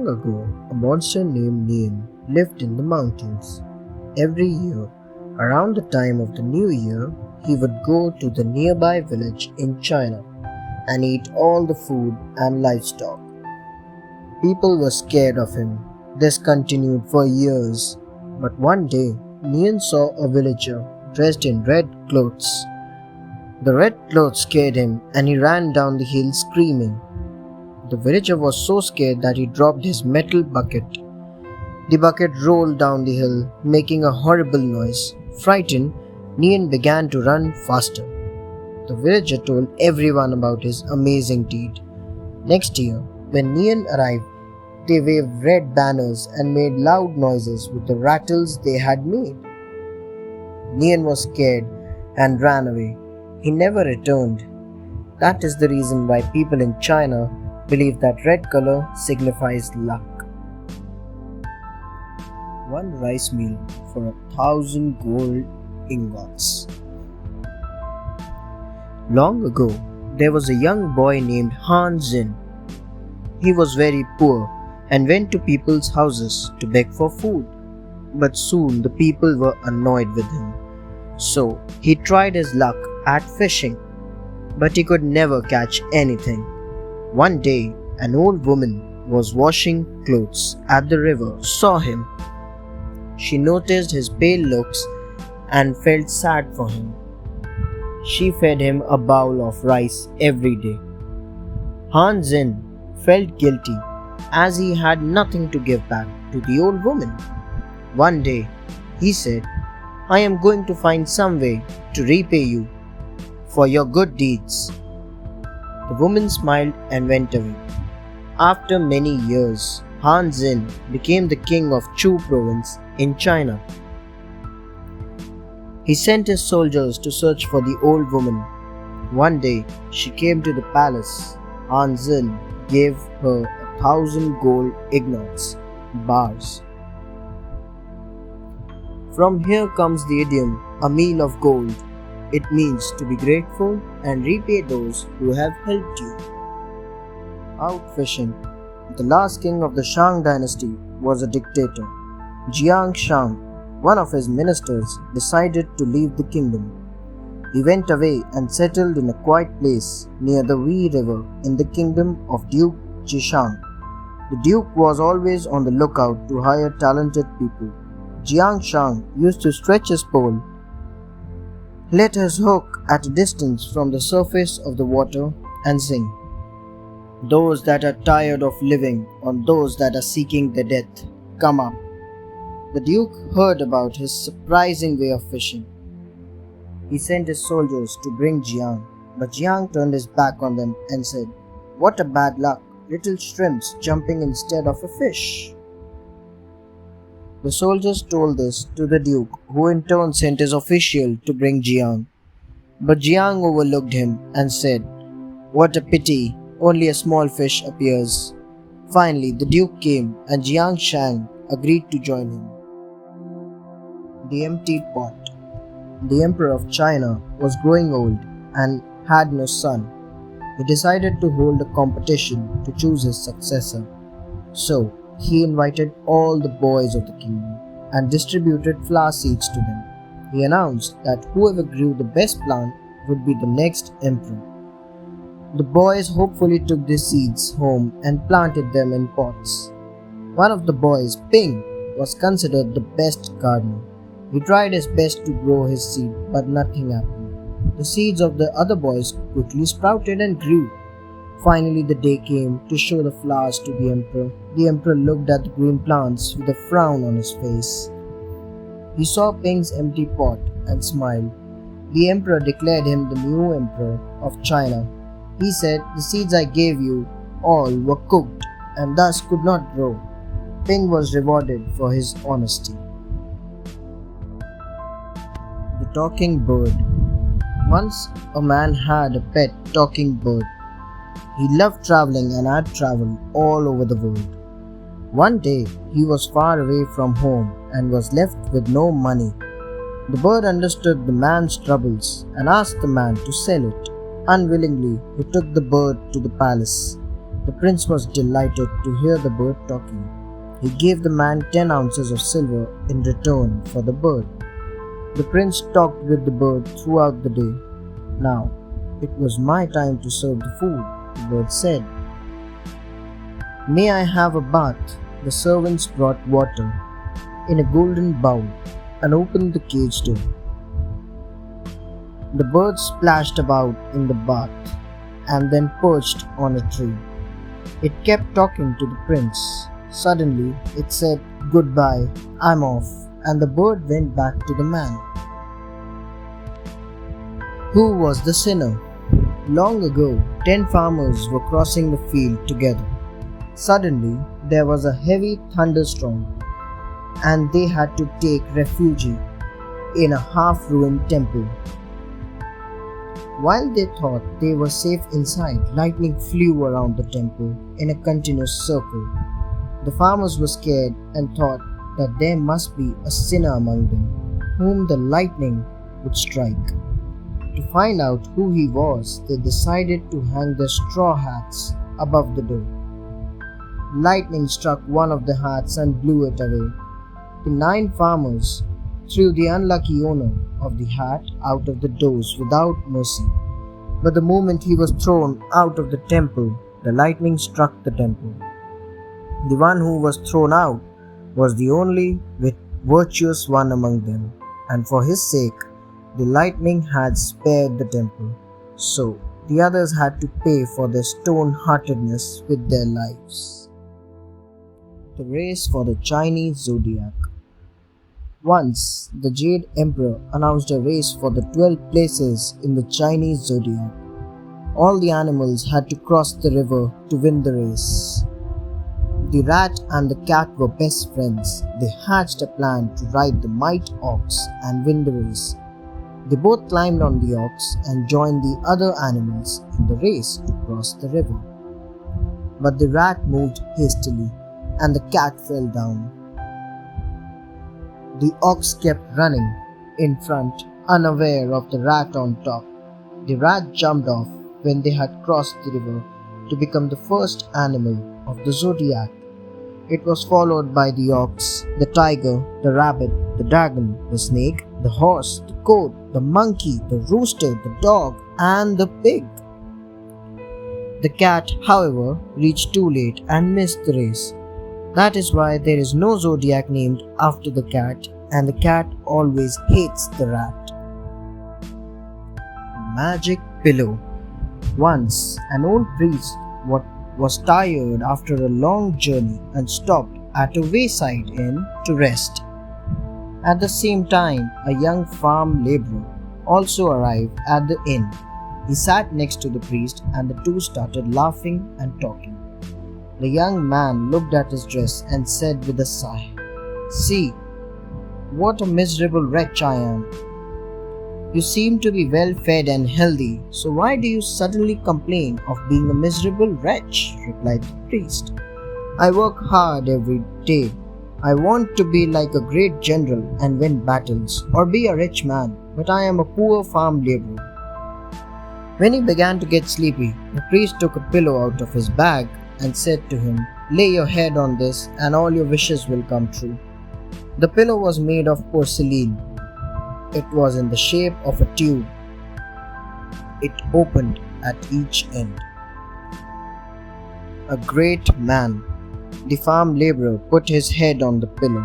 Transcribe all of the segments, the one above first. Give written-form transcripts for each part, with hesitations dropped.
Long ago, a monster named Nian lived in the mountains. Every year, around the time of the new year, he would go to the nearby village in China and eat all the food and livestock. People were scared of him. This continued for years, but one day, Nian saw a villager dressed in red clothes. The red clothes scared him and he ran down the hill screaming. The villager was so scared that he dropped his metal bucket. The bucket rolled down the hill, making a horrible noise. Frightened, Nian began to run faster. The villager told everyone about his amazing deed. Next year, when Nian arrived, they waved red banners and made loud noises with the rattles they had made. Nian was scared and ran away. He never returned. That is the reason why people in China believe that red color signifies luck. One rice meal for 1,000 gold ingots. Long ago, there was a young boy named Han Xin. He was very poor and went to people's houses to beg for food. But soon the people were annoyed with him. So he tried his luck at fishing, but he could never catch anything. One day, an old woman was washing clothes at the river saw him. She noticed his pale looks and felt sad for him. She fed him a bowl of rice every day. Han Xin felt guilty as he had nothing to give back to the old woman. One day, he said, "I am going to find some way to repay you for your good deeds." The woman smiled and went away. After many years, Han Xin became the king of Chu province in China. He sent his soldiers to search for the old woman. One day, she came to the palace. Han Xin gave her 1,000 gold ingots, bars. From here comes the idiom, a meal of gold. It means to be grateful and repay those who have helped you. Out fishing. The last king of the Shang dynasty was a dictator. Jiang Shang, one of his ministers, decided to leave the kingdom. He went away and settled in a quiet place near the Wei River in the kingdom of Duke Jishang. The duke was always on the lookout to hire talented people. Jiang Shang used to stretch his pole, let his hook at a distance from the surface of the water, and sing, "Those that are tired of living, or those that are seeking their death, come up." The duke heard about his surprising way of fishing. He sent his soldiers to bring Jiang, but Jiang turned his back on them and said, "What a bad luck, little shrimps jumping instead of a fish." The soldiers told this to the duke, who in turn sent his official to bring Jiang. But Jiang overlooked him and said, "What a pity, only a small fish appears." Finally, the duke came and Jiang Shang agreed to join him. The empty pot. The emperor of China was growing old and had no son. He decided to hold a competition to choose his successor. So, he invited all the boys of the kingdom and distributed flower seeds to them. He announced that whoever grew the best plant would be the next emperor. The boys hopefully took the seeds home and planted them in pots. One of the boys, Ping, was considered the best gardener. He tried his best to grow his seed, but nothing happened. The seeds of the other boys quickly sprouted and grew. Finally, the day came to show the flowers to the emperor. The emperor looked at the green plants with a frown on his face. He saw Ping's empty pot and smiled. The emperor declared him the new emperor of China. He said, "The seeds I gave you all were cooked and thus could not grow." Ping was rewarded for his honesty. The talking bird. Once a man had a pet talking bird. He loved traveling and had traveled all over the world. One day, he was far away from home and was left with no money. The bird understood the man's troubles and asked the man to sell it. Unwillingly, he took the bird to the palace. The prince was delighted to hear the bird talking. He gave the man 10 ounces of silver in return for the bird. The prince talked with the bird throughout the day. Now, it was my time to serve the food, the bird said. May I have a bath? The servants brought water in a golden bowl and opened the cage door. The bird splashed about in the bath and then perched on a tree. It kept talking to the prince. Suddenly, it said, "Goodbye, I'm off," and the bird went back to the man. Who was the sinner? Long ago, 10 farmers were crossing the field together. Suddenly, there was a heavy thunderstorm, and they had to take refuge in a half-ruined temple. While they thought they were safe inside, lightning flew around the temple in a continuous circle. The farmers were scared and thought that there must be a sinner among them, whom the lightning would strike. To find out who he was, they decided to hang their straw hats above the door. Lightning struck one of the hats and blew it away. The 9 farmers threw the unlucky owner of the hat out of the doors without mercy. But the moment he was thrown out of the temple, the lightning struck the temple. The one who was thrown out was the only virtuous one among them, and for his sake, the lightning had spared the temple. So, the others had to pay for their stone-heartedness with their lives. The race for the Chinese zodiac. Once, the Jade Emperor announced a race for the 12 places in the Chinese zodiac. All the animals had to cross the river to win the race. The rat and the cat were best friends. They hatched a plan to ride the mighty ox and win the race. They both climbed on the ox and joined the other animals in the race to cross the river. But the rat moved hastily and the cat fell down. The ox kept running in front, unaware of the rat on top. The rat jumped off when they had crossed the river to become the first animal of the zodiac. It was followed by the ox, the tiger, the rabbit, the dragon, the snake, the horse, the goat, the monkey, the rooster, the dog, and the pig. The cat, however, reached too late and missed the race. That is why there is no zodiac named after the cat, and the cat always hates the rat. Magic pillow. Once, an old priest was tired after a long journey and stopped at a wayside inn to rest. At the same time, a young farm laborer also arrived at the inn. He sat next to the priest and the two started laughing and talking. The young man looked at his dress and said with a sigh, "See, what a miserable wretch I am. You seem to be well fed and healthy, so why do you suddenly complain of being a miserable wretch?" replied the priest. "I work hard every day. I want to be like a great general and win battles, or be a rich man, but I am a poor farm laborer." When he began to get sleepy, the priest took a pillow out of his bag and said to him, "Lay your head on this and all your wishes will come true." The pillow was made of porcelain. It was in the shape of a tube. It opened at each end. A great man. The farm laborer put his head on the pillow.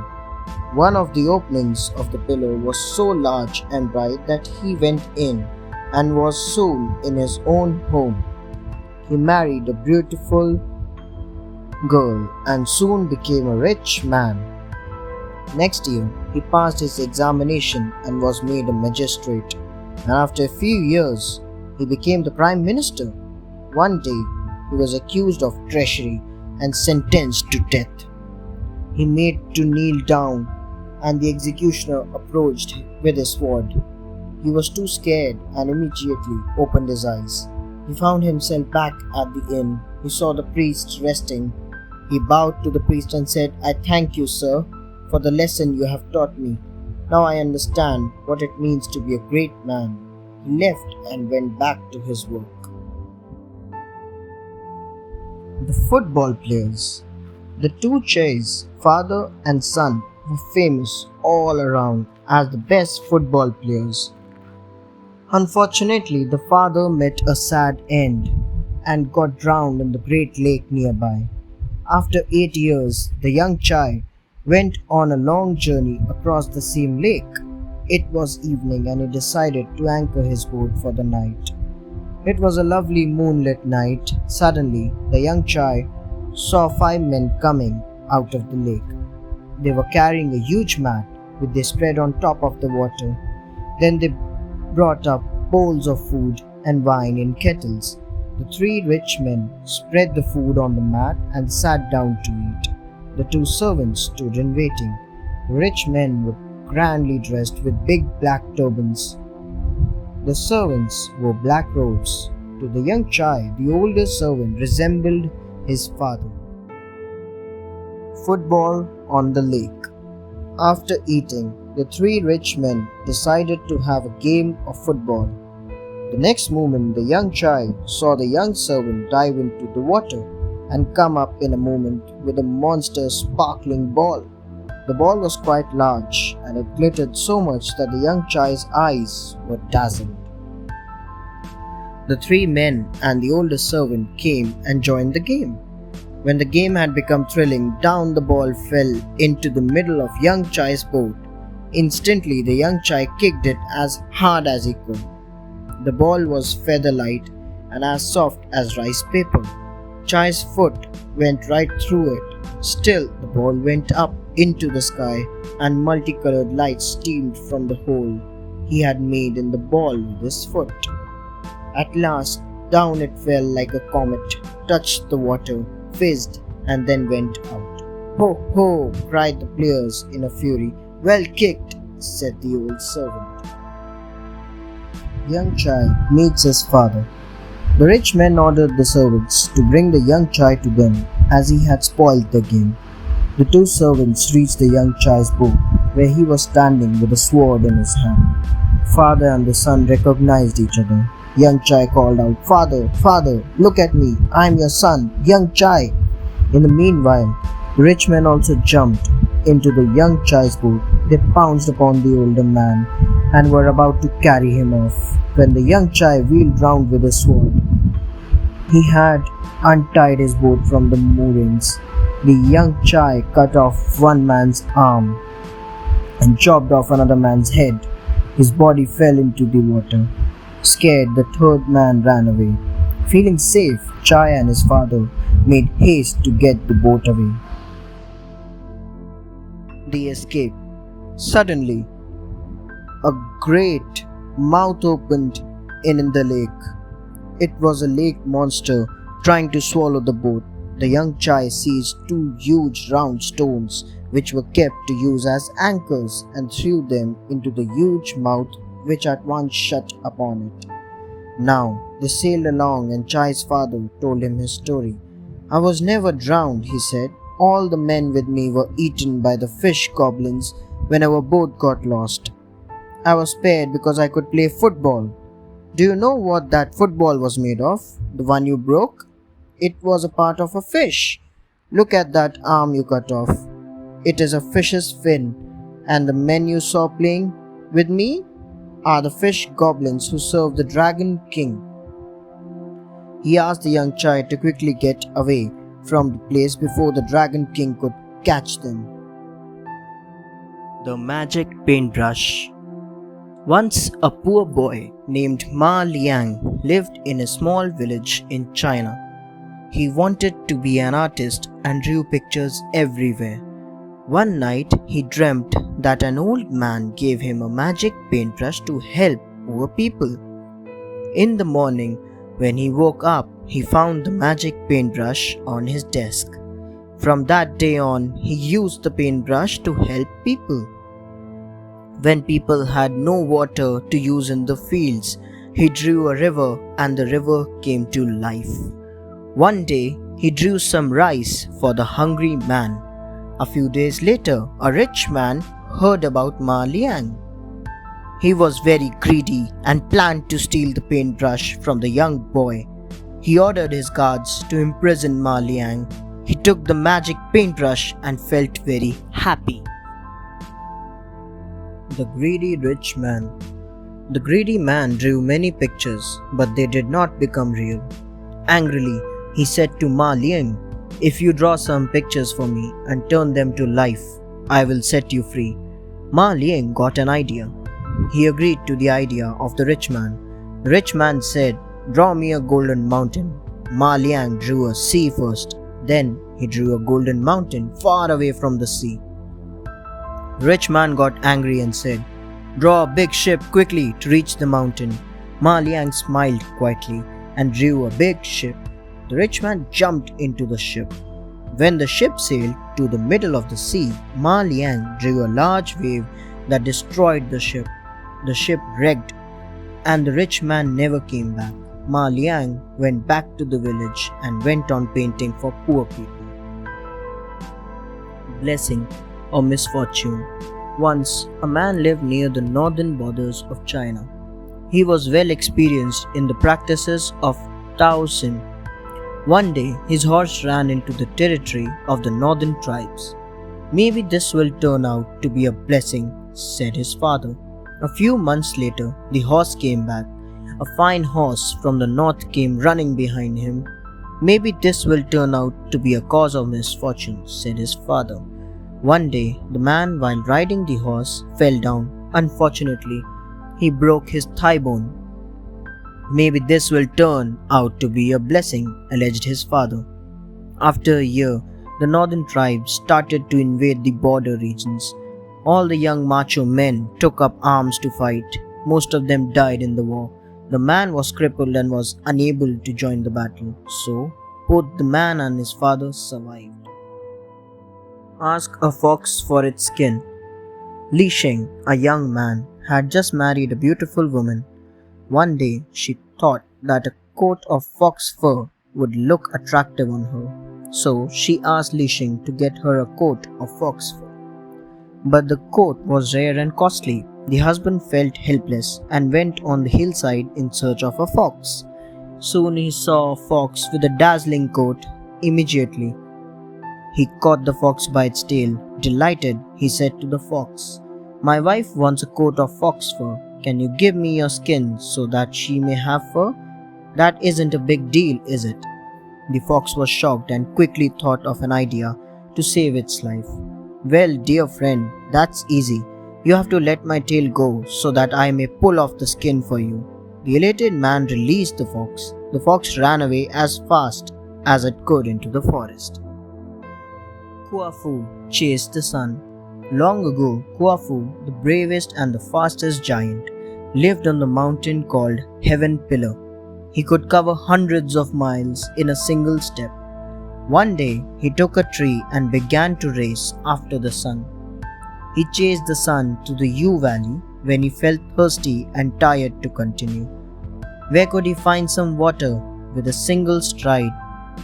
One of the openings of the pillow was so large and bright that he went in and was soon in his own home. He married a beautiful girl and soon became a rich man. Next year, he passed his examination and was made a magistrate, and after a few years, he became the prime minister. One day, he was accused of treachery and sentenced to death. He made to kneel down, and the executioner approached with his sword. He was too scared and immediately opened his eyes. He found himself back at the inn. He saw the priest resting. He bowed to the priest and said, "I thank you, sir, for the lesson you have taught me. Now I understand what it means to be a great man." He left and went back to his work. The football players. The two Chais, father and son, were famous all around as the best football players. Unfortunately, the father met a sad end and got drowned in the great lake nearby. After 8 years, the young Chai went on a long journey across the same lake. It was evening and he decided to anchor his boat for the night. It was a lovely moonlit night. Suddenly, the young Chai saw 5 men coming out of the lake. They were carrying a huge mat which they spread on top of the water. Then they brought up bowls of food and wine in kettles. The 3 rich men spread the food on the mat and sat down to eat. The 2 servants stood in waiting. The rich men were grandly dressed with big black turbans. The servants wore black robes. To the young Chai, the oldest servant resembled his father. Football on the lake. After eating, the 3 rich men decided to have a game of football. The next moment, the young Chai saw the young servant dive into the water and come up in a moment with a monster sparkling ball. The ball was quite large and it glittered so much that the young Chai's eyes were dazzled. The 3 men and the oldest servant came and joined the game. When the game had become thrilling, down the ball fell into the middle of young Chai's boat. Instantly, the young Chai kicked it as hard as he could. The ball was feather light and as soft as rice paper. Chai's foot went right through it. Still, the ball went up into the sky and multicolored lights streamed from the hole he had made in the ball with his foot. At last, down it fell like a comet, touched the water, fizzed, and then went out. "Ho, ho!" cried the players in a fury. "Well kicked," said the old servant. Young Chai meets his father. The rich men ordered the servants to bring the young Chai to them, as he had spoiled the game. The 2 servants reached the young Chai's boat, where he was standing with a sword in his hand. Father and the son recognized each other. Young Chai called out, "Father, father, look at me, I am your son, young Chai." In the meanwhile, the rich men also jumped into the young Chai's boat. They pounced upon the older man and were about to carry him off, when the young Chai wheeled round with his sword. He had untied his boat from the moorings. The young Chai cut off one man's arm and chopped off another man's head. His body fell into the water. Scared, the 3rd man ran away. Feeling safe, Chai and his father made haste to get the boat away. The escape. Suddenly, a great mouth opened in the lake. It was a lake monster trying to swallow the boat. The young Chai seized 2 huge round stones which were kept to use as anchors and threw them into the huge mouth, which at once shut upon it. Now they sailed along and Chai's father told him his story. "I was never drowned," he said. "All the men with me were eaten by the fish goblins when our boat got lost. I was spared because I could play football. Do you know what that football was made of? The one you broke? It was a part of a fish. Look at that arm you cut off. It is a fish's fin. And the men you saw playing with me are the fish goblins who serve the Dragon King." He asked the young Chai to quickly get away from the place before the Dragon King could catch them. The Magic Paintbrush. Once a poor boy named Ma Liang lived in a small village in China. He wanted to be an artist and drew pictures everywhere. One night he dreamt that an old man gave him a magic paintbrush to help poor people. In the morning, when he woke up, he found the magic paintbrush on his desk. From that day on, he used the paintbrush to help people. When people had no water to use in the fields, he drew a river and the river came to life. One day, he drew some rice for the hungry man. A few days later, a rich man heard about Ma Liang. He was very greedy and planned to steal the paintbrush from the young boy. He ordered his guards to imprison Ma Liang. He took the magic paintbrush and felt very happy. The Greedy Rich Man. The greedy man drew many pictures, but they did not become real. Angrily, he said to Ma Liang, "If you draw some pictures for me and turn them to life, I will set you free." Ma Liang got an idea. He agreed to the idea of the rich man. The rich man said, "Draw me a golden mountain." Ma Liang drew a sea first. Then he drew a golden mountain far away from the sea. The rich man got angry and said, "Draw a big ship quickly to reach the mountain." Ma Liang smiled quietly and drew a big ship. The rich man jumped into the ship. When the ship sailed to the middle of the sea, Ma Liang drew a large wave that destroyed the ship. The ship wrecked, and the rich man never came back. Ma Liang went back to the village and went on painting for poor people. Blessing or misfortune. Once, a man lived near the northern borders of China. He was well experienced in the practices of Taoism. One day, his horse ran into the territory of the northern tribes. "Maybe this will turn out to be a blessing," said his father. A few months later, the horse came back. A fine horse from the north came running behind him. "Maybe this will turn out to be a cause of misfortune," said his father. One day, the man, while riding the horse, fell down. Unfortunately, he broke his thigh bone. "Maybe this will turn out to be a blessing," alleged his father. After a year, the northern tribes started to invade the border regions. All the young macho men took up arms to fight. Most of them died in the war. The man was crippled and was unable to join the battle, so both the man and his father survived. Ask a fox for its skin. Li Sheng, a young man, had just married a beautiful woman. One day, she thought that a coat of fox fur would look attractive on her, so she asked Li Sheng to get her a coat of fox fur. But the coat was rare and costly. The husband felt helpless and went on the hillside in search of a fox. Soon he saw a fox with a dazzling coat. Immediately, he caught the fox by its tail. Delighted, he said to the fox, "My wife wants a coat of fox fur. Can you give me your skin so that she may have fur? That isn't a big deal, is it?" The fox was shocked and quickly thought of an idea to save its life. "Well, dear friend, that's easy. You have to let my tail go so that I may pull off the skin for you." The elated man released the fox. The fox ran away as fast as it could into the forest. Kuafu chased the sun. Long ago, Kuafu, the bravest and the fastest giant, lived on the mountain called Heaven Pillar. He could cover hundreds of miles in a single step. One day, he took a tree and began to race after the sun. He chased the sun to the Yu Valley when he felt thirsty and tired to continue. Where could he find some water? With a single stride,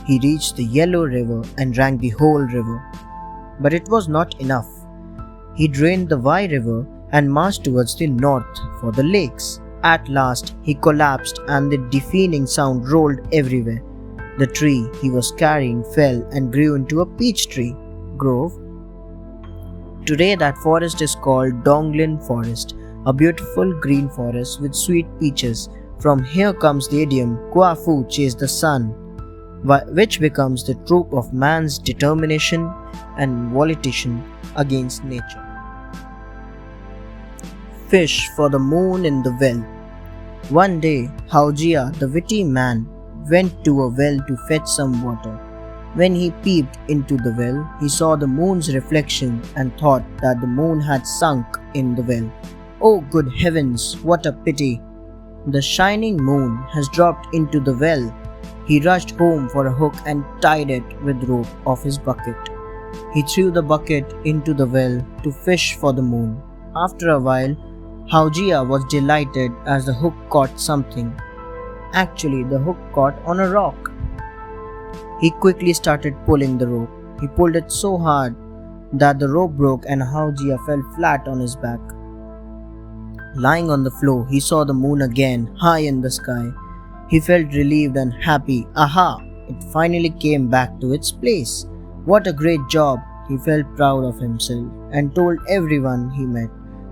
he reached the Yellow River and drank the whole river. But it was not enough. He drained the Wai River and marched towards the north for the lakes. At last, he collapsed and the deafening sound rolled everywhere. The tree he was carrying fell and grew into a peach tree grove. Today that forest is called Donglin Forest, a beautiful green forest with sweet peaches. From here comes the idiom, "Kuafu chased the sun," which becomes the trope of man's determination and volition against nature. Fish for the moon in the well. One day, Haojia, the witty man, went to a well to fetch some water. When he peeped into the well, he saw the moon's reflection and thought that the moon had sunk in the well. "Oh, good heavens, what a pity! The shining moon has dropped into the well." He rushed home for a hook and tied it with rope of his bucket. He threw the bucket into the well to fish for the moon. After a while, Haojia was delighted as the hook caught something. Actually, the hook caught on a rock. He quickly started pulling the rope. He pulled it so hard that the rope broke and Haojia fell flat on his back. Lying on the floor, he saw the moon again, high in the sky. He felt relieved and happy. Aha! It finally came back to its place. What a great job! He felt proud of himself and told everyone he met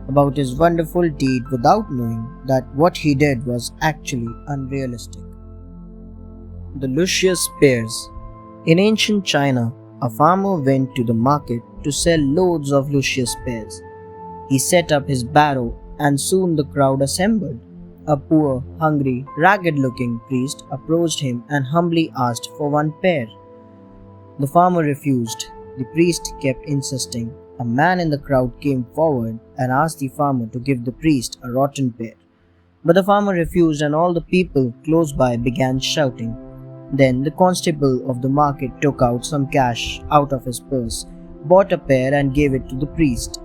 about his wonderful deed without knowing that what he did was actually unrealistic. The luscious pears. In ancient China, a farmer went to the market to sell loads of luscious pears. He set up his barrow and soon the crowd assembled. A poor, hungry, ragged-looking priest approached him and humbly asked for one pear. The farmer refused. The priest kept insisting. A man in the crowd came forward and asked the farmer to give the priest a rotten pear. But the farmer refused and all the people close by began shouting. Then the constable of the market took out some cash out of his purse, bought a pear and gave it to the priest.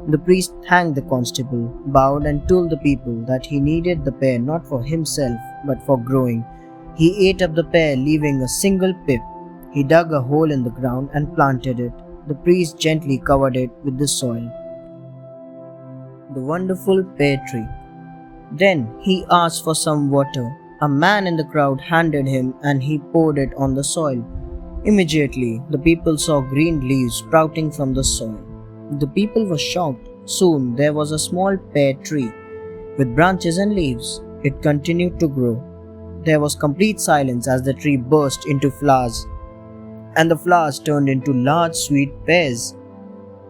The priest thanked the constable, bowed and told the people that he needed the pear not for himself but for growing. He ate up the pear, leaving a single pip. He dug a hole in the ground and planted it. The priest gently covered it with the soil. The wonderful pear tree. Then he asked for some water. A man in the crowd handed him and he poured it on the soil. Immediately, the people saw green leaves sprouting from the soil. The people were shocked. Soon there was a small pear tree with branches and leaves. It continued to grow. There was complete silence as the tree burst into flowers, and the flowers turned into large sweet pears.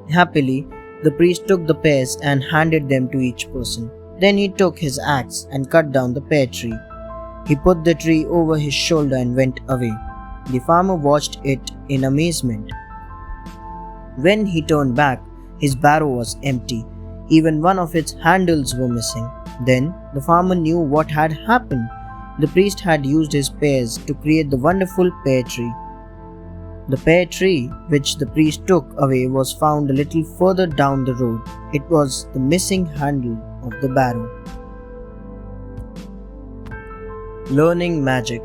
Happily, the priest took the pears and handed them to each person. Then he took his axe and cut down the pear tree. He put the tree over his shoulder and went away. The farmer watched it in amazement. When he turned back, his barrow was empty. Even one of its handles were missing. Then the farmer knew what had happened. The priest had used his pears to create the wonderful pear tree. The pear tree, which the priest took away, was found a little further down the road. It was the missing handle of the barrow. Learning magic.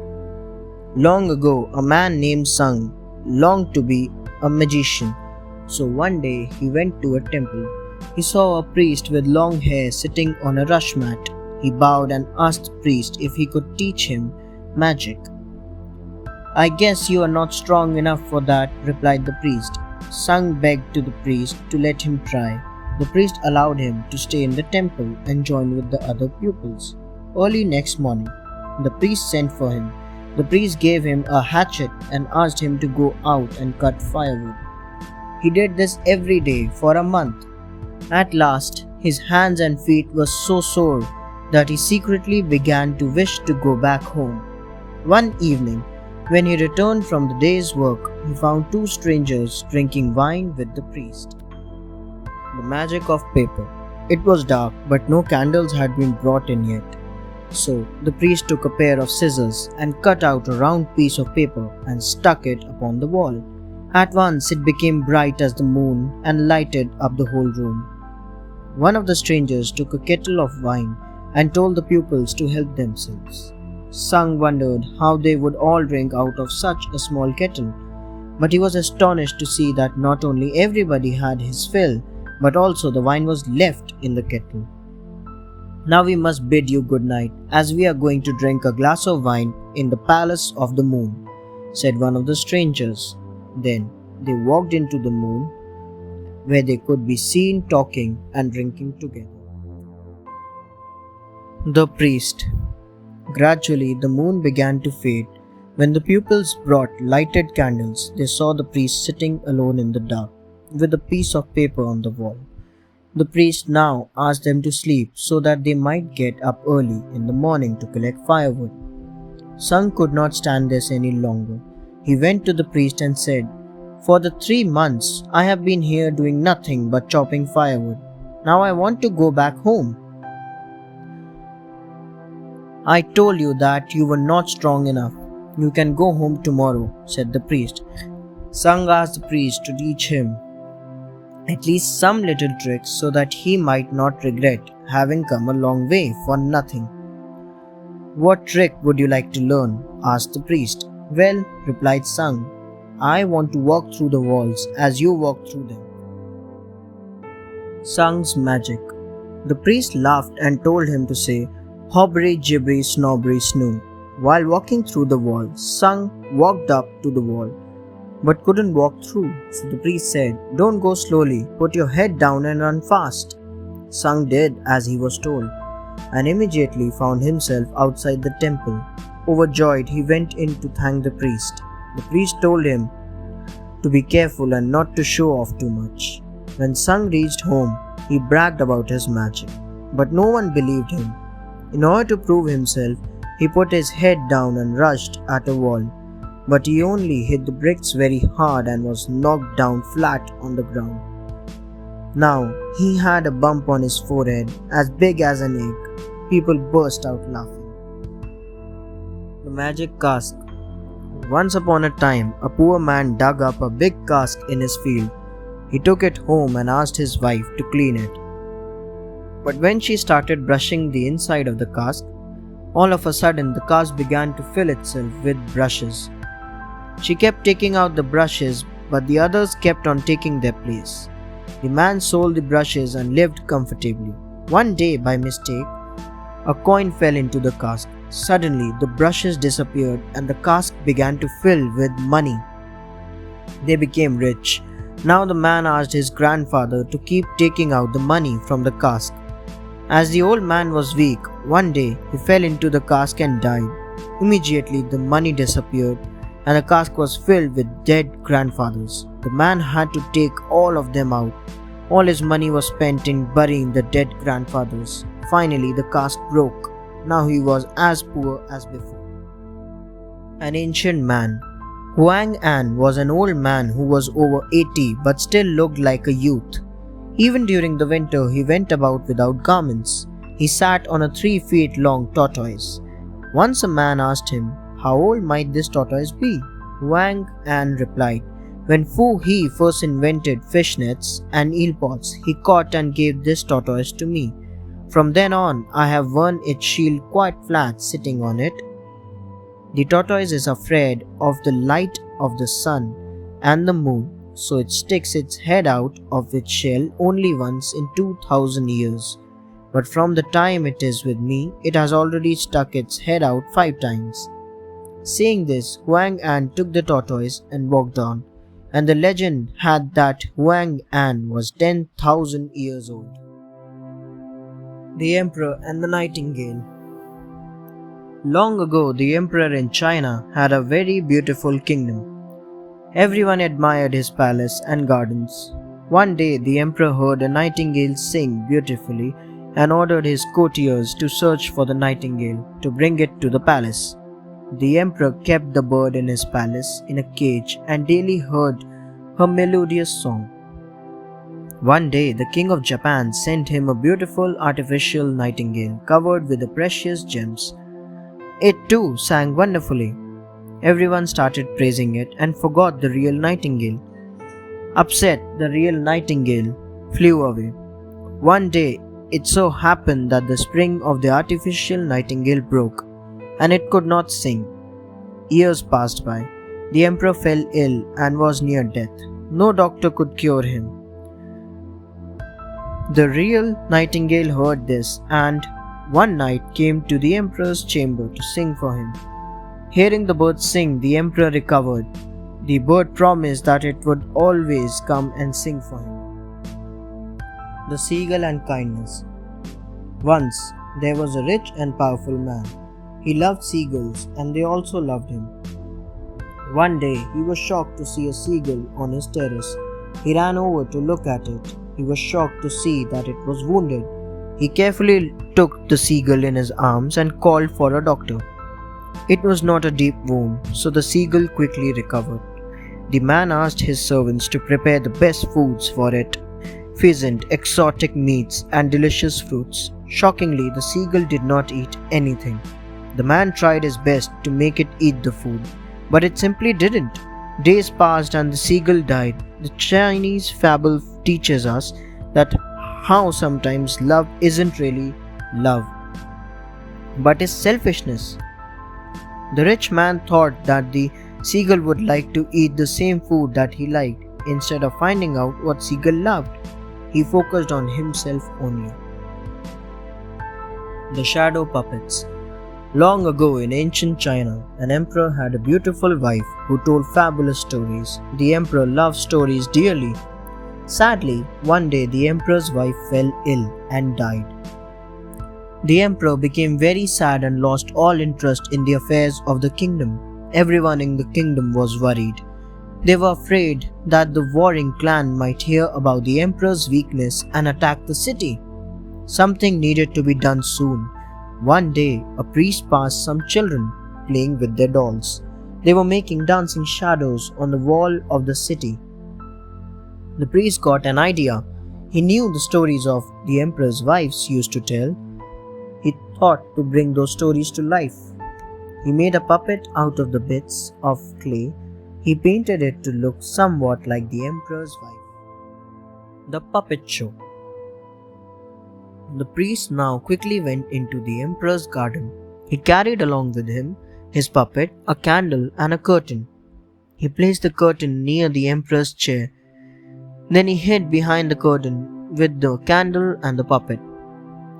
Long ago, a man named Sung longed to be a magician. So one day he went to a temple. He saw a priest with long hair sitting on a rush mat. He bowed and asked the priest if he could teach him magic. "I guess you are not strong enough for that," replied the priest. Sung begged to the priest to let him try. The priest allowed him to stay in the temple and join with the other pupils. Early next morning, the priest sent for him. The priest gave him a hatchet and asked him to go out and cut firewood. He did this every day for a month. At last, his hands and feet were so sore that he secretly began to wish to go back home. One evening, when he returned from the day's work, he found two strangers drinking wine with the priest. The magic of paper. It was dark, but no candles had been brought in yet. So the priest took a pair of scissors and cut out a round piece of paper and stuck it upon the wall. At once it became bright as the moon and lighted up the whole room. One of the strangers took a kettle of wine and told the pupils to help themselves. Sung wondered how they would all drink out of such a small kettle, but he was astonished to see that not only everybody had his fill, but also the wine was left in the kettle. "Now we must bid you good night, as we are going to drink a glass of wine in the palace of the moon," said one of the strangers. Then they walked into the moon, where they could be seen talking and drinking together. The priest. Gradually the moon began to fade. When the pupils brought lighted candles, they saw the priest sitting alone in the dark, with a piece of paper on the wall. The priest now asked them to sleep so that they might get up early in the morning to collect firewood. Sung could not stand this any longer. He went to the priest and said, "For the 3 months I have been here doing nothing but chopping firewood. Now I want to go back home." "I told you that you were not strong enough. You can go home tomorrow," said the priest. Sung asked the priest to teach him at least some little tricks so that he might not regret having come a long way for nothing. "What trick would you like to learn?" asked the priest. "Well," replied Sung, "I want to walk through the walls as you walk through them." Sung's magic. The priest laughed and told him to say, "Hobbery, gibbery, snobbery, snoo." While walking through the wall, Sung walked up to the wall but couldn't walk through. So the priest said, "Don't go slowly, put your head down and run fast." Sung did as he was told and immediately found himself outside the temple. Overjoyed, he went in to thank the priest. The priest told him to be careful and not to show off too much. When Sung reached home, he bragged about his magic, but no one believed him. In order to prove himself, he put his head down and rushed at a wall, but he only hit the bricks very hard and was knocked down flat on the ground. Now he had a bump on his forehead as big as an egg. People burst out laughing. The Magic Cask. Once upon a time, a poor man dug up a big cask in his field. He took it home and asked his wife to clean it. But when she started brushing the inside of the cask, all of a sudden the cask began to fill itself with brushes. She kept taking out the brushes, but the others kept on taking their place. The man sold the brushes and lived comfortably. One day, by mistake, a coin fell into the cask. Suddenly, the brushes disappeared and the cask began to fill with money. They became rich. Now the man asked his grandfather to keep taking out the money from the cask. As the old man was weak, one day he fell into the cask and died. Immediately the money disappeared and the cask was filled with dead grandfathers. The man had to take all of them out. All his money was spent in burying the dead grandfathers. Finally, the cask broke. Now he was as poor as before. An ancient man. Huang An was an old man who was over 80 but still looked like a youth. Even during the winter, he went about without garments. He sat on a 3 feet long tortoise. Once a man asked him, "How old might this tortoise be?" Huang An replied, "When Fu He first invented fish nets and eel pots, he caught and gave this tortoise to me. From then on, I have worn its shield quite flat sitting on it." The tortoise is afraid of the light of the sun and the moon, so it sticks its head out of its shell only once in 2000 years. But from the time it is with me, it has already stuck its head out 5 times. Saying this, Huang An took the tortoise and walked on, and the legend had that Huang An was 10,000 years old. The Emperor and the Nightingale. Long ago, the emperor in China had a very beautiful kingdom. Everyone admired his palace and gardens. One day, the emperor heard a nightingale sing beautifully and ordered his courtiers to search for the nightingale to bring it to the palace. The emperor kept the bird in his palace in a cage and daily heard her melodious song. One day, the king of Japan sent him a beautiful artificial nightingale covered with the precious gems. It too sang wonderfully. Everyone started praising it and forgot the real nightingale. Upset, the real nightingale flew away. One day, it so happened that the spring of the artificial nightingale broke, and it could not sing. Years passed by. The emperor fell ill and was near death. No doctor could cure him. The real nightingale heard this and one night came to the emperor's chamber to sing for him. Hearing the bird sing, the emperor recovered. The bird promised that it would always come and sing for him. The Seagull and Kindness. Once, there was a rich and powerful man. He loved seagulls and they also loved him. One day, he was shocked to see a seagull on his terrace. He ran over to look at it. He was shocked to see that it was wounded. He carefully took the seagull in his arms and called for a doctor. It was not a deep wound, so the seagull quickly recovered. The man asked his servants to prepare the best foods for it: pheasant, exotic meats, and delicious fruits. Shockingly, the seagull did not eat anything. The man tried his best to make it eat the food, but it simply didn't. Days passed and the seagull died. The Chinese fable teaches us that how sometimes love isn't really love, but is selfishness. The rich man thought that the seagull would like to eat the same food that he liked. Instead of finding out what seagull loved, he focused on himself only. The Shadow Puppets. Long ago in ancient China, an emperor had a beautiful wife who told fabulous stories. The emperor loved stories dearly. Sadly, one day the emperor's wife fell ill and died. The emperor became very sad and lost all interest in the affairs of the kingdom. Everyone in the kingdom was worried. They were afraid that the warring clan might hear about the emperor's weakness and attack the city. Something needed to be done soon. One day, a priest passed some children playing with their dolls. They were making dancing shadows on the wall of the city. The priest got an idea. He knew the stories of the emperor's wives used to tell. He thought to bring those stories to life. He made a puppet out of the bits of clay. He painted it to look somewhat like the emperor's wife. The Puppet Show. The priest now quickly went into the emperor's garden. He carried along with him his puppet, a candle, and a curtain. He placed the curtain near the emperor's chair. Then he hid behind the curtain with the candle and the puppet.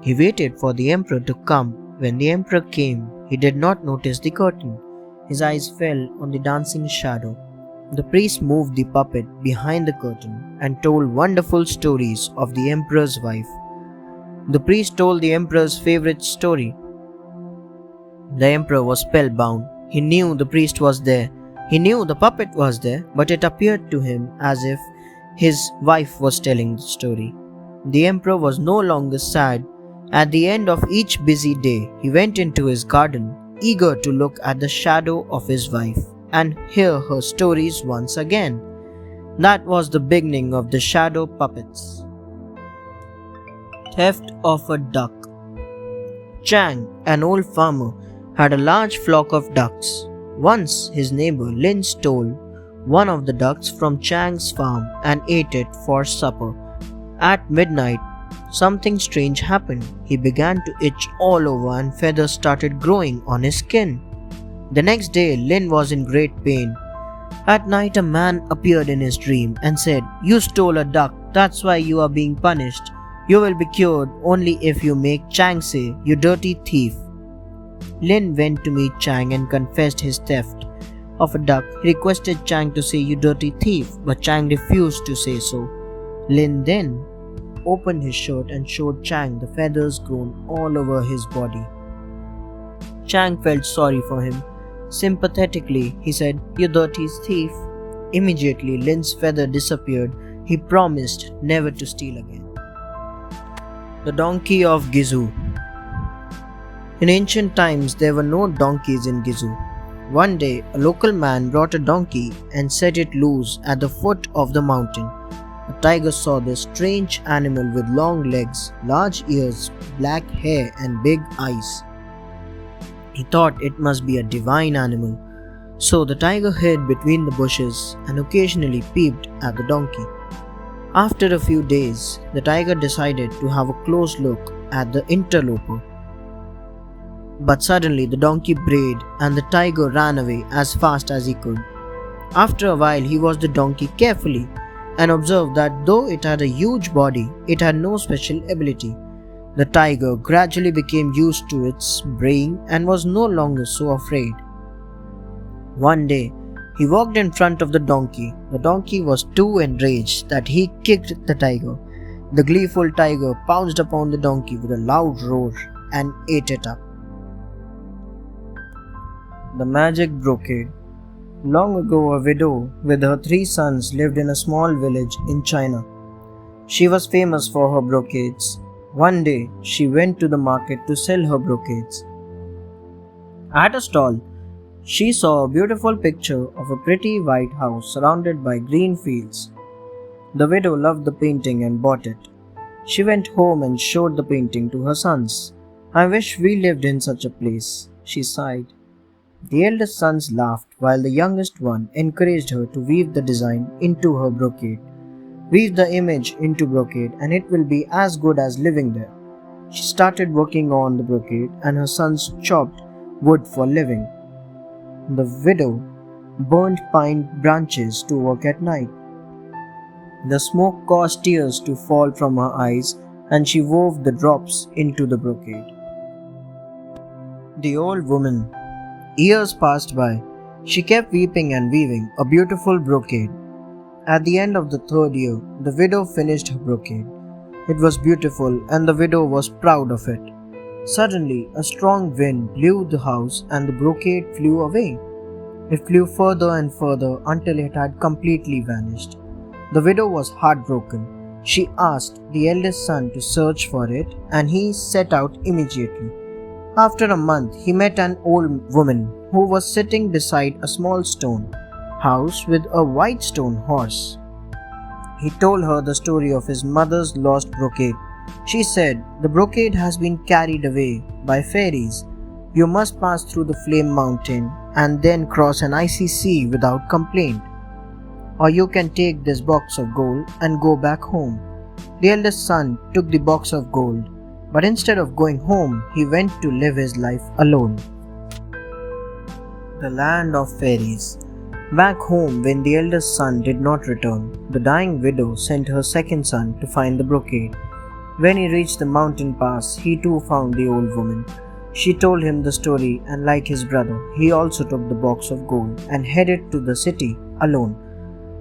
He waited for the emperor to come. When the emperor came, he did not notice the curtain. His eyes fell on the dancing shadow. The priest moved the puppet behind the curtain and told wonderful stories of the emperor's wife. The priest told the emperor's favorite story. The emperor was spellbound. He knew the priest was there. He knew the puppet was there, but it appeared to him as if his wife was telling the story. The emperor was no longer sad. At the end of each busy day, he went into his garden, eager to look at the shadow of his wife and hear her stories once again. That was the beginning of the shadow puppets. Theft of a duck. Chang, an old farmer, had a large flock of ducks. Once his neighbor Lin stole one of the ducks from Chang's farm and ate it for supper. At midnight, something strange happened. He began to itch all over and feathers started growing on his skin. The next day, Lin was in great pain. At night, a man appeared in his dream and said, "You stole a duck, that's why you are being punished. You will be cured only if you make Chang say, 'You dirty thief.'" Lin went to meet Chang and confessed his theft of a duck. He requested Chang to say, "You dirty thief," but Chang refused to say so. Lin then opened his shirt and showed Chang the feathers grown all over his body. Chang felt sorry for him. Sympathetically, he said, "You dirty thief." Immediately, Lin's feather disappeared. He promised never to steal again. The Donkey of Guizhou. In ancient times, there were no donkeys in Guizhou. One day, a local man brought a donkey and set it loose at the foot of the mountain. A tiger saw this strange animal with long legs, large ears, black hair, and big eyes. He thought it must be a divine animal. So the tiger hid between the bushes and occasionally peeped at the donkey. After a few days, the tiger decided to have a close look at the interloper. But suddenly the donkey brayed and the tiger ran away as fast as he could. After a while, he watched the donkey carefully and observed that though it had a huge body, it had no special ability. The tiger gradually became used to its braying and was no longer so afraid. One day, he walked in front of the donkey. The donkey was too enraged that he kicked the tiger. The gleeful tiger pounced upon the donkey with a loud roar and ate it up. The Magic Brocade. Long ago, a widow with her 3 sons lived in a small village in China. She was famous for her brocades. One day, she went to the market to sell her brocades. At a stall, she saw a beautiful picture of a pretty white house surrounded by green fields. The widow loved the painting and bought it. She went home and showed the painting to her sons. "I wish we lived in such a place," she sighed. The eldest sons laughed while the youngest one encouraged her to weave the design into her brocade. "Weave the image into brocade and it will be as good as living there." She started working on the brocade and her sons chopped wood for living. The widow burned pine branches to work at night. The smoke caused tears to fall from her eyes and she wove the drops into the brocade. The old woman. Years passed by. She kept weeping and weaving a beautiful brocade. At the end of the third year, the widow finished her brocade. It was beautiful and the widow was proud of it. Suddenly, a strong wind blew the house and the brocade flew away. It flew further and further until it had completely vanished. The widow was heartbroken. She asked the eldest son to search for it and he set out immediately. After a month, he met an old woman who was sitting beside a small stone house with a white stone horse. He told her the story of his mother's lost brocade. She said, "The brocade has been carried away by fairies. You must pass through the flame mountain and then cross an icy sea without complaint. Or you can take this box of gold and go back home." The eldest son took the box of gold, but instead of going home, he went to live his life alone. The land of fairies. Back home, when the eldest son did not return, the dying widow sent her second son to find the brocade. When he reached the mountain pass, he too found the old woman. She told him the story, and like his brother, he also took the box of gold and headed to the city alone.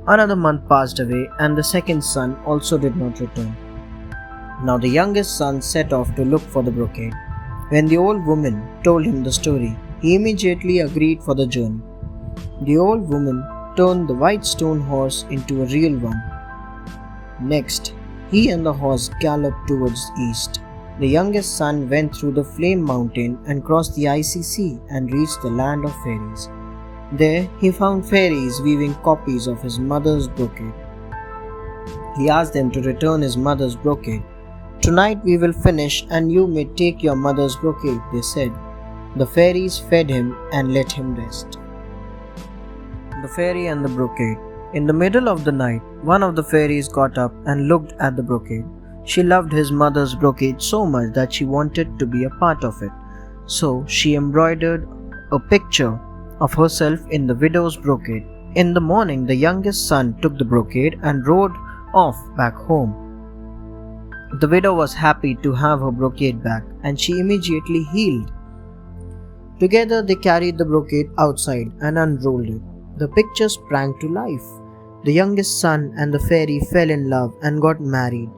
Another month passed away, and the second son also did not return. Now the youngest son set off to look for the brocade. When the old woman told him the story, he immediately agreed for the journey. The old woman turned the white stone horse into a real one. Next, he and the horse galloped towards east. The youngest son went through the flame mountain and crossed the icy sea and reached the land of fairies. There he found fairies weaving copies of his mother's brocade. He asked them to return his mother's brocade. "Tonight we will finish and you may take your mother's brocade," they said. The fairies fed him and let him rest. The fairy and the brocade. In the middle of the night, one of the fairies got up and looked at the brocade. She loved his mother's brocade so much that she wanted to be a part of it. So she embroidered a picture of herself in the widow's brocade. In the morning, the youngest son took the brocade and rode off back home. The widow was happy to have her brocade back, and she immediately healed. Together they carried the brocade outside and unrolled it. The picture sprang to life. The youngest son and the fairy fell in love and got married.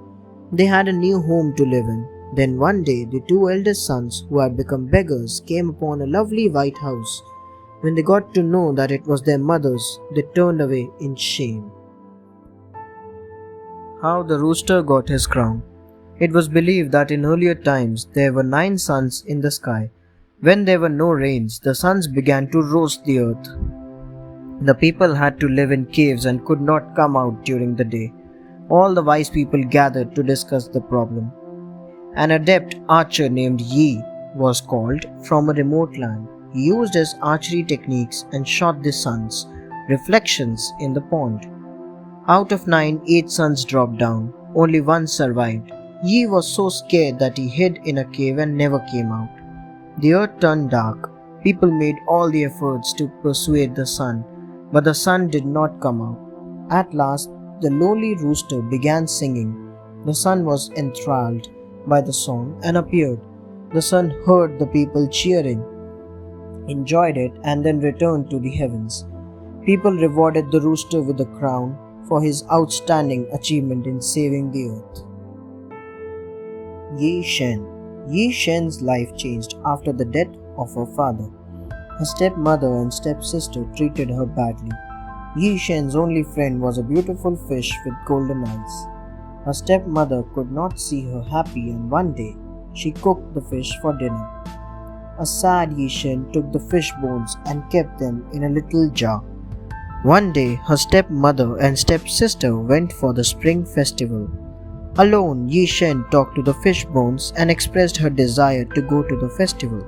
They had a new home to live in. Then one day, the two eldest sons, who had become beggars, came upon a lovely white house. When they got to know that it was their mother's, they turned away in shame. How the Rooster Got His Crown. It was believed that in earlier times there were 9 suns in the sky. When there were no rains, the suns began to roast the earth. The people had to live in caves and could not come out during the day. All the wise people gathered to discuss the problem. An adept archer named Yi was called from a remote land. He used his archery techniques and shot the suns, reflections in the pond. Out of 9, 8 suns dropped down. Only 1 survived. Yi was so scared that he hid in a cave and never came out. The earth turned dark. People made all the efforts to persuade the sun, but the sun did not come out. At last, the lowly rooster began singing. The sun was enthralled by the song and appeared. The sun heard the people cheering, enjoyed it, and then returned to the heavens. People rewarded the rooster with a crown for his outstanding achievement in saving the earth. Yi Shen. Yi Shen's life changed after the death of her father. Her stepmother and stepsister treated her badly. Yi Shen's only friend was a beautiful fish with golden eyes. Her stepmother could not see her happy, and one day she cooked the fish for dinner. A sad Yi Shen took the fish bones and kept them in a little jar. One day her stepmother and stepsister went for the spring festival. Alone, Yi Shen talked to the fish bones and expressed her desire to go to the festival.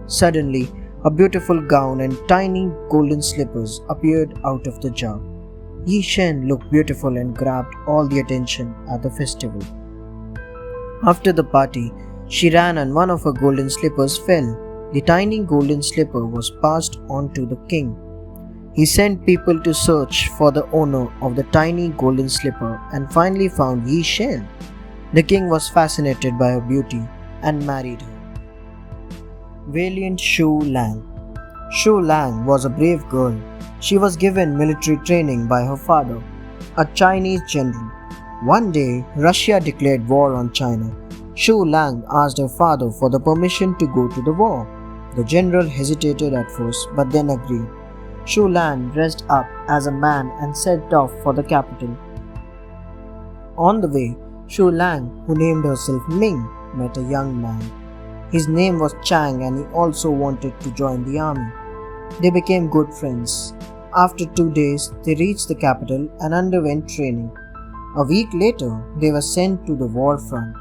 Suddenly, a beautiful gown and tiny golden slippers appeared out of the jar. Yi Shen looked beautiful and grabbed all the attention at the festival. After the party, she ran and one of her golden slippers fell. The tiny golden slipper was passed on to the king. He sent people to search for the owner of the tiny golden slipper and finally found Yi Shen. The king was fascinated by her beauty and married her. Valiant Shu Lang. Shu Lang was a brave girl. She was given military training by her father, a Chinese general. One day, Russia declared war on China. Shu Lang asked her father for the permission to go to the war. The general hesitated at first but then agreed. Shu Lang dressed up as a man and set off for the capital. On the way, Shu Lang, who named herself Ming, met a young man. His name was Chang and he also wanted to join the army. They became good friends. After 2 days, they reached the capital and underwent training. A week later, they were sent to the war front.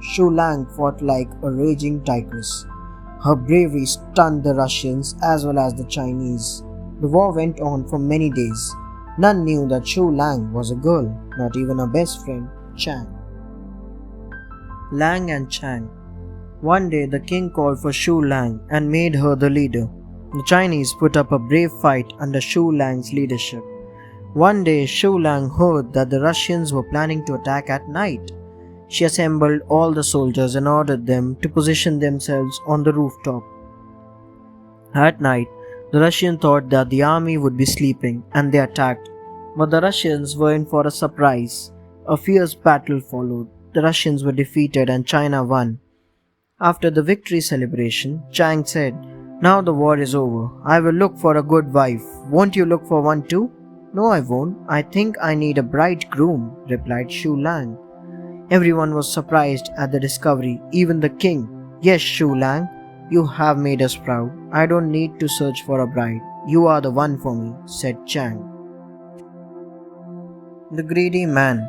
Shu Lang fought like a raging tigress. Her bravery stunned the Russians as well as the Chinese. The war went on for many days. None knew that Shu Lang was a girl, not even her best friend, Chang. Lang and Chang. One day the king called for Shu Lang and made her the leader. The Chinese put up a brave fight under Shu Lang's leadership. One day Shu Lang heard that the Russians were planning to attack at night. She assembled all the soldiers and ordered them to position themselves on the rooftop. At night, the Russians thought that the army would be sleeping and they attacked. But the Russians were in for a surprise. A fierce battle followed. The Russians were defeated and China won. After the victory celebration, Chang said, "Now the war is over. I will look for a good wife. Won't you look for one too?" "No, I won't. I think I need a bridegroom," replied Shu Lang. Everyone was surprised at the discovery, even the king. "Yes, Shu Lang, you have made us proud. I don't need to search for a bride. You are the one for me," said Chang. The Greedy Man.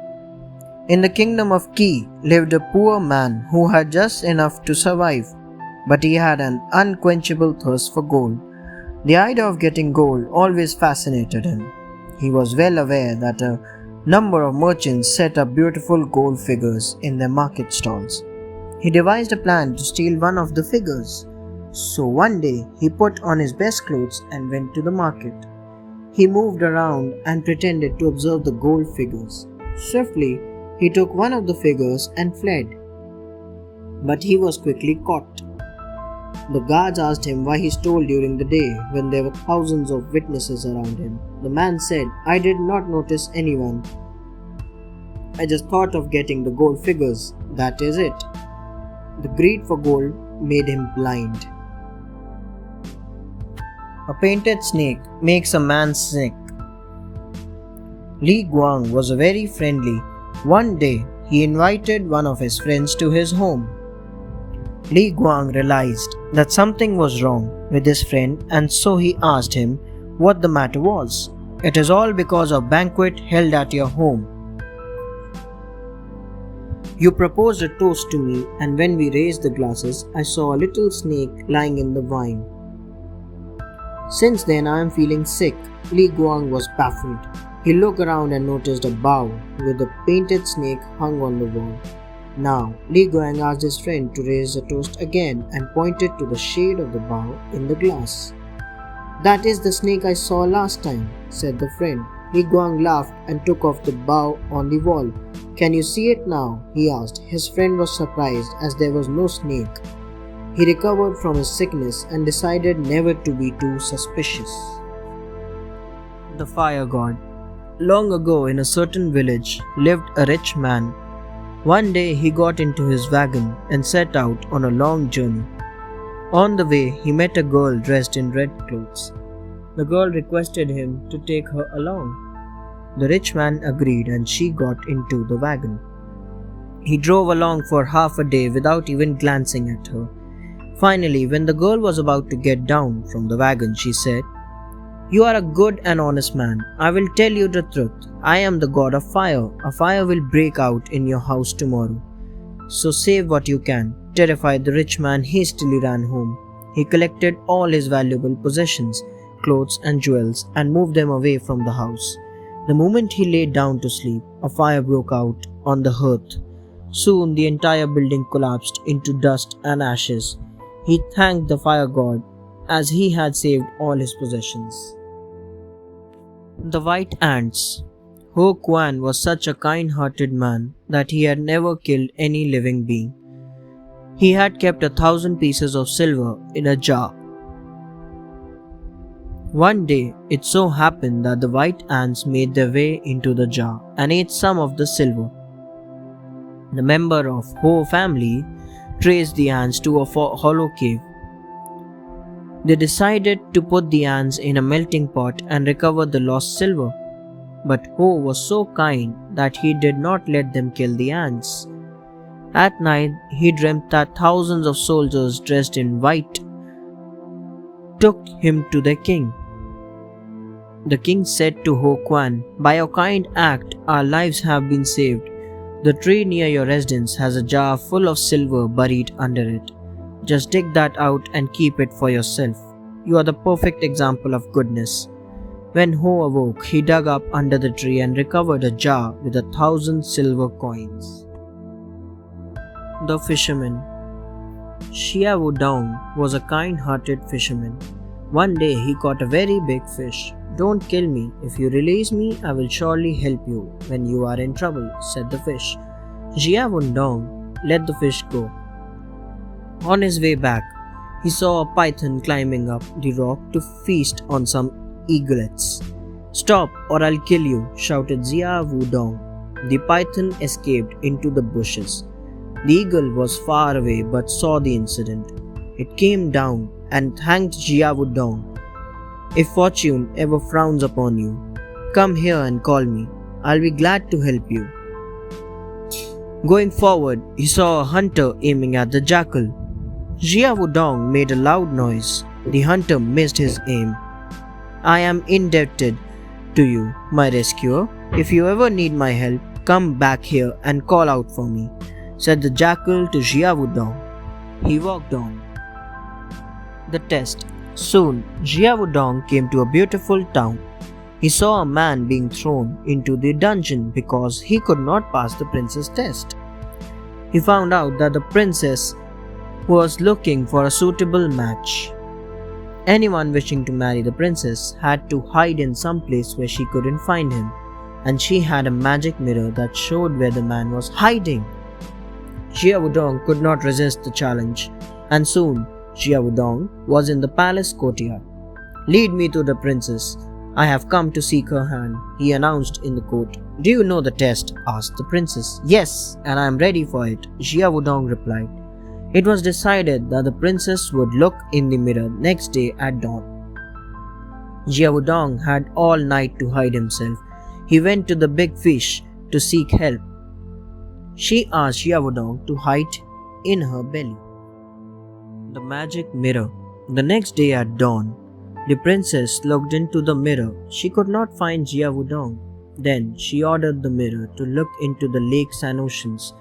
In the kingdom of Qi lived a poor man who had just enough to survive, but he had an unquenchable thirst for gold. The idea of getting gold always fascinated him. He was well aware that a number of merchants set up beautiful gold figures in their market stalls. He devised a plan to steal one of the figures. So one day he put on his best clothes and went to the market. He moved around and pretended to observe the gold figures. Swiftly, he took one of the figures and fled. But he was quickly caught. The guards asked him why he stole during the day when there were thousands of witnesses around him. The man said, "I did not notice anyone. I just thought of getting the gold figures. That is it." The greed for gold made him blind. A painted snake makes a man sick. Li Guang was very friendly. One day, he invited one of his friends to his home. Li Guang realized that something was wrong with his friend and so he asked him what the matter was. "It is all because of banquet held at your home. You proposed a toast to me and when we raised the glasses, I saw a little snake lying in the wine. Since then I am feeling sick." Li Guang was baffled. He looked around and noticed a bowl with a painted snake hung on the wall. Now, Li Guang asked his friend to raise the toast again and pointed to the shade of the bowl in the glass. "That is the snake I saw last time," said the friend. Li Guang laughed and took off the bowl on the wall. "Can you see it now?" he asked. His friend was surprised as there was no snake. He recovered from his sickness and decided never to be too suspicious. The Fire God. Long ago in a certain village lived a rich man. One day he got into his wagon and set out on a long journey. On the way he met a girl dressed in red clothes. The girl requested him to take her along. The rich man agreed and she got into the wagon. He drove along for half a day without even glancing at her. Finally, when the girl was about to get down from the wagon, she said, "You are a good and honest man. I will tell you the truth. I am the god of fire. A fire will break out in your house tomorrow. So save what you can." Terrified, the rich man hastily ran home. He collected all his valuable possessions, clothes and jewels, and moved them away from the house. The moment he lay down to sleep, a fire broke out on the hearth. Soon the entire building collapsed into dust and ashes. He thanked the fire god as he had saved all his possessions. The White Ants. Ho Quan was such a kind-hearted man that he had never killed any living being. He had kept 1,000 pieces of silver in a jar. One day, it so happened that the white ants made their way into the jar and ate some of the silver. The member of Ho family traced the ants to a hollow cave. They decided to put the ants in a melting pot and recover the lost silver. But Ho was so kind that he did not let them kill the ants. At night, he dreamt that thousands of soldiers dressed in white took him to the king. The king said to Ho Quan, "By your kind act, our lives have been saved. The tree near your residence has a jar full of silver buried under it. Just dig that out and keep it for yourself. You are the perfect example of goodness." When Ho awoke, he dug up under the tree and recovered a jar with 1,000 silver coins. The fisherman. Xia Wudong was a kind-hearted fisherman. One day he caught a very big fish. "Don't kill me. If you release me, I will surely help you when you are in trouble," said the fish. Xia Wudong let the fish go. On his way back, he saw a python climbing up the rock to feast on some eaglets. "Stop or I'll kill you," shouted Xia Wudong. The python escaped into the bushes. The eagle was far away but saw the incident. It came down and thanked Xia Wudong. "If fortune ever frowns upon you, come here and call me. I'll be glad to help you." Going forward, he saw a hunter aiming at the jackal. Xia Wudong made a loud noise. The hunter missed his aim. "I am indebted to you, my rescuer. If you ever need my help, come back here and call out for me," said the jackal to Xia Wudong. He walked on. The test. Soon, Xia Wudong came to a beautiful town. He saw a man being thrown into the dungeon because he could not pass the prince's test. He found out that the princess was looking for a suitable match. Anyone wishing to marry the princess had to hide in some place where she couldn't find him, and she had a magic mirror that showed where the man was hiding. Xia Wudong could not resist the challenge, and soon Xia Wudong was in the palace courtyard. "Lead me to the princess. I have come to seek her hand," he announced in the court. "Do you know the test?" asked the princess. "Yes, and I am ready for it," Xia Wudong replied. It was decided that the princess would look in the mirror next day at dawn. Xia Wudong had all night to hide himself. He went to the big fish to seek help. She asked Xia Wudong to hide in her belly. The magic mirror. The next day at dawn, the princess looked into the mirror. She could not find Xia Wudong. Then she ordered the mirror to look into the lakes and oceans.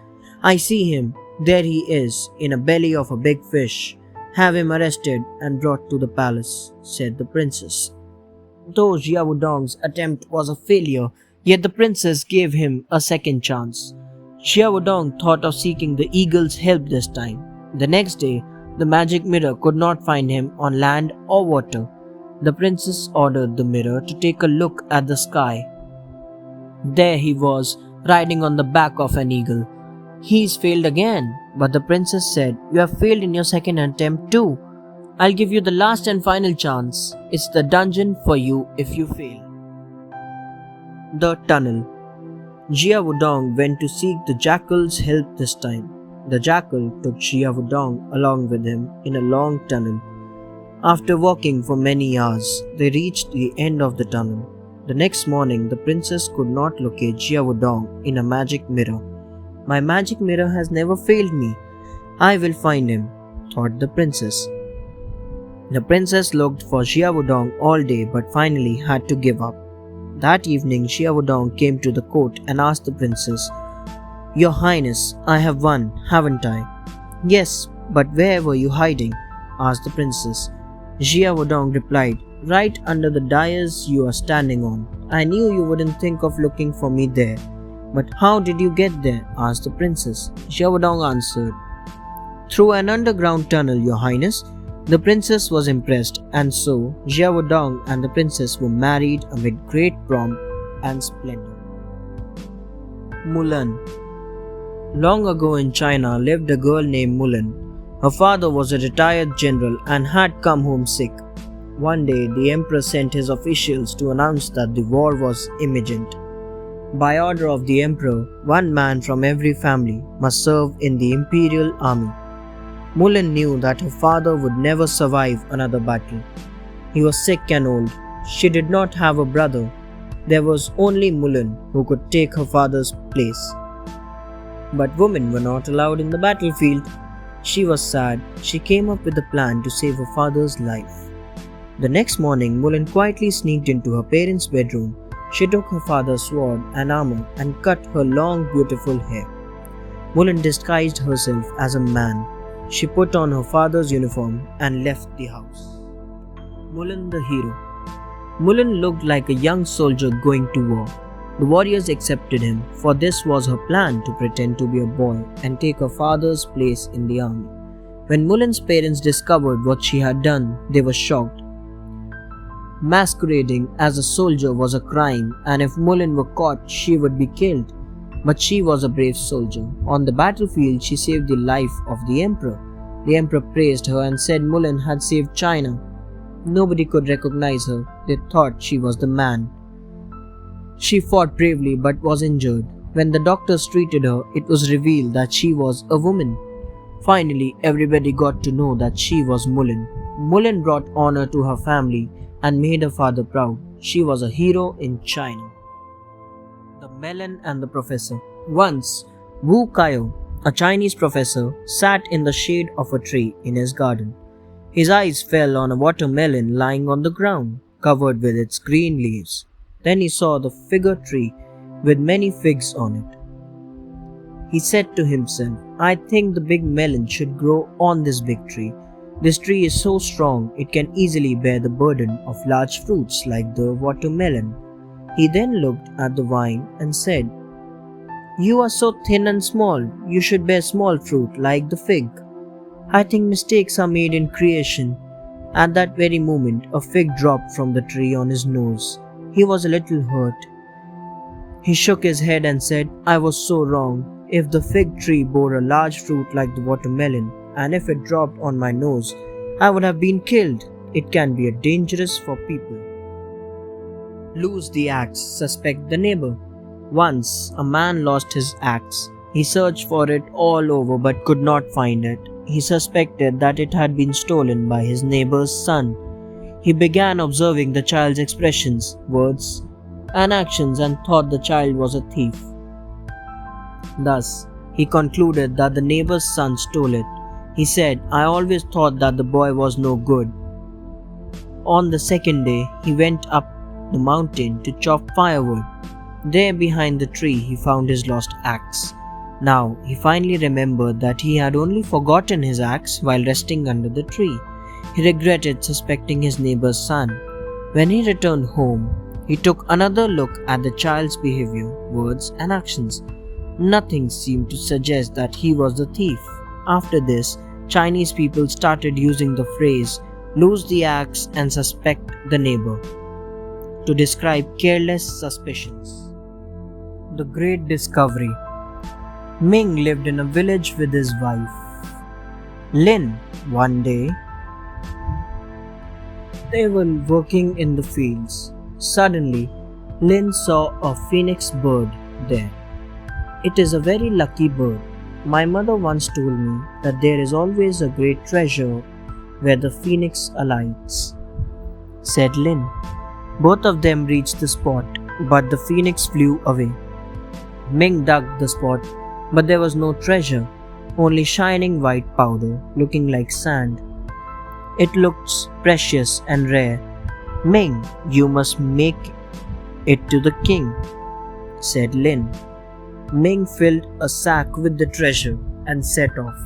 "I see him. There he is, in a belly of a big fish. Have him arrested and brought to the palace," said the princess. Though Xia Wudong's attempt was a failure, yet the princess gave him a second chance. Xia Wudong thought of seeking the eagle's help this time. The next day, the magic mirror could not find him on land or water. The princess ordered the mirror to take a look at the sky. There he was, riding on the back of an eagle. "He's failed again," but the princess said, "You have failed in your second attempt too. I'll give you the last and final chance. It's the dungeon for you if you fail." The tunnel. Xia Wudong went to seek the jackal's help this time. The jackal took Xia Wudong along with him in a long tunnel. After walking for many hours, they reached the end of the tunnel. The next morning, the princess could not locate Xia Wudong in a magic mirror. "My magic mirror has never failed me. I will find him," thought the princess. The princess looked for Xia Wudong all day but finally had to give up. That evening, Xia Wudong came to the court and asked the princess, "Your Highness, I have won, haven't I?" "Yes, but where were you hiding?" asked the princess. Xia Wudong replied, "Right under the dais you are standing on. I knew you wouldn't think of looking for me there." "But how did you get there?" asked the princess. Xia Wudong answered, "Through an underground tunnel, Your Highness." The princess was impressed, and so Xia Wudong and the princess were married amid great pomp and splendor. Mulan. Long ago in China lived a girl named Mulan. Her father was a retired general and had come home sick. One day, the emperor sent his officials to announce that the war was imminent. By order of the emperor, one man from every family must serve in the imperial army. Mulan knew that her father would never survive another battle. He was sick and old. She did not have a brother. There was only Mulan who could take her father's place. But women were not allowed in the battlefield. She was sad. She came up with a plan to save her father's life. The next morning, Mulan quietly sneaked into her parents' bedroom. She took her father's sword and armor and cut her long, beautiful hair. Mulan disguised herself as a man. She put on her father's uniform and left the house. Mulan the hero. Mulan looked like a young soldier going to war. The warriors accepted him, for this was her plan to pretend to be a boy and take her father's place in the army. When Mulan's parents discovered what she had done, they were shocked. Masquerading as a soldier was a crime, and if Mulan were caught, she would be killed. But she was a brave soldier. On the battlefield, she saved the life of the emperor. The emperor praised her and said Mulan had saved China. Nobody could recognize her. They thought she was the man. She fought bravely but was injured. When the doctors treated her, it was revealed that she was a woman. Finally, everybody got to know that she was Mulan. Mulan brought honor to her family and made her father proud. She was a hero in China. The Melon and the Professor. Once, Wu Kaio, a Chinese professor, sat in the shade of a tree in his garden. His eyes fell on a watermelon lying on the ground, covered with its green leaves. Then he saw the fig tree with many figs on it. He said to himself, I think the big melon should grow on this big tree. This tree is so strong, it can easily bear the burden of large fruits like the watermelon. He then looked at the vine and said, You are so thin and small, you should bear small fruit like the fig. I think mistakes are made in creation. At that very moment, a fig dropped from the tree on his nose. He was a little hurt. He shook his head and said, I was so wrong. If the fig tree bore a large fruit like the watermelon, and if it dropped on my nose, I would have been killed. It can be dangerous for people. Lose the axe, suspect the neighbor. Once, a man lost his axe. He searched for it all over but could not find it. He suspected that it had been stolen by his neighbor's son. He began observing the child's expressions, words, and actions and thought the child was a thief. Thus, he concluded that the neighbor's son stole it. He said, I always thought that the boy was no good. On the second day, he went up the mountain to chop firewood. There behind the tree, he found his lost axe. Now, he finally remembered that he had only forgotten his axe while resting under the tree. He regretted suspecting his neighbor's son. When he returned home, he took another look at the child's behavior, words, and actions. Nothing seemed to suggest that he was the thief. After this, Chinese people started using the phrase, lose the axe and suspect the neighbor, to describe careless suspicions. The Great Discovery. Ming lived in a village with his wife, Lin. One day, they were working in the fields. Suddenly, Lin saw a phoenix bird there. It is a very lucky bird. My mother once told me that there is always a great treasure where the phoenix alights, said Lin. Both of them reached the spot, but the phoenix flew away. Ming dug the spot, but there was no treasure, only shining white powder looking like sand. It looked precious and rare. Ming, you must make it to the king, said Lin. Ming filled a sack with the treasure and set off.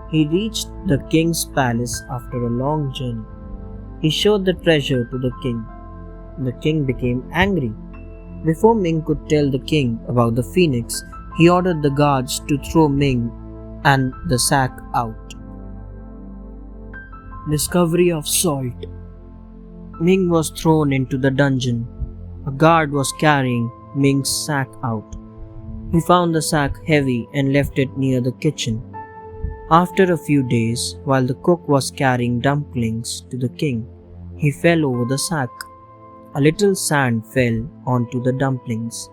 He reached the king's palace after a long journey. He showed the treasure to the king. The king became angry. Before Ming could tell the king about the phoenix, he ordered the guards to throw Ming and the sack out. Discovery of salt. Ming was thrown into the dungeon. A guard was carrying Ming's sack out. He found the sack heavy and left it near the kitchen. After a few days, while the cook was carrying dumplings to the king, he fell over the sack. A little sand fell onto the dumplings.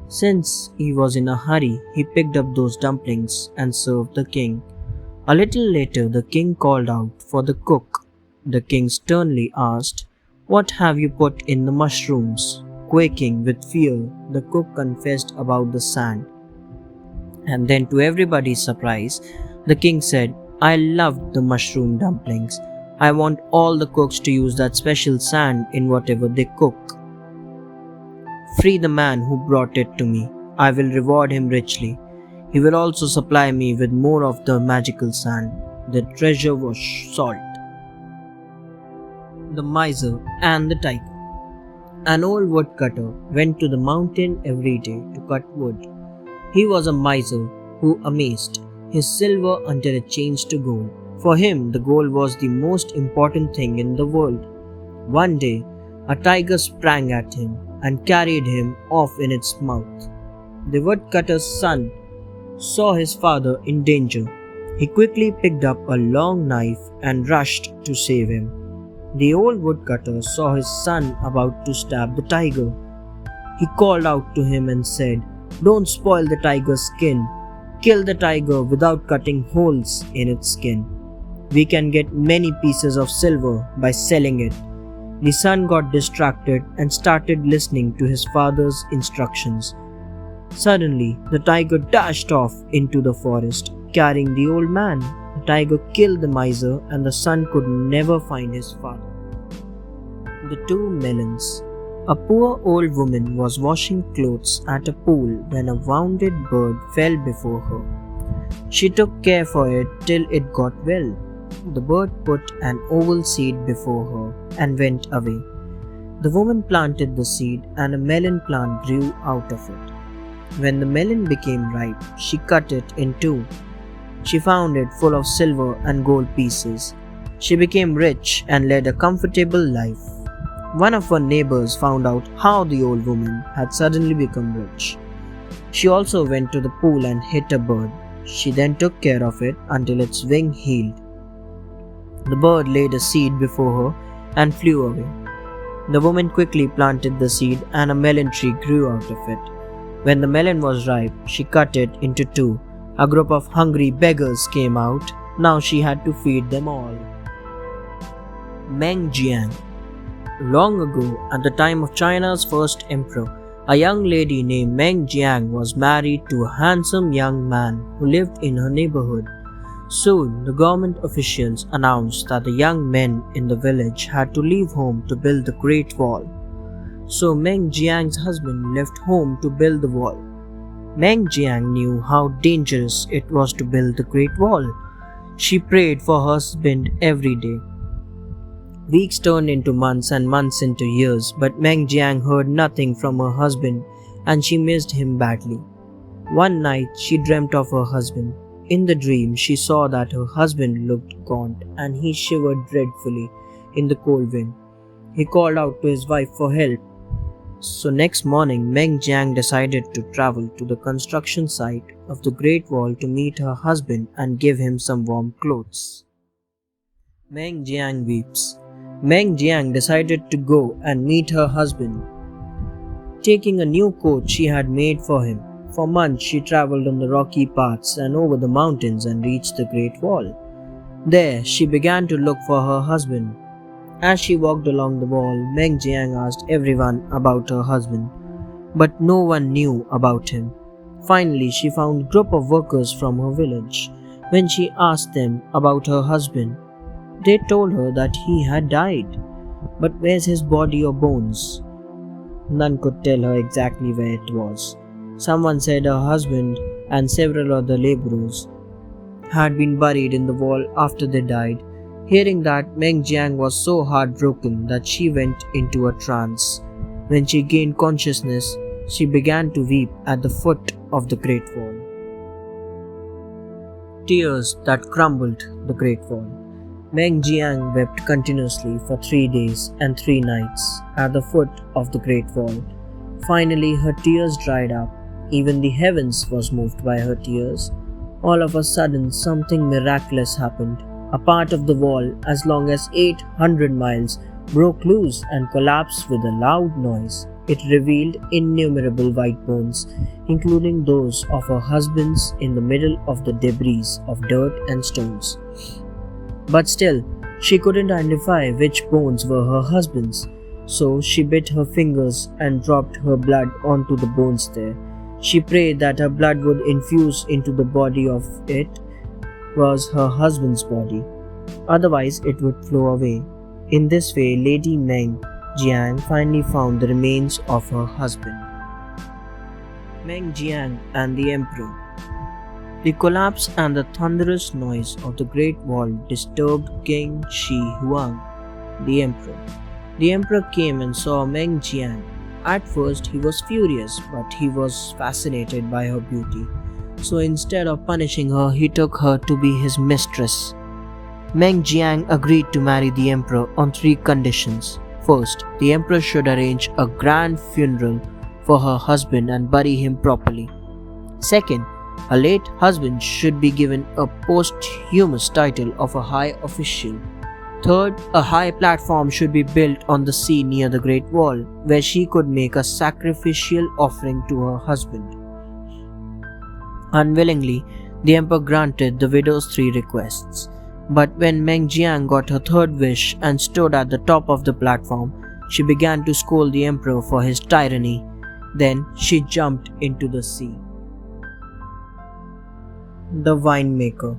Since he was in a hurry, he picked up those dumplings and served the king. A little later, the king called out for the cook. The king sternly asked, "What have you put in the mushrooms?" Quaking with fear, the cook confessed about the sand. And then, to everybody's surprise, the king said, "I loved the mushroom dumplings. I want all the cooks to use that special sand in whatever they cook. Free the man who brought it to me. I will reward him richly. He will also supply me with more of the magical sand." The treasure was salt. The Miser and the Tiger. An old woodcutter went to the mountain every day to cut wood. He was a miser who amassed his silver until it changed to gold. For him, the gold was the most important thing in the world. One day, a tiger sprang at him and carried him off in its mouth. The woodcutter's son saw his father in danger. He quickly picked up a long knife and rushed to save him. The old woodcutter saw his son about to stab the tiger. He called out to him and said, "Don't spoil the tiger's skin. Kill the tiger without cutting holes in its skin. We can get many pieces of silver by selling it." The son got distracted and started listening to his father's instructions. Suddenly, the tiger dashed off into the forest, carrying the old man. The tiger killed the miser, and the son could never find his father. The Two Melons. A poor old woman was washing clothes at a pool when a wounded bird fell before her. She took care for it till it got well. The bird put an oval seed before her and went away. The woman planted the seed, and a melon plant grew out of it. When the melon became ripe, she cut it in two. She found it full of silver and gold pieces. She became rich and led a comfortable life. One of her neighbors found out how the old woman had suddenly become rich. She also went to the pool and hit a bird. She then took care of it until its wing healed. The bird laid a seed before her and flew away. The woman quickly planted the seed, and a melon tree grew out of it. When the melon was ripe, she cut it into two. A group of hungry beggars came out. Now she had to feed them all. Meng Jian. Long ago, at the time of China's first emperor, a young lady named Meng Jiang was married to a handsome young man who lived in her neighborhood. Soon, the government officials announced that the young men in the village had to leave home to build the Great Wall. So Meng Jiang's husband left home to build the wall. Meng Jiang knew how dangerous it was to build the Great Wall. She prayed for her husband every day. Weeks turned into months and months into years, but Meng Jiang heard nothing from her husband and she missed him badly. One night, she dreamt of her husband. In the dream, she saw that her husband looked gaunt and he shivered dreadfully in the cold wind. He called out to his wife for help. So next morning, Meng Jiang decided to travel to the construction site of the Great Wall to meet her husband and give him some warm clothes. Meng Jiang weeps. Meng Jiang decided to go and meet her husband, taking a new coat she had made for him. For months she travelled on the rocky paths and over the mountains and reached the Great Wall. There she began to look for her husband. As she walked along the wall, Meng Jiang asked everyone about her husband, but no one knew about him. Finally, she found a group of workers from her village. When she asked them about her husband, they told her that he had died. But where's his body or bones? None could tell her exactly where it was. Someone said her husband and several other laborers had been buried in the wall after they died. Hearing that, Meng Jiang was so heartbroken that she went into a trance. When she gained consciousness, she began to weep at the foot of the Great Wall. Tears that crumbled the Great Wall. Meng Jiang wept continuously for 3 days and 3 nights at the foot of the Great Wall. Finally, her tears dried up. Even the heavens was moved by her tears. All of a sudden, something miraculous happened. A part of the wall, as long as 800 miles, broke loose and collapsed with a loud noise. It revealed innumerable white bones, including those of her husbands in the middle of the debris of dirt and stones. But still, she couldn't identify which bones were her husband's, so she bit her fingers and dropped her blood onto the bones there. She prayed that her blood would infuse into the body of it was her husband's body. Otherwise, it would flow away. In this way, Lady Meng Jian finally found the remains of her husband. Meng Jiang and the Emperor. The collapse and the thunderous noise of the Great Wall disturbed King Shi Huang, the Emperor. The Emperor came and saw Meng Jian. At first, he was furious, but he was fascinated by her beauty. So instead of punishing her, he took her to be his mistress. Meng Jiang agreed to marry the Emperor on 3 conditions. First, the Emperor should arrange a grand funeral for her husband and bury him properly. Second, her late husband should be given a posthumous title of a high official. Third, a high platform should be built on the sea near the Great Wall, where she could make a sacrificial offering to her husband. Unwillingly, the Emperor granted the widow's 3 requests. But when Meng Jiang got her 3rd wish and stood at the top of the platform, she began to scold the Emperor for his tyranny. Then she jumped into the sea. The winemaker.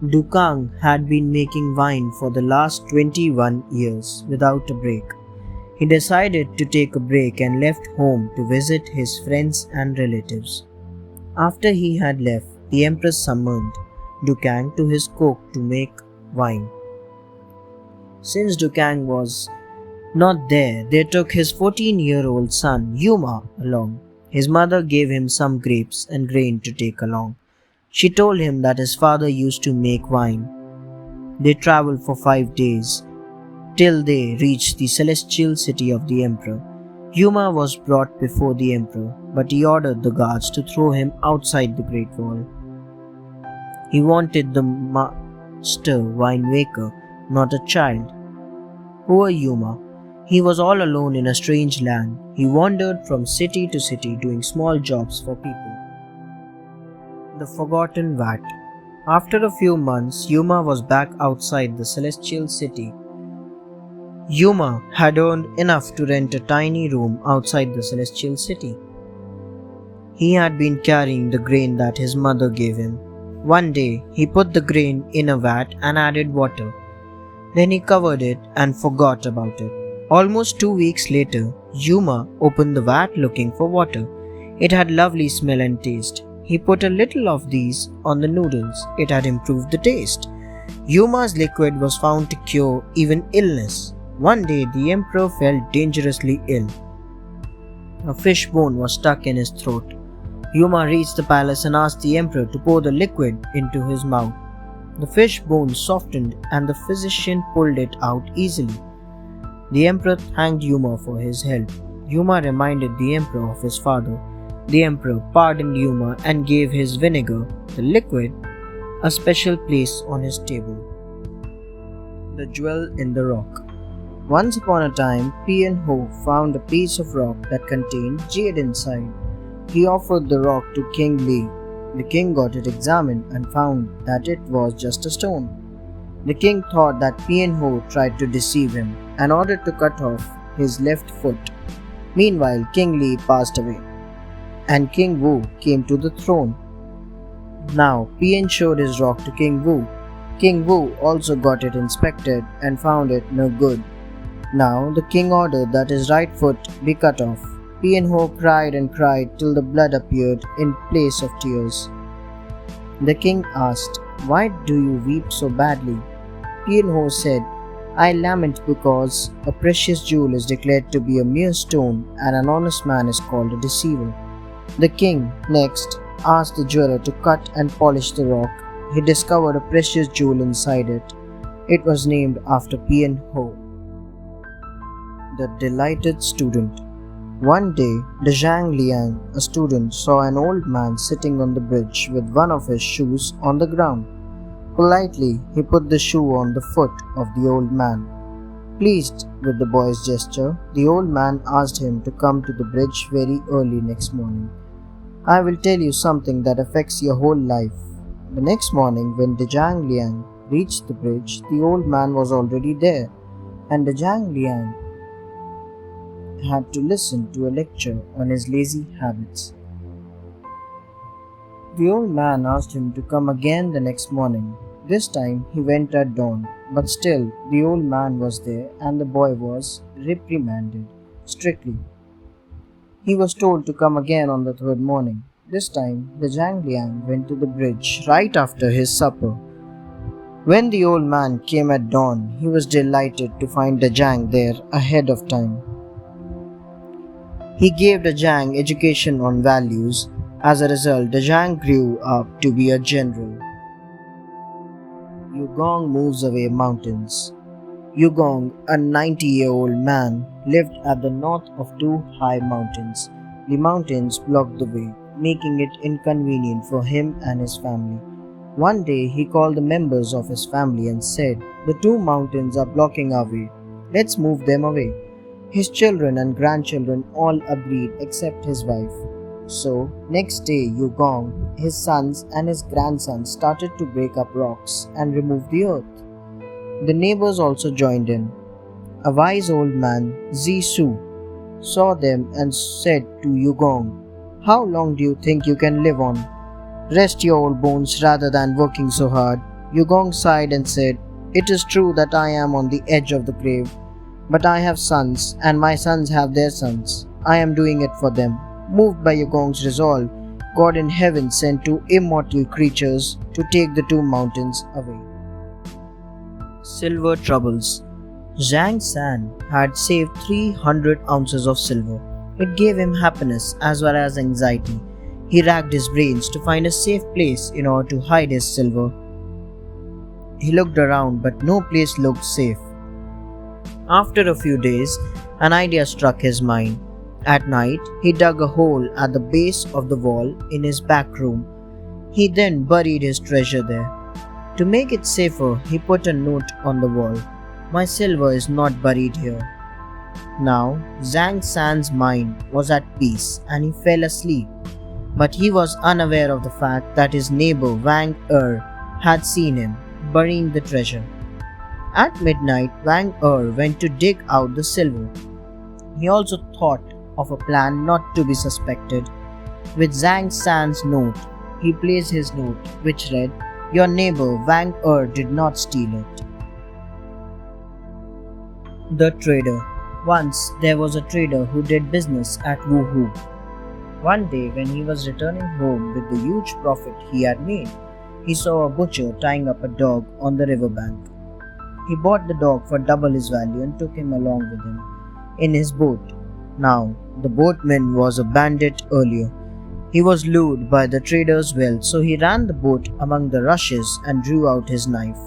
Dukang had been making wine for the last 21 years without a break. He decided to take a break and left home to visit his friends and relatives. After he had left, the Empress summoned Dukang to his court to make wine. Since Dukang was not there, they took his 14-year-old son Yuma along. His mother gave him some grapes and grain to take along. She told him that his father used to make wine. They traveled for 5 days, till they reached the celestial city of the Emperor. Yuma was brought before the Emperor, but he ordered the guards to throw him outside the Great Wall. He wanted the master winemaker, not a child. Poor Yuma. He was all alone in a strange land. He wandered from city to city doing small jobs for people. The Forgotten Vat. After a few months, Yuma was back outside the celestial city. Yuma had earned enough to rent a tiny room outside the celestial city. He had been carrying the grain that his mother gave him. One day, he put the grain in a vat and added water. Then he covered it and forgot about it. Almost 2 weeks later, Yuma opened the vat looking for water. It had lovely smell and taste. He put a little of these on the noodles. It had improved the taste. Yuma's liquid was found to cure even illness. One day, the Emperor felt dangerously ill. A fish bone was stuck in his throat. Yuma reached the palace and asked the Emperor to pour the liquid into his mouth. The fish bone softened and the physician pulled it out easily. The Emperor thanked Yuma for his help. Yuma reminded the Emperor of his father. The Emperor pardoned Yuma and gave his vinegar, the liquid, a special place on his table. The Jewel in the Rock. Once upon a time, Pian Ho found a piece of rock that contained jade inside. He offered the rock to King Li. The king got it examined and found that it was just a stone. The king thought that Pian Ho tried to deceive him and ordered to cut off his left foot. Meanwhile, King Li passed away, and King Wu came to the throne. Now, Pian showed his rock to King Wu. King Wu also got it inspected and found it no good. Now, the king ordered that his right foot be cut off. Pian Ho cried and cried till the blood appeared in place of tears. The king asked, "Why do you weep so badly?" Pian Ho said, "I lament because a precious jewel is declared to be a mere stone and an honest man is called a deceiver." The king next asked the jeweler to cut and polish the rock. He discovered a precious jewel inside it. It was named after Pian Ho. The Delighted Student. One day, Zhang Liang, a student, saw an old man sitting on the bridge with one of his shoes on the ground. Politely, he put the shoe on the foot of the old man. Pleased with the boy's gesture, the old man asked him to come to the bridge very early next morning. I will tell you something that affects your whole life. The next morning, when Zhang Liang reached the bridge, the old man was already there, and Zhang Liang had to listen to a lecture on his lazy habits. The old man asked him to come again the next morning. This time he went at dawn, but still the old man was there and the boy was reprimanded strictly. He was told to come again on the third morning. This time the Zhang Liang went to the bridge right after his supper. When the old man came at dawn, he was delighted to find the Zhang there ahead of time. He gave the Zhang education on values. As a result, the Zhang grew up to be a general. Yugong moves away mountains. Yugong, a 90-year-old man, lived at the north of two high mountains. The mountains blocked the way, making it inconvenient for him and his family. One day he called the members of his family and said, "The two mountains are blocking our way. Let's move them away." His children and grandchildren all agreed except his wife. So, next day Yugong, his sons and his grandsons started to break up rocks and remove the earth. The neighbors also joined in. A wise old man, Zishu, saw them and said to Yugong, "How long do you think you can live on? Rest your old bones rather than working so hard." Yugong sighed and said, "It is true that I am on the edge of the grave, but I have sons and my sons have their sons. I am doing it for them." Moved by Yugong's resolve, God in heaven sent two immortal creatures to take the two mountains away. Silver troubles. Zhang San had saved 300 ounces of silver. It gave him happiness as well as anxiety. He racked his brains to find a safe place in order to hide his silver. He looked around, but no place looked safe. After a few days, an idea struck his mind. At night, he dug a hole at the base of the wall in his back room. He then buried his treasure there. To make it safer, he put a note on the wall. "My silver is not buried here." Now, Zhang San's mind was at peace and he fell asleep. But he was unaware of the fact that his neighbor Wang had seen him burying the treasure. At midnight, Wang went to dig out the silver. He also thought of a plan not to be suspected. With Zhang San's note, he placed his note, which read, "Your neighbor Wang did not steal it." The trader. Once there was a trader who did business at Wuhu. One day when he was returning home with the huge profit he had made, he saw a butcher tying up a dog on the riverbank. He bought the dog for double his value and took him along with him in his boat. Now, the boatman was a bandit earlier. He was lured by the trader's wealth, so he ran the boat among the rushes and drew out his knife.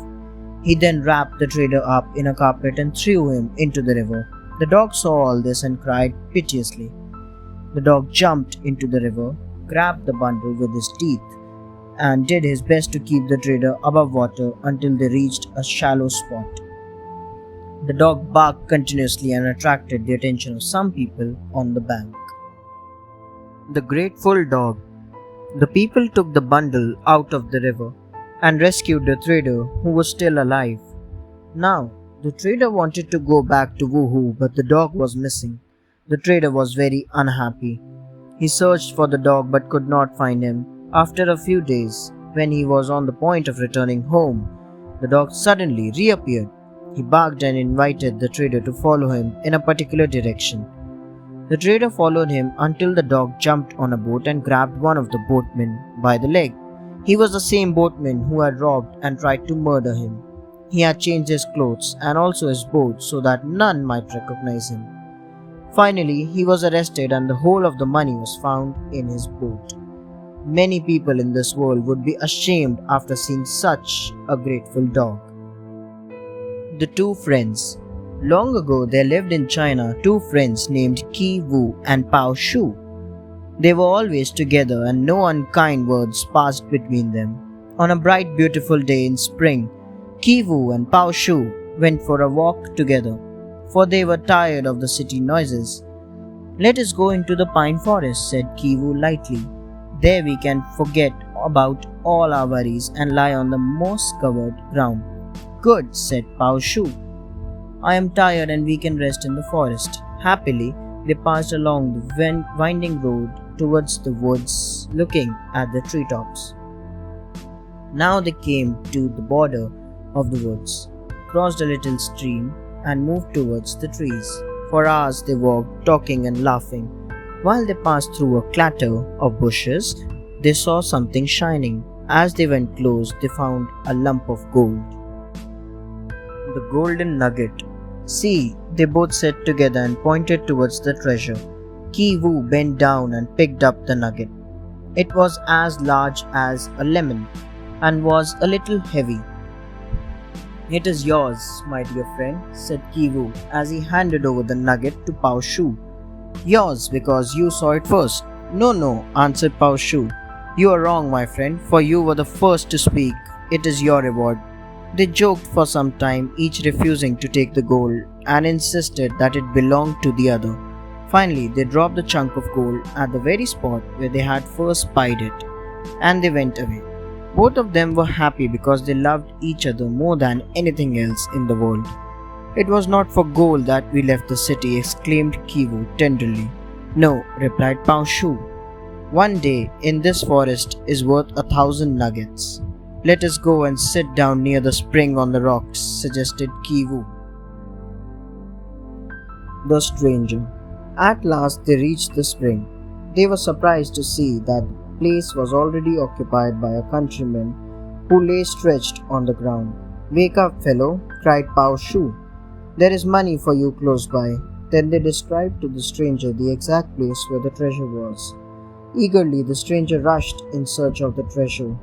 He then wrapped the trader up in a carpet and threw him into the river. The dog saw all this and cried piteously. The dog jumped into the river, grabbed the bundle with his teeth, and did his best to keep the trader above water until they reached a shallow spot. The dog barked continuously and attracted the attention of some people on the bank. The grateful dog. The people took the bundle out of the river and rescued the trader, who was still alive. Now, the trader wanted to go back to Wuhu, but the dog was missing. The trader was very unhappy. He searched for the dog but could not find him. After a few days, when he was on the point of returning home, the dog suddenly reappeared. He barked and invited the trader to follow him in a particular direction. The trader followed him until the dog jumped on a boat and grabbed one of the boatmen by the leg. He was the same boatman who had robbed and tried to murder him. He had changed his clothes and also his boat so that none might recognize him. Finally, he was arrested and the whole of the money was found in his boat. Many people in this world would be ashamed after seeing such a grateful dog. The two friends. Long ago, there lived in China two friends named Qi Wu and Pao Shu. They were always together and no unkind words passed between them. On a bright, beautiful day in spring, Qi Wu and Pao Shu went for a walk together, for they were tired of the city noises. "Let us go into the pine forest," said Qi Wu lightly. "There we can forget about all our worries and lie on the moss-covered ground." "Good," said Pao Shu. "I am tired and we can rest in the forest." Happily, they passed along the winding road towards the woods, looking at the treetops. Now they came to the border of the woods, crossed a little stream, and moved towards the trees. For hours they walked, talking and laughing. While they passed through a clutter of bushes, they saw something shining. As they went close, they found a lump of gold. The golden nugget. "See," they both said together and pointed towards the treasure. Qi Wu bent down and picked up the nugget. It was as large as a lemon and was a little heavy. "It is yours, my dear friend," said Qi Wu as he handed over the nugget to Pao Shu. "Yours because you saw it first." No, answered Pao Shu. "You are wrong, my friend, for you were the first to speak. It is your reward." They joked for some time, each refusing to take the gold and insisted that it belonged to the other. Finally, they dropped the chunk of gold at the very spot where they had first spied it, and they went away. Both of them were happy because they loved each other more than anything else in the world. "It was not for gold that we left the city," exclaimed Qi Wu tenderly. "No," replied Pao Shu. "One day in this forest is worth 1,000 nuggets." "Let us go and sit down near the spring on the rocks," suggested Qi Wu. The stranger. At last they reached the spring. They were surprised to see that the place was already occupied by a countryman who lay stretched on the ground. "Wake up, fellow," cried Pao Shu. "There is money for you close by." Then they described to the stranger the exact place where the treasure was. Eagerly the stranger rushed in search of the treasure.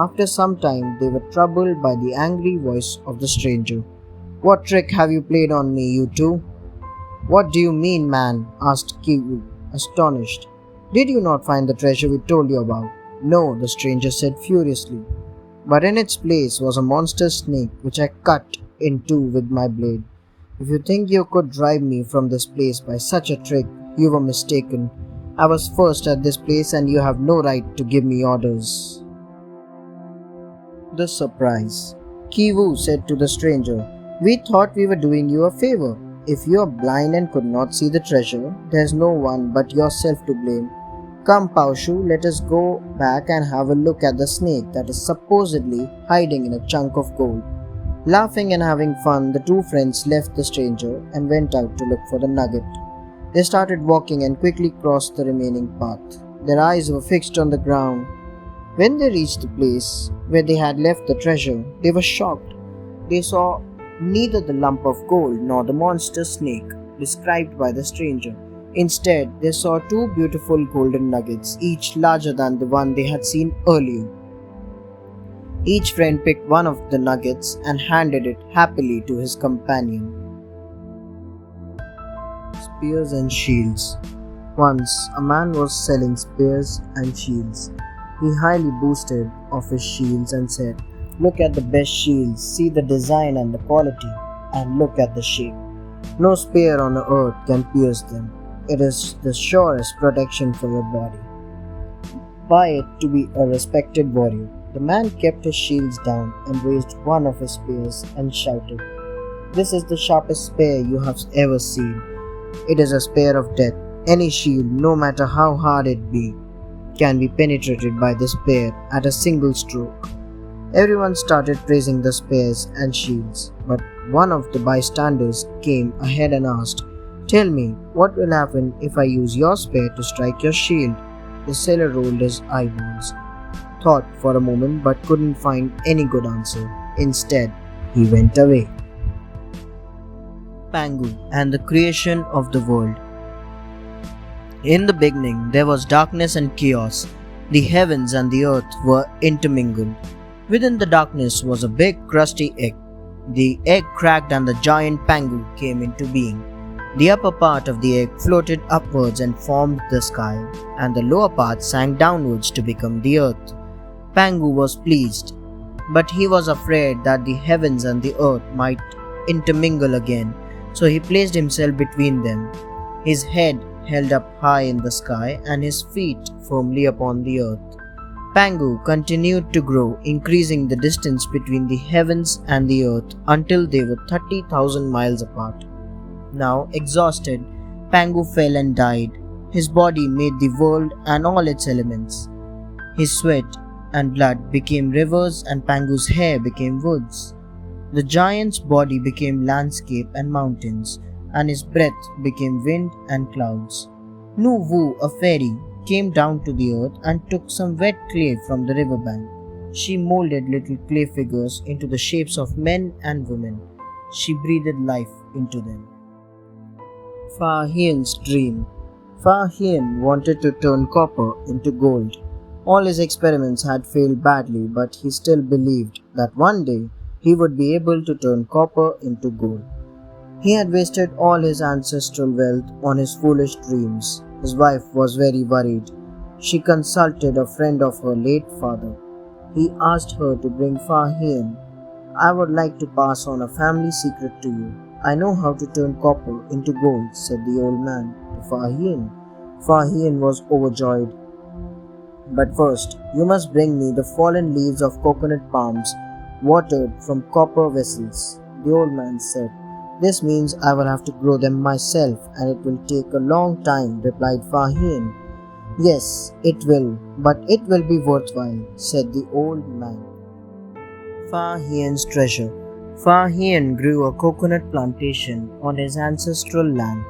After some time they were troubled by the angry voice of the stranger. "What trick have you played on me, you two?" "What do you mean, man?" asked Qi Wu, astonished. "Did you not find the treasure we told you about?" "No," the stranger said furiously. "But in its place was a monster snake which I cut in two with my blade. If you think you could drive me from this place by such a trick, you were mistaken. I was first at this place and you have no right to give me orders." The surprise. Qi Wu said to the stranger, "We thought we were doing you a favor. If you are blind and could not see the treasure, there is no one but yourself to blame. Come, Pao Shu, let us go back and have a look at the snake that is supposedly hiding in a chunk of gold." Laughing and having fun, the two friends left the stranger and went out to look for the nugget. They started walking and quickly crossed the remaining path. Their eyes were fixed on the ground. When they reached the place where they had left the treasure, they were shocked. They saw neither the lump of gold nor the monster snake described by the stranger. Instead, they saw two beautiful golden nuggets, each larger than the one they had seen earlier. Each friend picked one of the nuggets and handed it happily to his companion. Spears and shields. Once, a man was selling spears and shields. He highly boasted of his shields and said, "Look at the best shields, see the design and the quality, and look at the shape. No spear on earth can pierce them. It is the surest protection for your body. Buy it to be a respected warrior." The man kept his shields down and raised one of his spears and shouted, "This is the sharpest spear you have ever seen. It is a spear of death. Any shield, no matter how hard it be, can be penetrated by this spear at a single stroke." Everyone started praising the spears and shields, but one of the bystanders came ahead and asked, "Tell me, what will happen if I use your spear to strike your shield?" The seller rolled his eyeballs, thought for a moment but couldn't find any good answer. Instead, he went away. Pangu and the creation of the world. In the beginning, there was darkness and chaos. The heavens and the earth were intermingled. Within the darkness was a big crusty egg. The egg cracked and the giant Pangu came into being. The upper part of the egg floated upwards and formed the sky, and the lower part sank downwards to become the earth. Pangu was pleased, but he was afraid that the heavens and the earth might intermingle again, so he placed himself between them, his head held up high in the sky and his feet firmly upon the earth. Pangu continued to grow, increasing the distance between the heavens and the earth until they were 30,000 miles apart. Now, exhausted, Pangu fell and died. His body made the world and all its elements. His sweat and blood became rivers and Pangu's hair became woods. The giant's body became landscape and mountains, and his breath became wind and clouds. Nu Wu, a fairy, came down to the earth and took some wet clay from the riverbank. She molded little clay figures into the shapes of men and women. She breathed life into them. Fa Hien's dream. Fa Hien wanted to turn copper into gold. All his experiments had failed badly, but he still believed that one day he would be able to turn copper into gold. He had wasted all his ancestral wealth on his foolish dreams. His wife was very worried. She consulted a friend of her late father. He asked her to bring Fa Hien. "I would like to pass on a family secret to you. I know how to turn copper into gold," said the old man to Fa Hien. Fa Hien was overjoyed. "But first, you must bring me the fallen leaves of coconut palms, watered from copper vessels," the old man said. "This means I will have to grow them myself, and it will take a long time," replied Fa Hien. "Yes, it will, but it will be worthwhile," said the old man. Fa Hien's treasure. Fa Hien grew a coconut plantation on his ancestral land.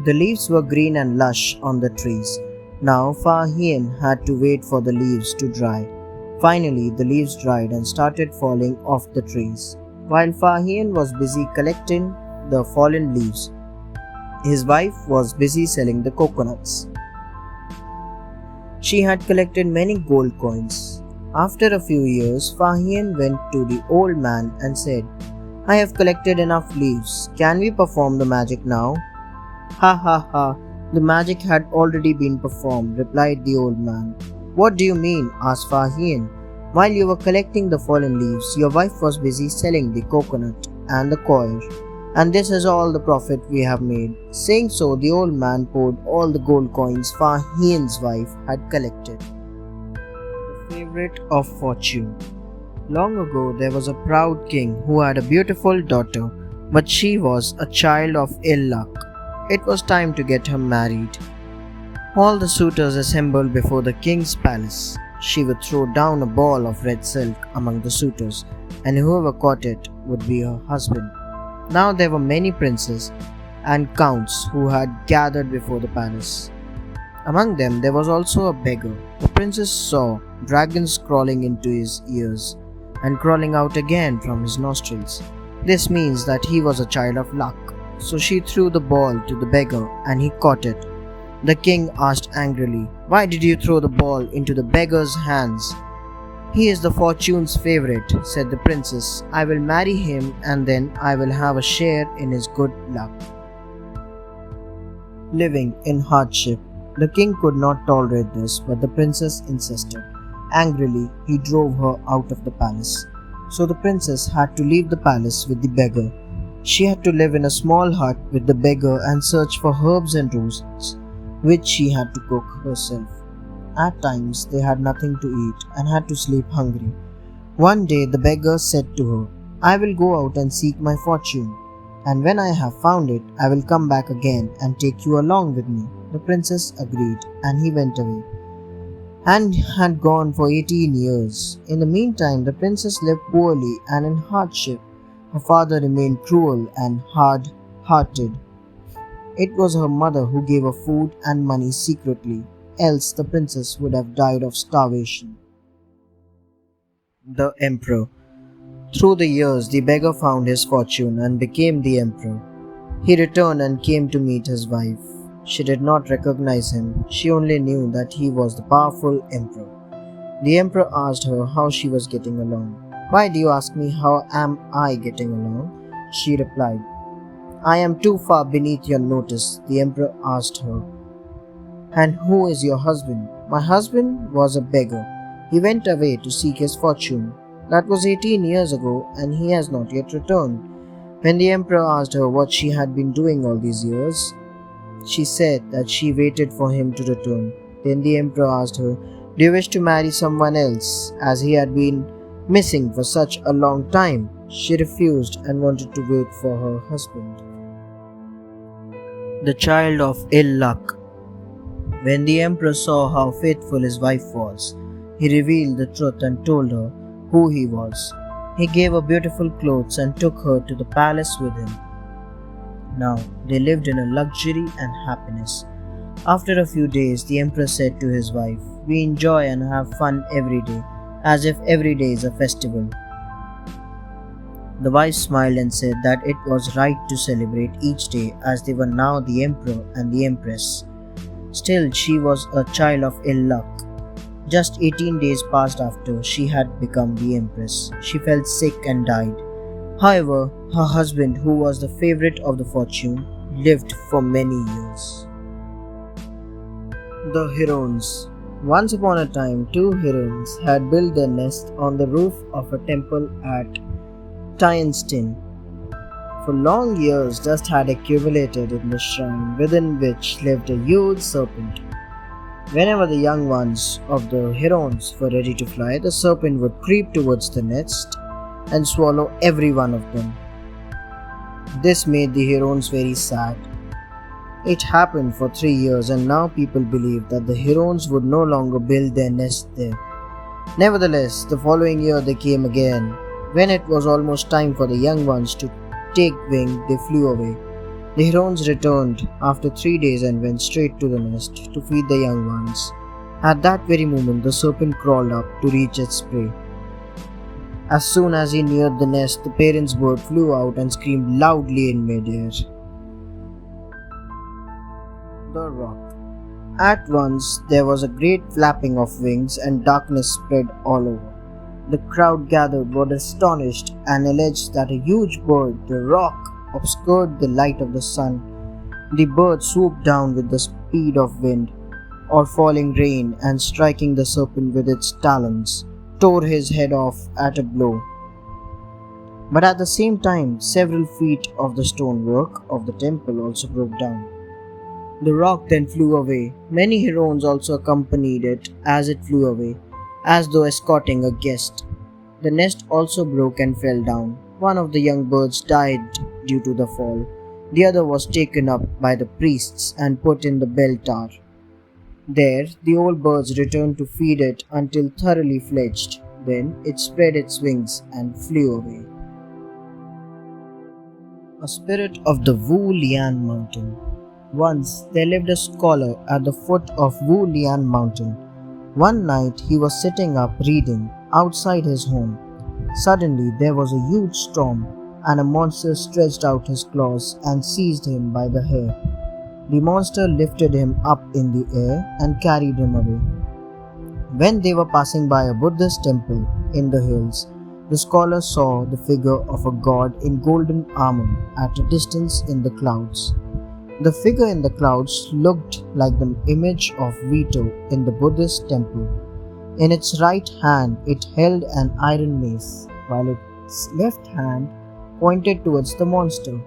The leaves were green and lush on the trees. Now Fa Hien had to wait for the leaves to dry. Finally, the leaves dried and started falling off the trees. While Fa Hien was busy collecting the fallen leaves, his wife was busy selling the coconuts. She had collected many gold coins. After a few years, Fa Hien went to the old man and said, "I have collected enough leaves. Can we perform the magic now?" "Ha ha ha, the magic had already been performed," replied the old man. "What do you mean?" asked Fa Hien. "While you were collecting the fallen leaves, your wife was busy selling the coconut and the coir, and this is all the profit we have made." Saying so, the old man poured all the gold coins Fa Hien's wife had collected. The favorite of fortune. Long ago, there was a proud king who had a beautiful daughter, but she was a child of ill luck. It was time to get her married. All the suitors assembled before the king's palace. She would throw down a ball of red silk among the suitors, and whoever caught it would be her husband. Now there were many princes and counts who had gathered before the palace. Among them there was also a beggar. The princess saw dragons crawling into his ears and crawling out again from his nostrils. This means that he was a child of luck. So she threw the ball to the beggar and he caught it. The king asked angrily, "Why did you throw the ball into the beggar's hands?" "He is the fortune's favorite," said the princess. "I will marry him and then I will have a share in his good luck." Living in hardship. The king could not tolerate this, but the princess insisted. Angrily, he drove her out of the palace. So the princess had to leave the palace with the beggar. She had to live in a small hut with the beggar and search for herbs and roses, which she had to cook herself. At times they had nothing to eat and had to sleep hungry. One day the beggar said to her, "I will go out and seek my fortune, and when I have found it, I will come back again and take you along with me." The princess agreed, and he went away, and had gone for 18 years. In the meantime, the princess lived poorly and in hardship. Her father remained cruel and hard-hearted. It was her mother who gave her food and money secretly, else the princess would have died of starvation. The Emperor. Through the years, the beggar found his fortune and became the emperor. He returned and came to meet his wife. She did not recognize him. She only knew that he was the powerful emperor. The emperor asked her how she was getting along. Why do you ask me how am I getting along? She replied. I am too far beneath your notice, the emperor asked her. And who is your husband? My husband was a beggar. He went away to seek his fortune. That was 18 years ago, and he has not yet returned. When the emperor asked her what she had been doing all these years, she said that she waited for him to return. Then the emperor asked her, do you wish to marry someone else, as he had been missing for such a long time? She refused and wanted to wait for her husband. The child of ill luck. When the emperor saw how faithful his wife was, he revealed the truth and told her who he was. He gave her beautiful clothes and took her to the palace with him. Now they lived in a luxury and happiness. After a few days, the emperor said to his wife, we enjoy and have fun every day, as if every day is a festival. The wife smiled and said that it was right to celebrate each day, as they were now the emperor and the empress. Still, she was a child of ill luck. Just 18 days passed after she had become the empress. She fell sick and died. However, her husband, who was the favorite of the fortune, lived for many years. The Herons. Once upon a time, two herons had built their nest on the roof of a temple at Tianjin. For long years, dust had accumulated in the shrine within which lived a huge serpent. Whenever the young ones of the herons were ready to fly, the serpent would creep towards the nest and swallow every one of them. This made the herons very sad. It happened for 3 years, and now people believed that the herons would no longer build their nest there. Nevertheless, the following year they came again. When it was almost time for the young ones to take wing, they flew away. The herons returned after 3 days and went straight to the nest to feed the young ones. At that very moment, the serpent crawled up to reach its prey. As soon as he neared the nest, the parent's bird flew out and screamed loudly in midair. The Rock. At once there was a great flapping of wings and darkness spread all over. The crowd gathered were astonished and alleged that a huge bird, the Rock, obscured the light of the sun. The bird swooped down with the speed of wind or falling rain and striking the serpent with its talons, tore his head off at a blow. But at the same time, several feet of the stonework of the temple also broke down. The rock then flew away. Many herons also accompanied it as it flew away, as though escorting a guest. The nest also broke and fell down. One of the young birds died due to the fall. The other was taken up by the priests and put in the bell tower. There, the old birds returned to feed it until thoroughly fledged. Then it spread its wings and flew away. A spirit of the Wu Lian mountain. Once there lived a scholar at the foot of Wu Lian mountain. One night he was sitting up reading outside his home. Suddenly there was a huge storm, and a monster stretched out his claws and seized him by the hair. The monster lifted him up in the air and carried him away. When they were passing by a Buddhist temple in the hills, the scholar saw the figure of a god in golden armor at a distance in the clouds. The figure in the clouds looked like the image of Vito in the Buddhist temple. In its right hand it held an iron mace, while its left hand pointed towards the monster.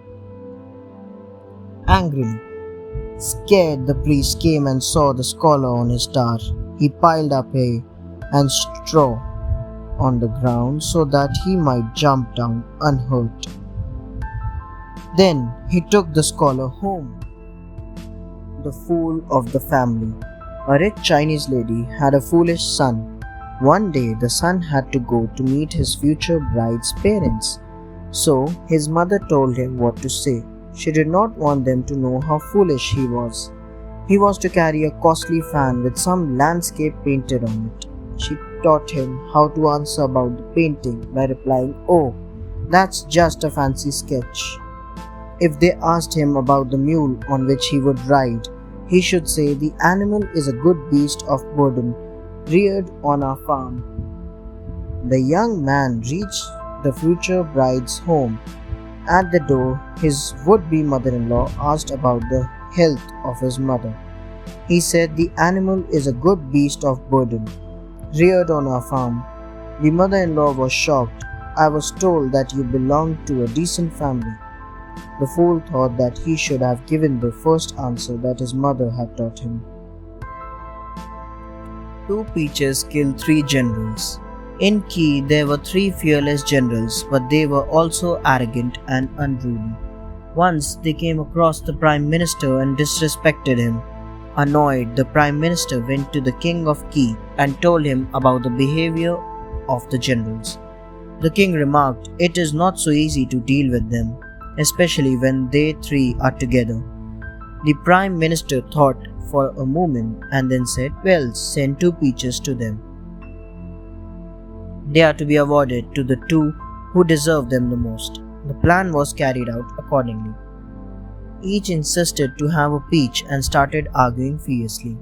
Angrily, scared, the priest came and saw the scholar on his tower. He piled up hay and straw on the ground so that he might jump down unhurt. Then he took the scholar home. The fool of the family. A rich Chinese lady had a foolish son. One day the son had to go to meet his future bride's parents. So his mother told him what to say. She did not want them to know how foolish he was. He was to carry a costly fan with some landscape painted on it. She taught him how to answer about the painting by replying, "Oh, that's just a fancy sketch." If they asked him about the mule on which he would ride, he should say, "The animal is a good beast of burden, reared on our farm." The young man reached the future bride's home. At the door, his would-be mother-in-law asked about the health of his mother. He said the animal is a good beast of burden, reared on our farm. The mother-in-law was shocked. I was told that you belonged to a decent family. The fool thought that he should have given the first answer that his mother had taught him. Two peaches killed three generals. In Qi, there were three fearless generals, but they were also arrogant and unruly. Once they came across the Prime Minister and disrespected him. Annoyed, the Prime Minister went to the King of Qi and told him about the behavior of the generals. The king remarked, "It is not so easy to deal with them, especially when they three are together." The Prime Minister thought for a moment and then said, "Well, send two peaches to them. They are to be awarded to the two who deserve them the most." The plan was carried out accordingly. Each insisted to have a peach and started arguing fiercely.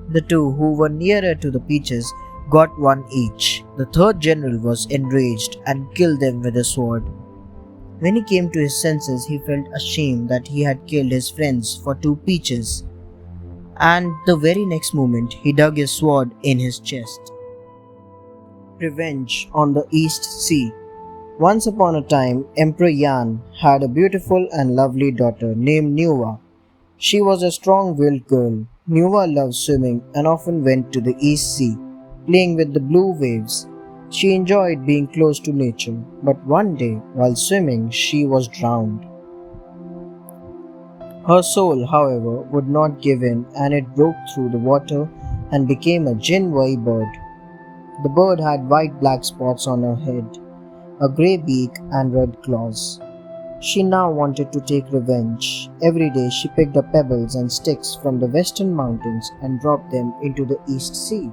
The two who were nearer to the peaches got one each. The third general was enraged and killed them with a sword. When he came to his senses, he felt ashamed that he had killed his friends for two peaches, and the very next moment he dug his sword in his chest. Revenge on the East Sea. Once upon a time, Emperor Yan had a beautiful and lovely daughter named Nuwa. She was a strong-willed girl. Nuwa loved swimming and often went to the East Sea, playing with the blue waves. She enjoyed being close to nature, but one day, while swimming, she was drowned. Her soul, however, would not give in, and it broke through the water and became a Jinwei bird. The bird had white black spots on her head, a grey beak and red claws. She now wanted to take revenge. Every day she picked up pebbles and sticks from the western mountains and dropped them into the East Sea.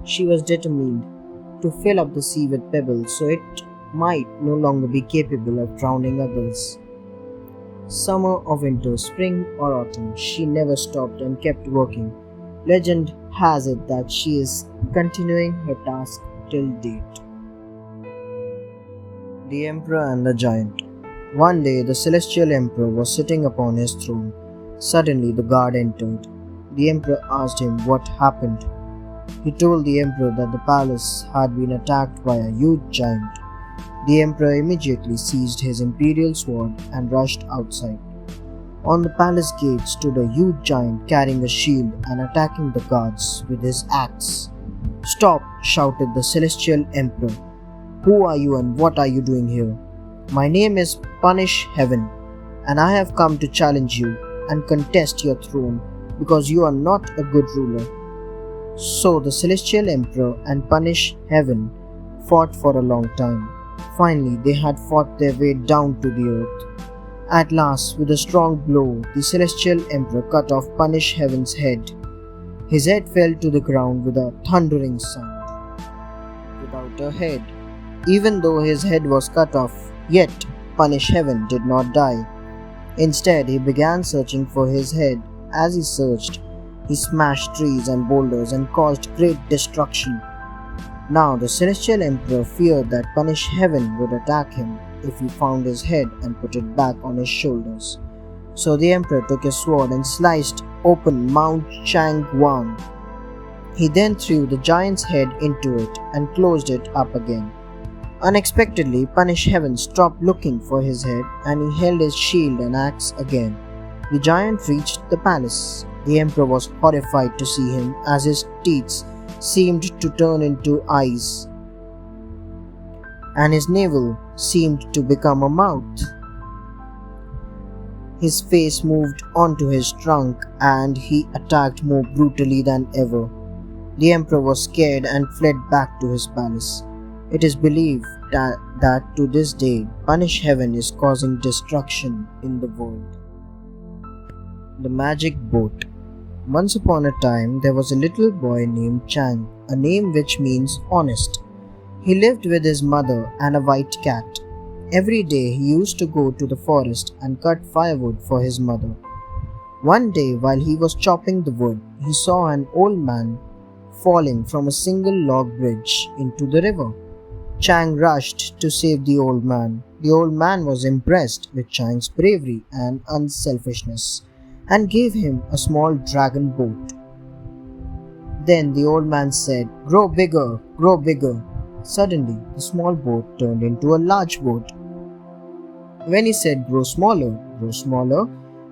She was determined to fill up the sea with pebbles so it might no longer be capable of drowning others. Summer or winter, spring or autumn, she never stopped and kept working. Legend has it that she is continuing her task till date. The Emperor and the Giant. One day the celestial emperor was sitting upon his throne. Suddenly the guard entered. The emperor asked him what happened. He told the emperor that the palace had been attacked by a huge giant. The emperor immediately seized his imperial sword and rushed outside. On the palace gate stood a huge giant carrying a shield and attacking the guards with his axe. "Stop!" shouted the celestial emperor. "Who are you and what are you doing here?" "My name is Punish Heaven, and I have come to challenge you and contest your throne because you are not a good ruler." So the celestial emperor and Punish Heaven fought for a long time. Finally, they had fought their way down to the earth. At last, with a strong blow, the celestial emperor cut off Punish Heaven's head. His head fell to the ground with a thundering sound. Without a head, even though his head was cut off, yet Punish Heaven did not die. Instead, he began searching for his head. As he searched, he smashed trees and boulders and caused great destruction. Now the celestial emperor feared that Punish Heaven would attack him if he found his head and put it back on his shoulders. So the emperor took his sword and sliced open Mount Changguan. He then threw the giant's head into it and closed it up again. Unexpectedly, Punish Heaven stopped looking for his head and he held his shield and axe again. The giant reached the palace. The emperor was horrified to see him as his teeth seemed to turn into eyes and his navel seemed to become a mouth. His face moved onto his trunk and he attacked more brutally than ever. The emperor was scared and fled back to his palace. It is believed that to this day, Punish Heaven is causing destruction in the world. The Magic Boat. Once upon a time, there was a little boy named Chang, a name which means honest. He lived with his mother and a white cat. Every day he used to go to the forest and cut firewood for his mother. One day, while he was chopping the wood, he saw an old man falling from a single log bridge into the river. Chang rushed to save the old man. The old man was impressed with Chang's bravery and unselfishness and gave him a small dragon boat. Then the old man said, "Grow bigger, grow bigger." Suddenly, the small boat turned into a large boat. When he said, grow smaller,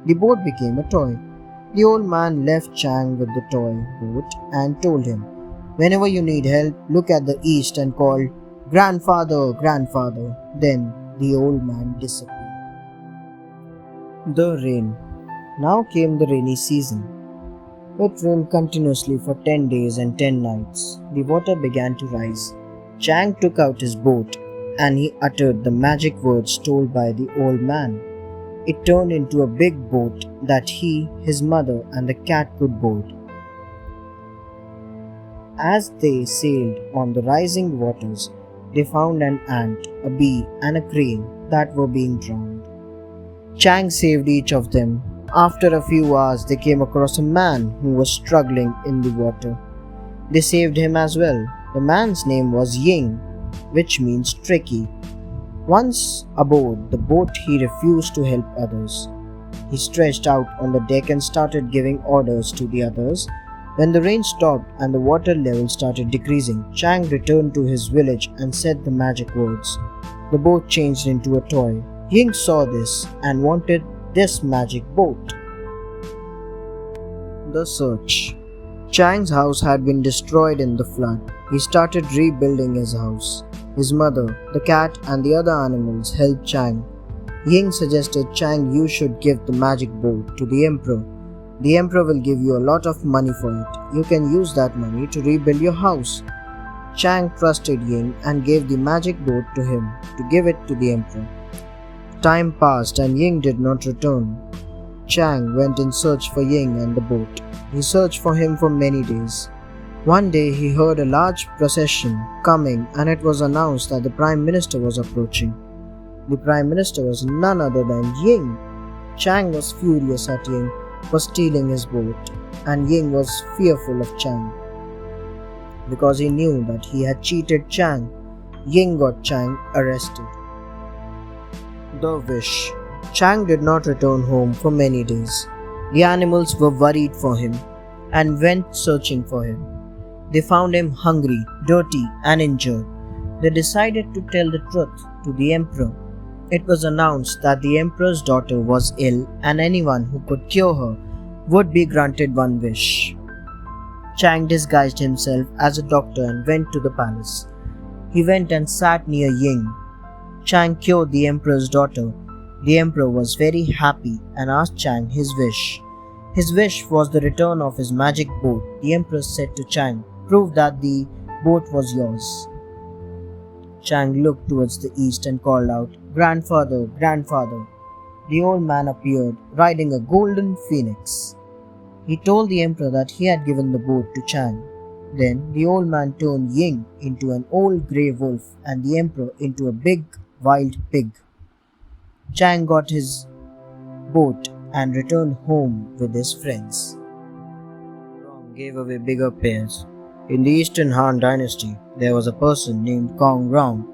the boat became a toy. The old man left Chang with the toy boat and told him, "Whenever you need help, look at the east and call, 'Grandfather, grandfather.'" Then the old man disappeared. The rain. Now came the rainy season. It rained continuously for 10 days and 10 nights. The water began to rise. Chang took out his boat and he uttered the magic words told by the old man. It turned into a big boat that he, his mother, and the cat could board. As they sailed on the rising waters, they found an ant, a bee, and a crane that were being drowned. Chang saved each of them. After a few hours, they came across a man who was struggling in the water. They saved him as well. The man's name was Ying, which means tricky. Once aboard the boat, he refused to help others. He stretched out on the deck and started giving orders to the others. When the rain stopped and the water level started decreasing, Chang returned to his village and said the magic words. The boat changed into a toy. Ying saw this and wanted this magic boat. The search. Chang's house had been destroyed in the flood. He started rebuilding his house. His mother, the cat, and the other animals helped Chang. Ying suggested, "Chang, you should give the magic boat to the emperor. The emperor will give you a lot of money for it. You can use that money to rebuild your house." Chang trusted Ying and gave the magic boat to him to give it to the emperor. Time passed and Ying did not return. Chang went in search for Ying and the boat. He searched for him for many days. One day he heard a large procession coming and it was announced that the Prime Minister was approaching. The Prime Minister was none other than Ying. Chang was furious at Ying for stealing his boat, and Ying was fearful of Chang. Because he knew that he had cheated Chang, Ying got Chang arrested. The wish. Chang did not return home for many days. The animals were worried for him and went searching for him. They found him hungry, dirty, and injured. They decided to tell the truth to the emperor. It was announced that the emperor's daughter was ill and anyone who could cure her would be granted one wish. Chang disguised himself as a doctor and went to the palace. He went and sat near Ying. Chang cured the emperor's daughter. The emperor was very happy and asked Chang his wish. His wish was the return of his magic boat. The emperor said to Chang, "Prove that the boat was yours." Chang looked towards the east and called out, "Grandfather, grandfather." The old man appeared, riding a golden phoenix. He told the emperor that he had given the boat to Chang. Then the old man turned Ying into an old grey wolf and the emperor into a big wild pig. Chang got his boat and returned home with his friends. Kong gave away bigger pears. In the Eastern Han dynasty, there was a person named Kong Rong.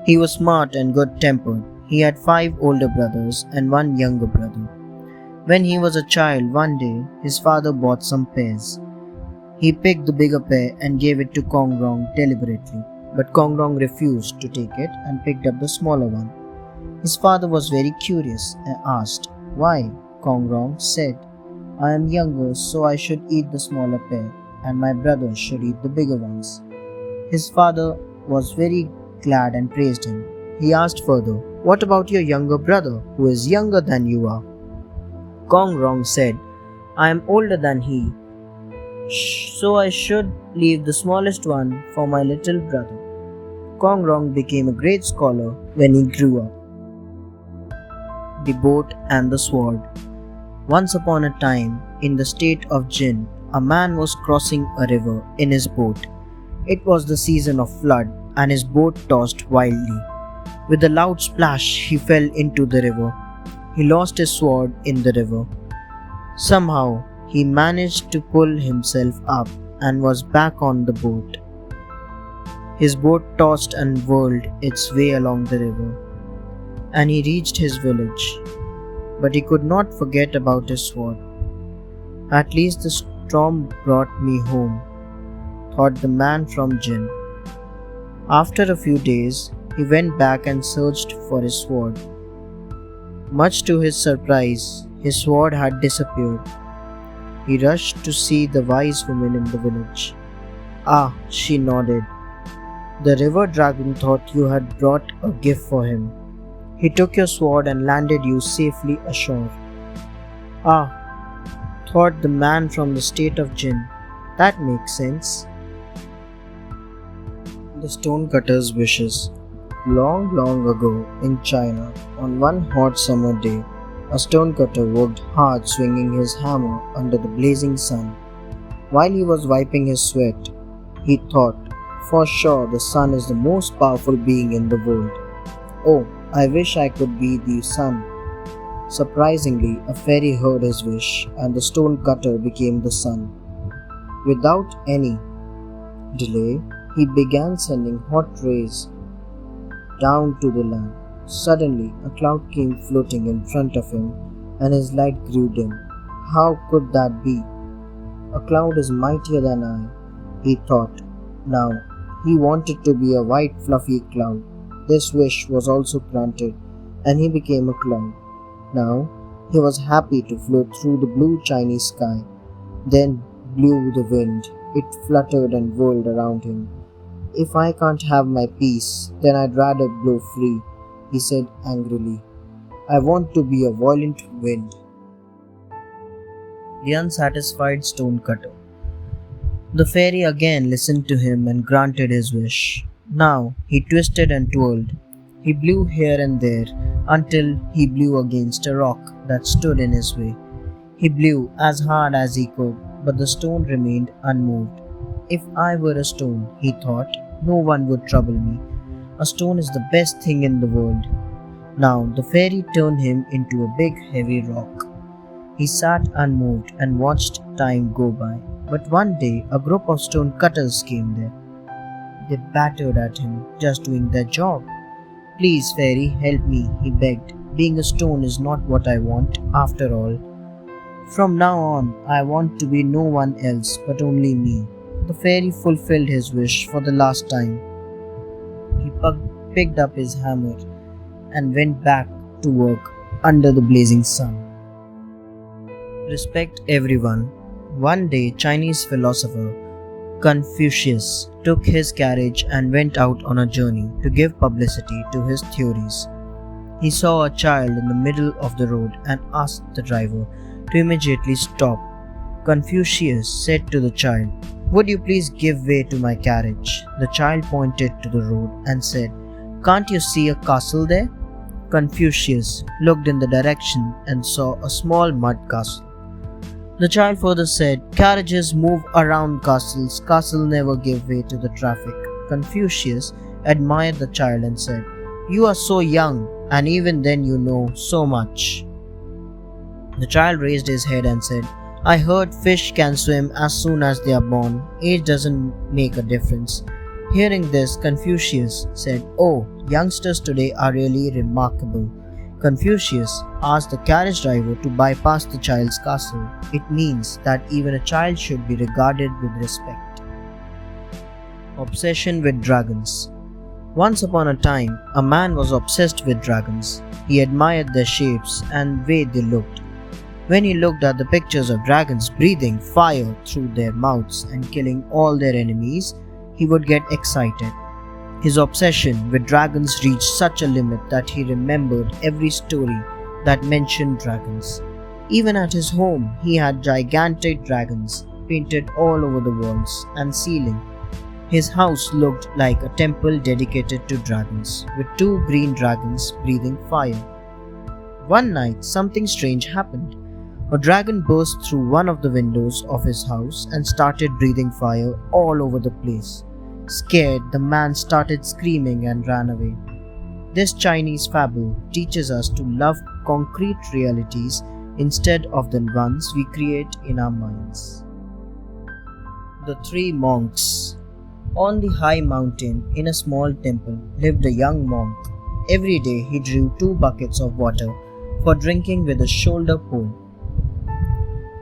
He was smart and good-tempered. He had 5 older brothers and 1 younger brother. When he was a child, one day, his father bought some pears. He picked the bigger pear and gave it to Kong Rong deliberately, but Kong Rong refused to take it and picked up the smaller one. His father was very curious and asked, "Why?" Kong Rong said, "I am younger, so I should eat the smaller pear, and my brothers should eat the bigger ones." His father was very glad and praised him. He asked further, "What about your younger brother, who is younger than you are?" Kong Rong said, "I am older than he, so I should leave the smallest one for my little brother." Kong Rong became a great scholar when he grew up. The boat and the sword. Once upon a time, in the state of Jin, a man was crossing a river in his boat. It was the season of flood and his boat tossed wildly. With a loud splash, he fell into the river. He lost his sword in the river. Somehow, he managed to pull himself up and was back on the boat. His boat tossed and whirled its way along the river, and he reached his village. But he could not forget about his sword. At least the storm brought me home, thought the man from Jin. After a few days, he went back and searched for his sword. Much to his surprise, his sword had disappeared. He rushed to see the wise woman in the village. Ah, she nodded. The river dragon thought you had brought a gift for him. He took your sword and landed you safely ashore. Ah, thought the man from the state of Jin. That makes sense. The stonecutter's wishes. Long, long ago in China, on one hot summer day, a stonecutter worked hard swinging his hammer under the blazing sun. While he was wiping his sweat, he thought, for sure the sun is the most powerful being in the world. Oh, I wish I could be the sun. Surprisingly, a fairy heard his wish and the stonecutter became the sun. Without any delay, he began sending hot rays down to the land. Suddenly, a cloud came floating in front of him and his light grew dim. How could that be? A cloud is mightier than I, he thought. Now, he wanted to be a white fluffy cloud. This wish was also granted, and he became a cloud. Now, he was happy to float through the blue Chinese sky. Then blew the wind. It fluttered and whirled around him. If I can't have my peace, then I'd rather blow free, he said angrily. I want to be a violent wind. The unsatisfied stonecutter. The fairy again listened to him and granted his wish. Now he twisted and twirled. He blew here and there until he blew against a rock that stood in his way. He blew as hard as he could, but the stone remained unmoved. If I were a stone, he thought, no one would trouble me. A stone is the best thing in the world. Now the fairy turned him into a big heavy rock. He sat unmoved and watched time go by. But one day a group of stone cutters came there. They battered at him, just doing their job. Please, fairy, help me, he begged. Being a stone is not what I want, after all. From now on, I want to be no one else but only me. The fairy fulfilled his wish for the last time. He picked up his hammer and went back to work under the blazing sun. Respect everyone. One day, Chinese philosopher Confucius took his carriage and went out on a journey to give publicity to his theories. He saw a child in the middle of the road and asked the driver to immediately stop. Confucius said to the child, "Would you please give way to my carriage?" The child pointed to the road and said, "Can't you see a castle there?" Confucius looked in the direction and saw a small mud castle. The child further said, "Carriages move around castles. Castle never give way to the traffic." Confucius admired the child and said, "You are so young, and even then you know so much." The child raised his head and said, "I heard fish can swim as soon as they are born. Age doesn't make a difference." Hearing this, Confucius said, "Oh, youngsters today are really remarkable." Confucius asked the carriage driver to bypass the child's castle. It means that even a child should be regarded with respect. Obsession with dragons. Once upon a time, a man was obsessed with dragons. He admired their shapes and way they looked. When he looked at the pictures of dragons breathing fire through their mouths and killing all their enemies, he would get excited. His obsession with dragons reached such a limit that he remembered every story that mentioned dragons. Even at his home, he had gigantic dragons painted all over the walls and ceiling. His house looked like a temple dedicated to dragons, with 2 green dragons breathing fire. One night, something strange happened. A dragon burst through one of the windows of his house and started breathing fire all over the place. Scared, the man started screaming and ran away. This Chinese fable teaches us to love concrete realities instead of the ones we create in our minds. The Three Monks. On the high mountain, in a small temple, lived a young monk. Every day he drew 2 buckets of water for drinking with a shoulder pole.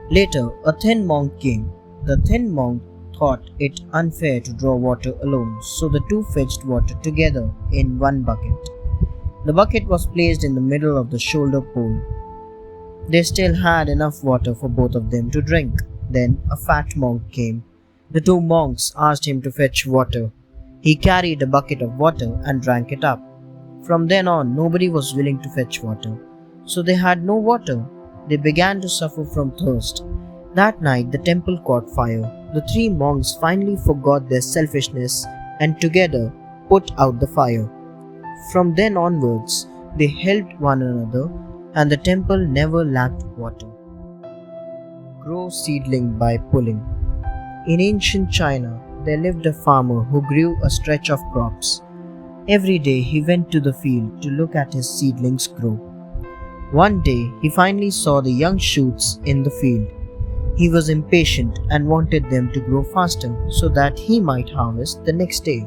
Later, a thin monk came. The thin monk thought it unfair to draw water alone, so the two fetched water together in 1 bucket. The bucket was placed in the middle of the shoulder pole. They still had enough water for both of them to drink. Then a fat monk came. The 2 monks asked him to fetch water. He carried a bucket of water and drank it up. From then on, nobody was willing to fetch water, so they had no water. They began to suffer from thirst. That night, the temple caught fire. The 3 monks finally forgot their selfishness and together put out the fire. From then onwards, they helped one another and the temple never lacked water. Grow seedling by pulling. In ancient China, there lived a farmer who grew a stretch of crops. Every day he went to the field to look at his seedlings grow. One day he finally saw the young shoots in the field. He was impatient and wanted them to grow faster so that he might harvest the next day.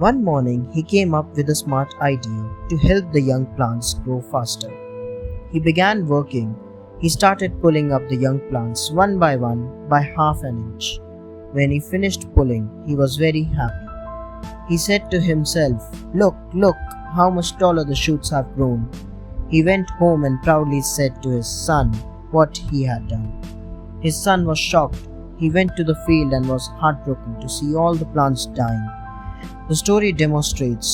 One morning he came up with a smart idea to help the young plants grow faster. He began working. He started pulling up the young plants one by one by half an inch. When he finished pulling, he was very happy. He said to himself, "Look, look, how much taller the shoots have grown." He went home and proudly said to his son what he had done. His son was shocked. He went to the field and was heartbroken to see all the plants dying. The story demonstrates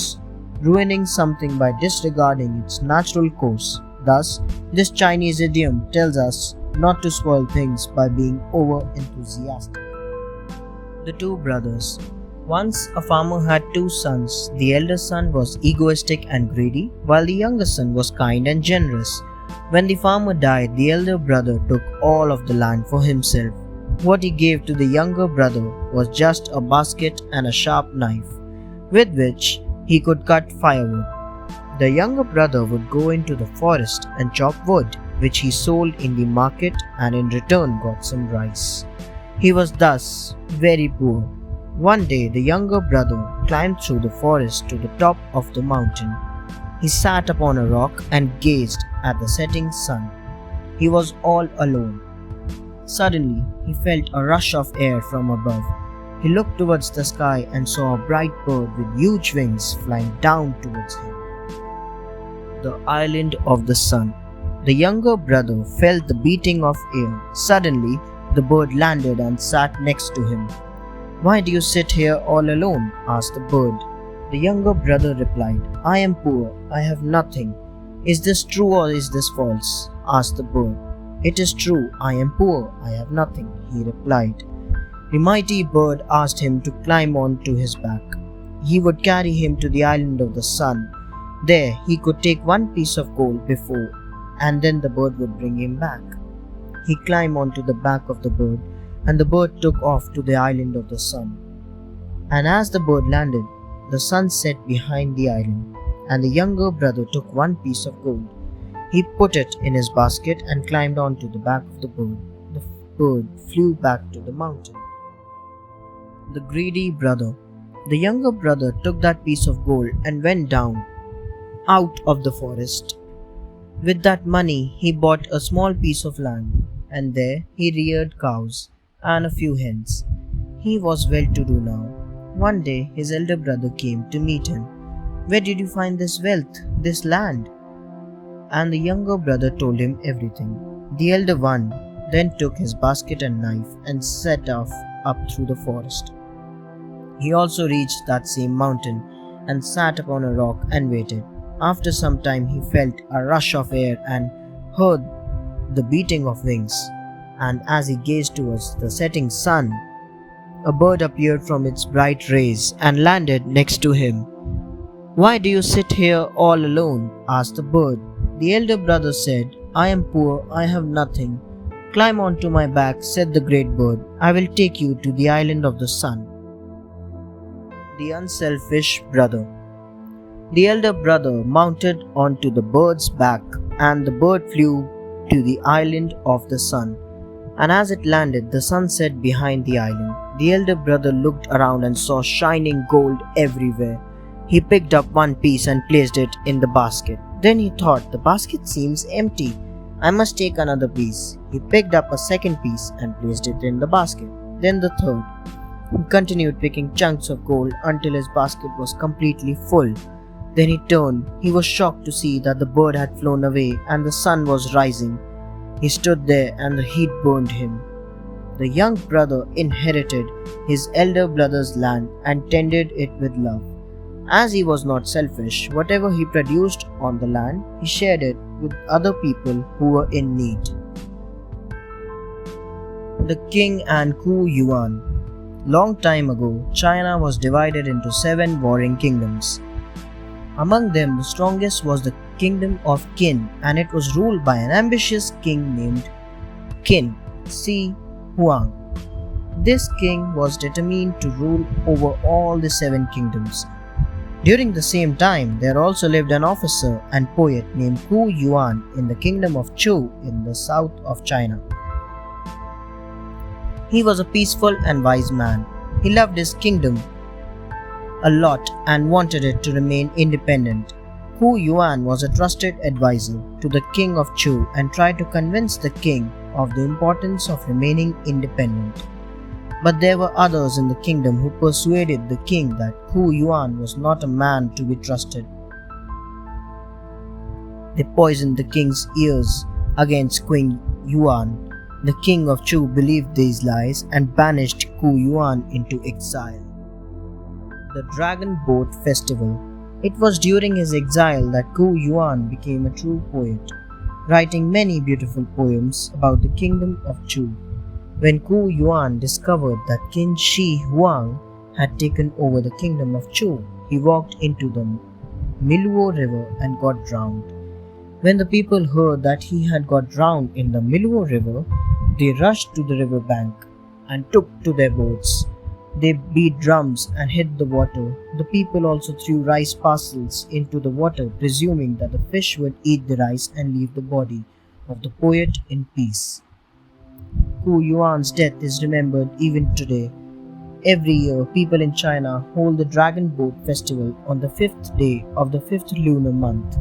ruining something by disregarding its natural course. Thus, this Chinese idiom tells us not to spoil things by being over-enthusiastic. The 2 brothers. Once a farmer had 2 sons. The elder son was egoistic and greedy, while the younger son was kind and generous. When the farmer died, the elder brother took all of the land for himself. What he gave to the younger brother was just a basket and a sharp knife, with which he could cut firewood. The younger brother would go into the forest and chop wood, which he sold in the market and in return got some rice. He was thus very poor. One day the younger brother climbed through the forest to the top of the mountain. He sat upon a rock and gazed at the setting sun. He was all alone. Suddenly he felt a rush of air from above. He looked towards the sky and saw a bright bird with huge wings flying down towards him. The Island of the Sun. The younger brother felt the beating of air. Suddenly, the bird landed and sat next to him. "Why do you sit here all alone?" asked the bird. The younger brother replied, "I am poor. I have nothing." "Is this true or is this false?" asked the bird. "It is true. I am poor. I have nothing," he replied. The mighty bird asked him to climb on to his back. He would carry him to the Island of the Sun. There he could take 1 piece of gold before, and then the bird would bring him back. He climbed onto the back of the bird, and the bird took off to the Island of the Sun. And as the bird landed, the sun set behind the island, and the younger brother took 1 piece of gold. He put it in his basket and climbed onto the back of the bird. The bird flew back to the mountain. The greedy brother. The younger brother took that piece of gold and went down out of the forest. With that money, he bought a small piece of land, and there he reared cows and a few hens. He was well-to-do now. One day, his elder brother came to meet him. "Where did you find this wealth, this land?" And the younger brother told him everything. The elder one then took his basket and knife and set off up through the forest. He also reached that same mountain and sat upon a rock and waited. After some time he felt a rush of air and heard the beating of wings, and as he gazed towards the setting sun, a bird appeared from its bright rays and landed next to him. "Why do you sit here all alone?" asked the bird. The elder brother said, "I am poor, I have nothing." "Climb onto my back," said the great bird. "I will take you to the Island of the Sun." The unselfish brother. The elder brother mounted onto the bird's back, and the bird flew to the Island of the Sun. And as it landed, the sun set behind the island. The elder brother looked around and saw shining gold everywhere. He picked up one piece and placed it in the basket. Then he thought, the basket seems empty. I must take another piece. He picked up a second piece and placed it in the basket. Then the third. He continued picking chunks of gold until his basket was completely full. Then he turned. He was shocked to see that the bird had flown away and the sun was rising. He stood there and the heat burned him. The young brother inherited his elder brother's land and tended it with love. As he was not selfish, whatever he produced on the land, he shared it with other people who were in need. The King and Ku Yuan. Long time ago, China was divided into 7 warring kingdoms. Among them, the strongest was the kingdom of Qin, and it was ruled by an ambitious king named Qin Shi Huang. This king was determined to rule over all the 7 kingdoms. During the same time, there also lived an officer and poet named Ku Yuan in the kingdom of Chu in the south of China. He was a peaceful and wise man. He loved his kingdom a lot and wanted it to remain independent. Ku Yuan was a trusted advisor to the king of Chu and tried to convince the king of the importance of remaining independent. But there were others in the kingdom who persuaded the king that Ku Yuan was not a man to be trusted. They poisoned the king's ears against Queen Yuan. The king of Chu believed these lies and banished Ku Yuan into exile. The Dragon Boat Festival. It was during his exile that Ku Yuan became a true poet, writing many beautiful poems about the kingdom of Chu. When Ku Yuan discovered that King Shi Huang had taken over the kingdom of Chu, he walked into the Miluo River and got drowned. When the people heard that he had got drowned in the Miluo River, they rushed to the river bank and took to their boats. They beat drums and hit the water. The people also threw rice parcels into the water, presuming that the fish would eat the rice and leave the body of the poet in peace. Ku Yuan's death is remembered even today. Every year, people in China hold the Dragon Boat Festival on the 5th day of the 5th lunar month.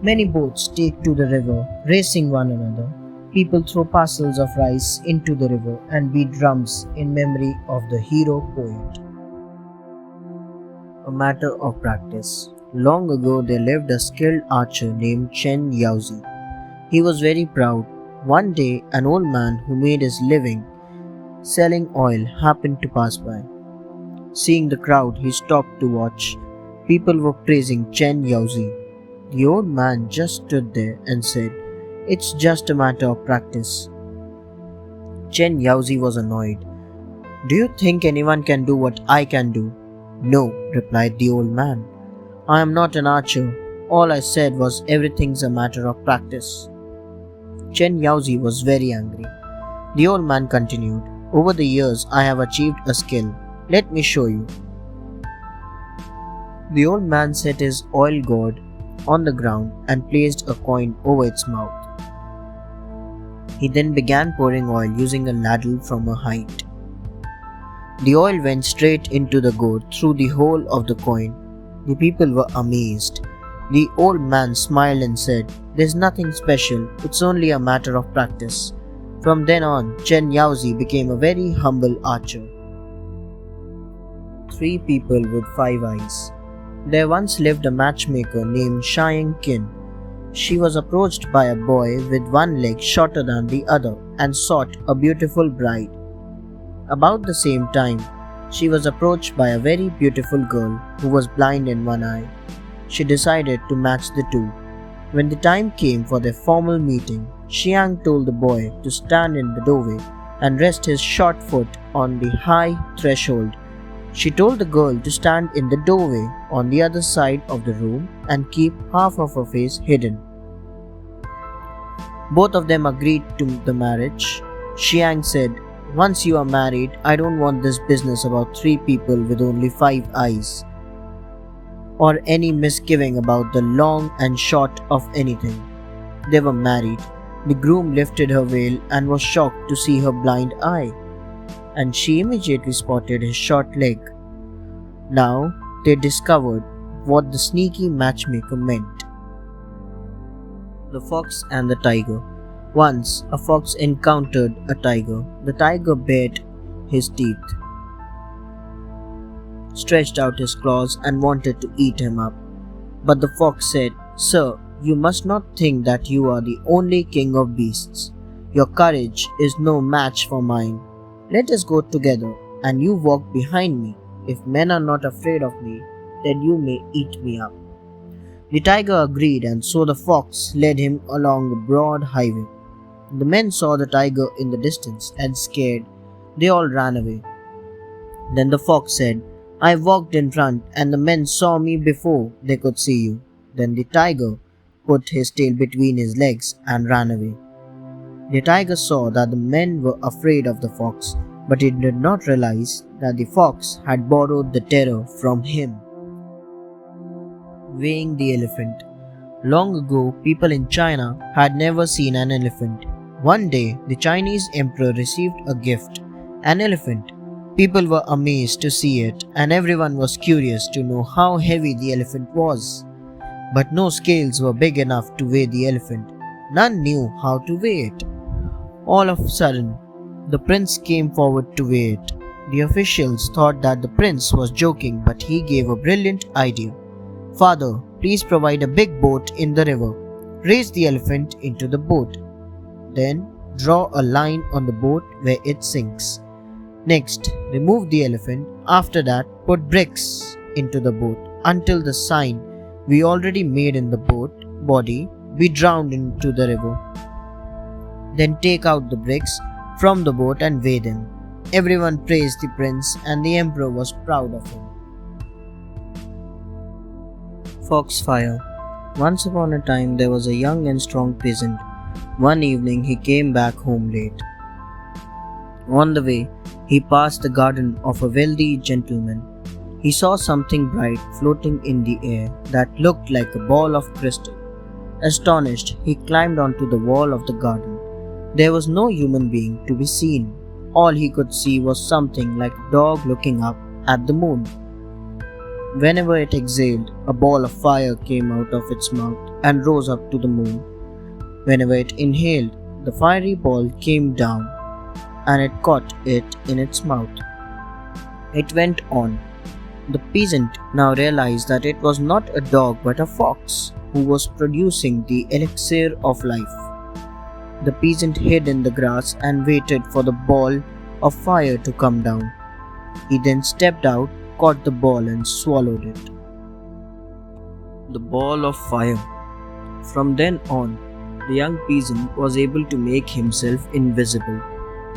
Many boats take to the river, racing one another. People throw parcels of rice into the river and beat drums in memory of the hero poet. A matter of practice. Long ago, there lived a skilled archer named Chen Yaozi. He was very proud. One day, an old man who made his living selling oil happened to pass by. Seeing the crowd, he stopped to watch. People were praising Chen Yaozi. The old man just stood there and said, "It's just a matter of practice." Chen Yaozi was annoyed. "Do you think anyone can do what I can do?" "No," replied the old man. "I am not an archer. All I said was everything's a matter of practice." Chen Yaozi was very angry. The old man continued, "Over the years I have achieved a skill. Let me show you." The old man set his oil gourd on the ground and placed a coin over its mouth. He then began pouring oil using a ladle from a height. The oil went straight into the gourd through the hole of the coin. The people were amazed. The old man smiled and said, "There's nothing special, it's only a matter of practice." From then on, Chen Yaozi became a very humble archer. 3 people with 5 eyes. There once lived a matchmaker named Shu Lang. She was approached by a boy with one leg shorter than the other and sought a beautiful bride. About the same time, she was approached by a very beautiful girl who was blind in one eye. She decided to match the two. When the time came for their formal meeting, Xiang told the boy to stand in the doorway and rest his short foot on the high threshold. She told the girl to stand in the doorway on the other side of the room and keep half of her face hidden. Both of them agreed to the marriage. Xiang said, "Once you are married, I don't want this business about 3 people with only 5 eyes, or any misgiving about the long and short of anything." They were married. The groom lifted her veil and was shocked to see her blind eye. and she immediately spotted his short leg. Now they discovered what the sneaky matchmaker meant. The Fox and the Tiger. Once a fox encountered a tiger. The tiger bared his teeth, stretched out his claws, and wanted to eat him up. But the fox said, "Sir, you must not think that you are the only king of beasts. Your courage is no match for mine. Let us go together, and you walk behind me. If men are not afraid of me, then you may eat me up." The tiger agreed, and so the fox led him along a broad highway. The men saw the tiger in the distance, and scared, they all ran away. Then the fox said, "I walked in front, and the men saw me before they could see you." Then the tiger put his tail between his legs and ran away. The tiger saw that the men were afraid of the fox, but he did not realize that the fox had borrowed the terror from him. Weighing the elephant. Long ago, people in China had never seen an elephant. One day, the Chinese emperor received a gift, an elephant. People were amazed to see it, and everyone was curious to know how heavy the elephant was. But no scales were big enough to weigh the elephant. None knew how to weigh it. All of a sudden, the prince came forward to weigh it. The officials thought that the prince was joking, but he gave a brilliant idea. "Father, please provide a big boat in the river. Raise the elephant into the boat. Then draw a line on the boat where it sinks. Next, remove the elephant. After that, put bricks into the boat until the sign we already made in the boat body be drowned into the river. Then take out the bricks from the boat and weigh them." Everyone praised the prince, and the emperor was proud of him. Foxfire. Once upon a time, there was a young and strong peasant. One evening, he came back home late. On the way, he passed the garden of a wealthy gentleman. He saw something bright floating in the air that looked like a ball of crystal. Astonished, he climbed onto the wall of the garden. There was no human being to be seen. All he could see was something like a dog looking up at the moon. Whenever it exhaled, a ball of fire came out of its mouth and rose up to the moon. Whenever it inhaled, the fiery ball came down and it caught it in its mouth. It went on. The peasant now realized that it was not a dog but a fox who was producing the elixir of life. The peasant hid in the grass and waited for the ball of fire to come down. He then stepped out, caught the ball and swallowed it. The ball of fire. From then on, the young peasant was able to make himself invisible,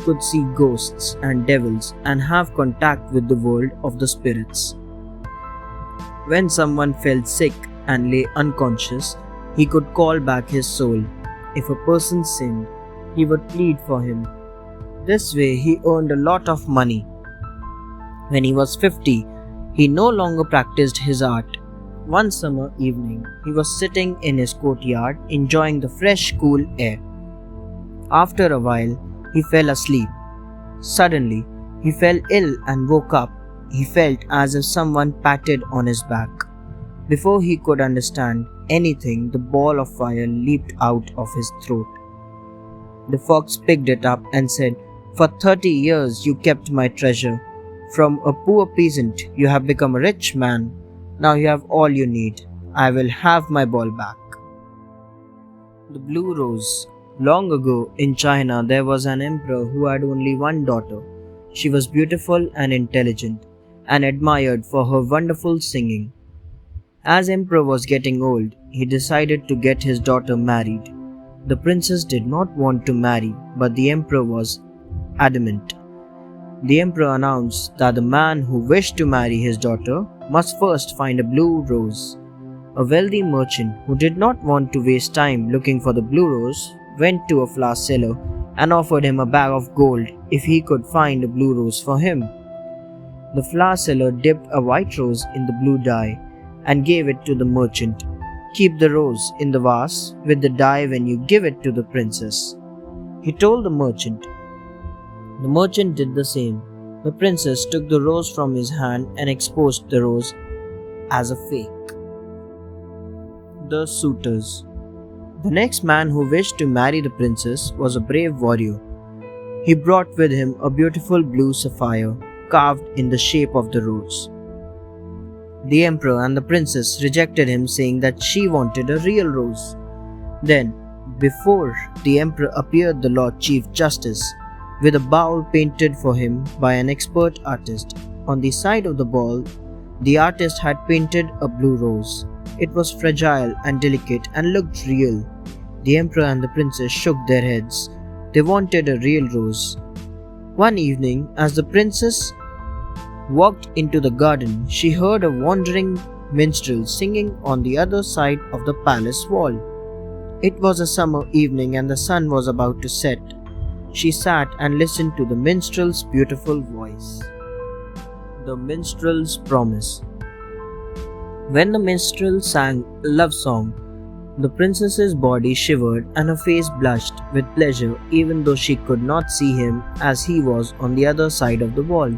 could see ghosts and devils and have contact with the world of the spirits. When someone felt sick and lay unconscious, he could call back his soul. If a person sinned, he would plead for him. This way he earned a lot of money. When he was 50, he no longer practiced his art. One summer evening, he was sitting in his courtyard enjoying the fresh, cool air. After a while, he fell asleep. Suddenly, he fell ill and woke up. He felt as if someone patted on his back. Before he could understand anything, the ball of fire leaped out of his throat. The fox picked it up and said, "For 30 years you kept my treasure. From a poor peasant you have become a rich man. Now you have all you need. I will have my ball back." The Blue Rose. Long ago in China there was an emperor who had only one daughter. She was beautiful and intelligent and admired for her wonderful singing. As emperor was getting old, he decided to get his daughter married. The princess did not want to marry, but the emperor was adamant. The emperor announced that the man who wished to marry his daughter must first find a blue rose. A wealthy merchant who did not want to waste time looking for the blue rose went to a flower seller and offered him a bag of gold if he could find a blue rose for him. The flower seller dipped a white rose in the blue dye and gave it to the merchant. "Keep the rose in the vase with the dye when you give it to the princess," he told the merchant. The merchant did the same. The princess took the rose from his hand and exposed the rose as a fake. The suitors. The next man who wished to marry the princess was a brave warrior. He brought with him a beautiful blue sapphire carved in the shape of the rose. The emperor and the princess rejected him, saying that she wanted a real rose. Then, before the emperor appeared the Lord Chief Justice, with a bowl painted for him by an expert artist. On the side of the bowl, the artist had painted a blue rose. It was fragile and delicate and looked real. The emperor and the princess shook their heads. They wanted a real rose. One evening, as the princess walked into the garden, she heard a wandering minstrel singing on the other side of the palace wall. It was a summer evening and the sun was about to set. She sat and listened to the minstrel's beautiful voice. The minstrel's promise. When the minstrel sang a love song, the princess's body shivered and her face blushed with pleasure, even though she could not see him as he was on the other side of the wall.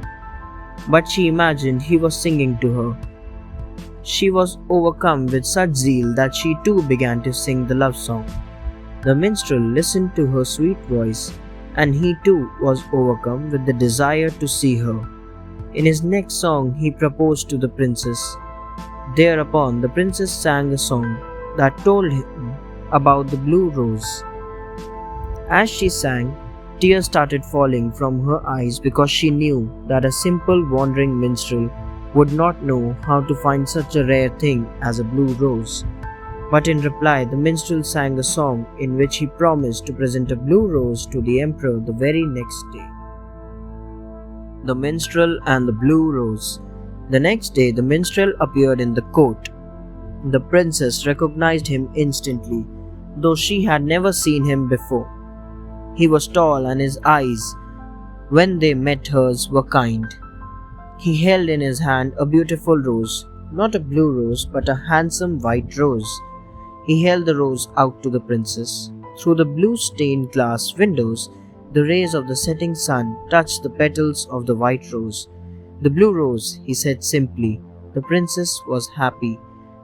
But she imagined he was singing to her. She was overcome with such zeal that she too began to sing the love song. The minstrel listened to her sweet voice, and he too was overcome with the desire to see her. In his next song, he proposed to the princess. Thereupon, the princess sang a song that told him about the blue rose. As she sang, tears started falling from her eyes because she knew that a simple wandering minstrel would not know how to find such a rare thing as a blue rose. But in reply, the minstrel sang a song in which he promised to present a blue rose to the emperor the very next day. The minstrel and the blue rose. The next day, the minstrel appeared in the court. The princess recognized him instantly, though she had never seen him before. He was tall and his eyes, when they met hers, were kind. He held in his hand a beautiful rose, not a blue rose but a handsome white rose. He held the rose out to the princess. Through the blue stained glass windows, the rays of the setting sun touched the petals of the white rose. The blue rose, he said simply. The princess was happy.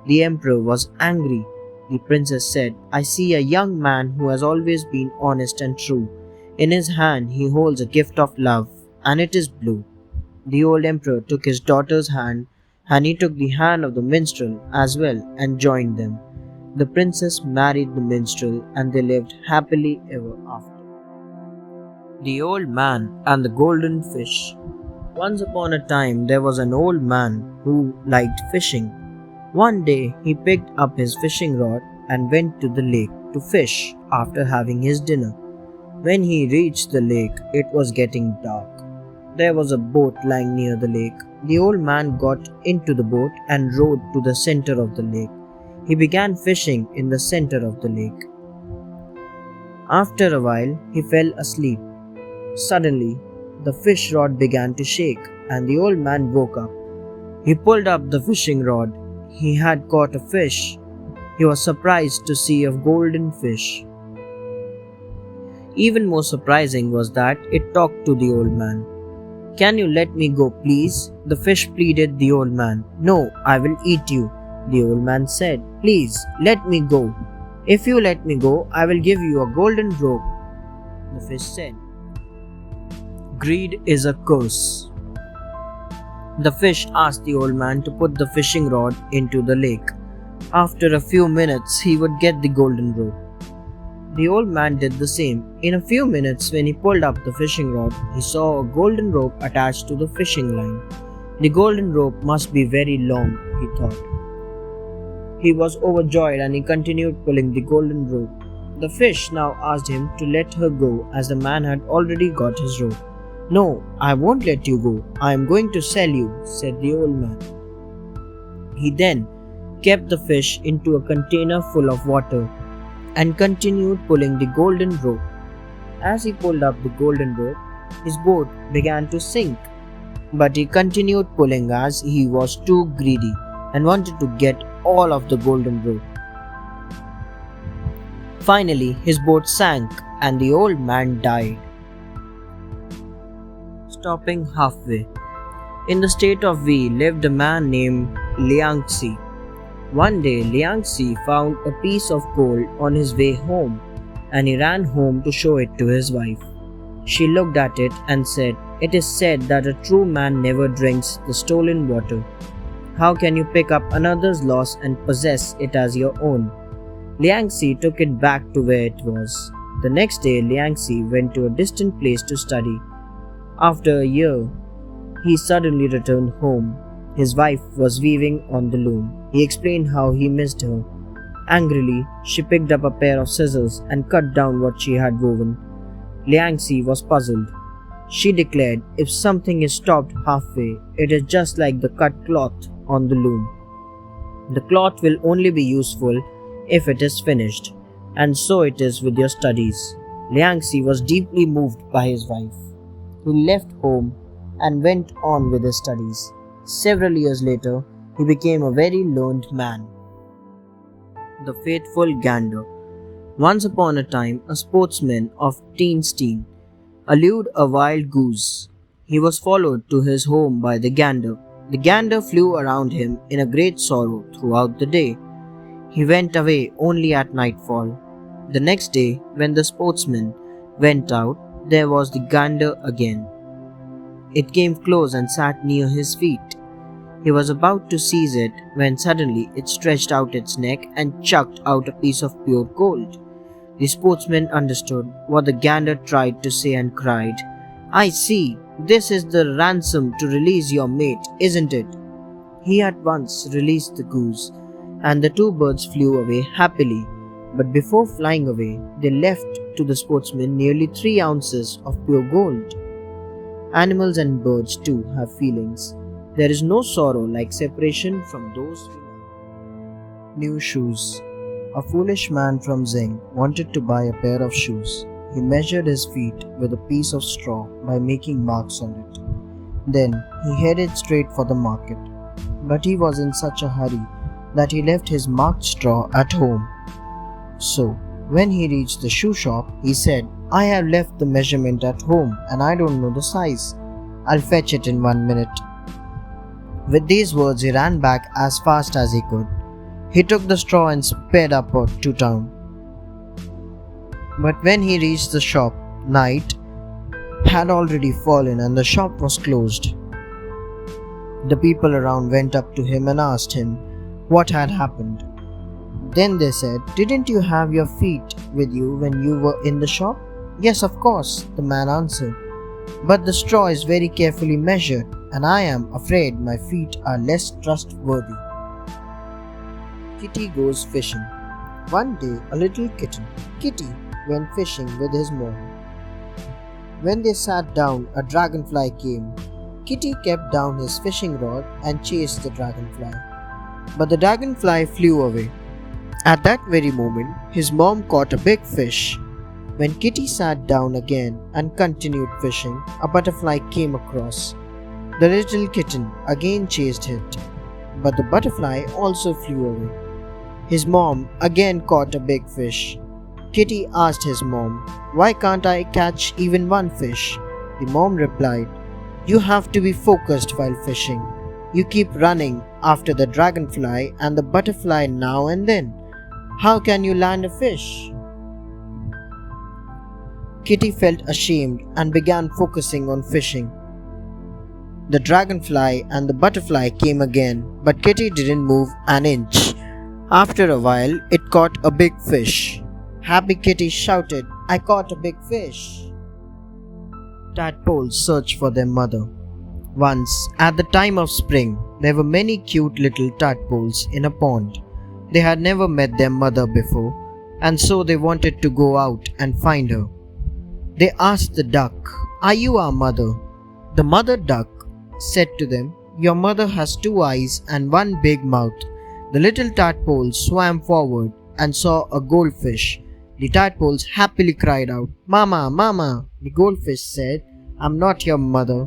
The emperor was angry. The princess said, I see a young man who has always been honest and true. In his hand he holds a gift of love, and it is blue. The old emperor took his daughter's hand, and he took the hand of the minstrel as well and joined them. The princess married the minstrel, and they lived happily ever after. The Old Man and the Golden Fish. Once upon a time there was an old man who liked fishing. One day he picked up his fishing rod and went to the lake to fish after having his dinner. When he reached the lake, it was getting dark. There was a boat lying near the lake. The old man got into the boat and rowed to the center of the lake. He began fishing in the center of the lake. After a while, he fell asleep. Suddenly, the fish rod began to shake, and the old man woke up. He pulled up the fishing rod. He had caught a fish. He was surprised to see a golden fish. Even more surprising was that it talked to the old man. Can you let me go, please? The fish pleaded the old man. No, I will eat you. The old man said, Please, let me go. If you let me go, I will give you a golden rope. The fish said, Greed is a curse. The fish asked the old man to put the fishing rod into the lake. After a few minutes, he would get the golden rope. The old man did the same. In a few minutes, when he pulled up the fishing rod, he saw a golden rope attached to the fishing line. The golden rope must be very long, he thought. He was overjoyed and he continued pulling the golden rope. The fish now asked him to let her go as the man had already got his rope. No, I won't let you go. I am going to sell you, said the old man. He then kept the fish into a container full of water and continued pulling the golden rope. As he pulled up the golden rope, his boat began to sink. But he continued pulling as he was too greedy and wanted to get all of the golden rope. Finally, his boat sank and the old man died. stopping halfway. In the state of Wei lived a man named Liang Xi. One day, Liang Xi found a piece of gold on his way home, and he ran home to show it to his wife. She looked at it and said, "It is said that a true man never drinks the stolen water. How can you pick up another's loss and possess it as your own?" Liang Xi took it back to where it was. The next day, Liang Xi went to a distant place to study. After a year, he suddenly returned home. His wife was weaving on the loom. He explained how he missed her. Angrily, she picked up a pair of scissors and cut down what she had woven. Liang Xi was puzzled. She declared, "If something is stopped halfway, it is just like the cut cloth on the loom. The cloth will only be useful if it is finished, and so it is with your studies." Liang Xi was deeply moved by his wife. He left home and went on with his studies. Several years later, he became a very learned man. The faithful gander. Once upon a time, a sportsman of Teenstein allured a wild goose. He was followed to his home by the gander. The gander flew around him in a great sorrow throughout the day. He went away only at nightfall. The next day, when the sportsman went out, there was the gander again. It came close and sat near his feet. He was about to seize it when suddenly it stretched out its neck and chucked out a piece of pure gold. The sportsman understood what the gander tried to say and cried, "I see, this is the ransom to release your mate, isn't it?" He at once released the goose, and the two birds flew away happily. But before flying away, they left to the sportsman nearly 3 ounces of pure gold. Animals and birds too have feelings. There is no sorrow like separation from those we love. New shoes. A foolish man from Zeng wanted to buy a pair of shoes. He measured his feet with a piece of straw by making marks on it. Then he headed straight for the market. But he was in such a hurry that he left his marked straw at home. So, when he reached the shoe shop, he said, "I have left the measurement at home and I don't know the size. I'll fetch it in 1 minute." With these words, he ran back as fast as he could. He took the straw and sped up to town. But when he reached the shop, night had already fallen and the shop was closed. The people around went up to him and asked him what had happened. Then they said, "Didn't you have your feet with you when you were in the shop?" "Yes, of course," the man answered. "But the straw is very carefully measured, and I am afraid my feet are less trustworthy." Kitty goes fishing. One day, a little kitten, Kitty, went fishing with his mom. When they sat down, a dragonfly came. Kitty kept down his fishing rod and chased the dragonfly. But the dragonfly flew away. At that very moment, his mom caught a big fish. When Kitty sat down again and continued fishing, a butterfly came across. The little kitten again chased it, but the butterfly also flew away. His mom again caught a big fish. Kitty asked his mom, "Why can't I catch even one fish?" The mom replied, "You have to be focused while fishing. You keep running after the dragonfly and the butterfly now and then. How can you land a fish?" Kitty felt ashamed and began focusing on fishing. The dragonfly and the butterfly came again, but Kitty didn't move an inch. After a while, it caught a big fish. Happy Kitty shouted, "I caught a big fish!" Tadpoles search for their mother. Once, at the time of spring, there were many cute little tadpoles in a pond. They had never met their mother before, and so they wanted to go out and find her. They asked the duck, "Are you our mother?" The mother duck said to them, "Your mother has 2 eyes and 1 big mouth." The little tadpoles swam forward and saw a goldfish. The tadpoles happily cried out, "Mama, Mama!" The goldfish said, "I'm not your mother.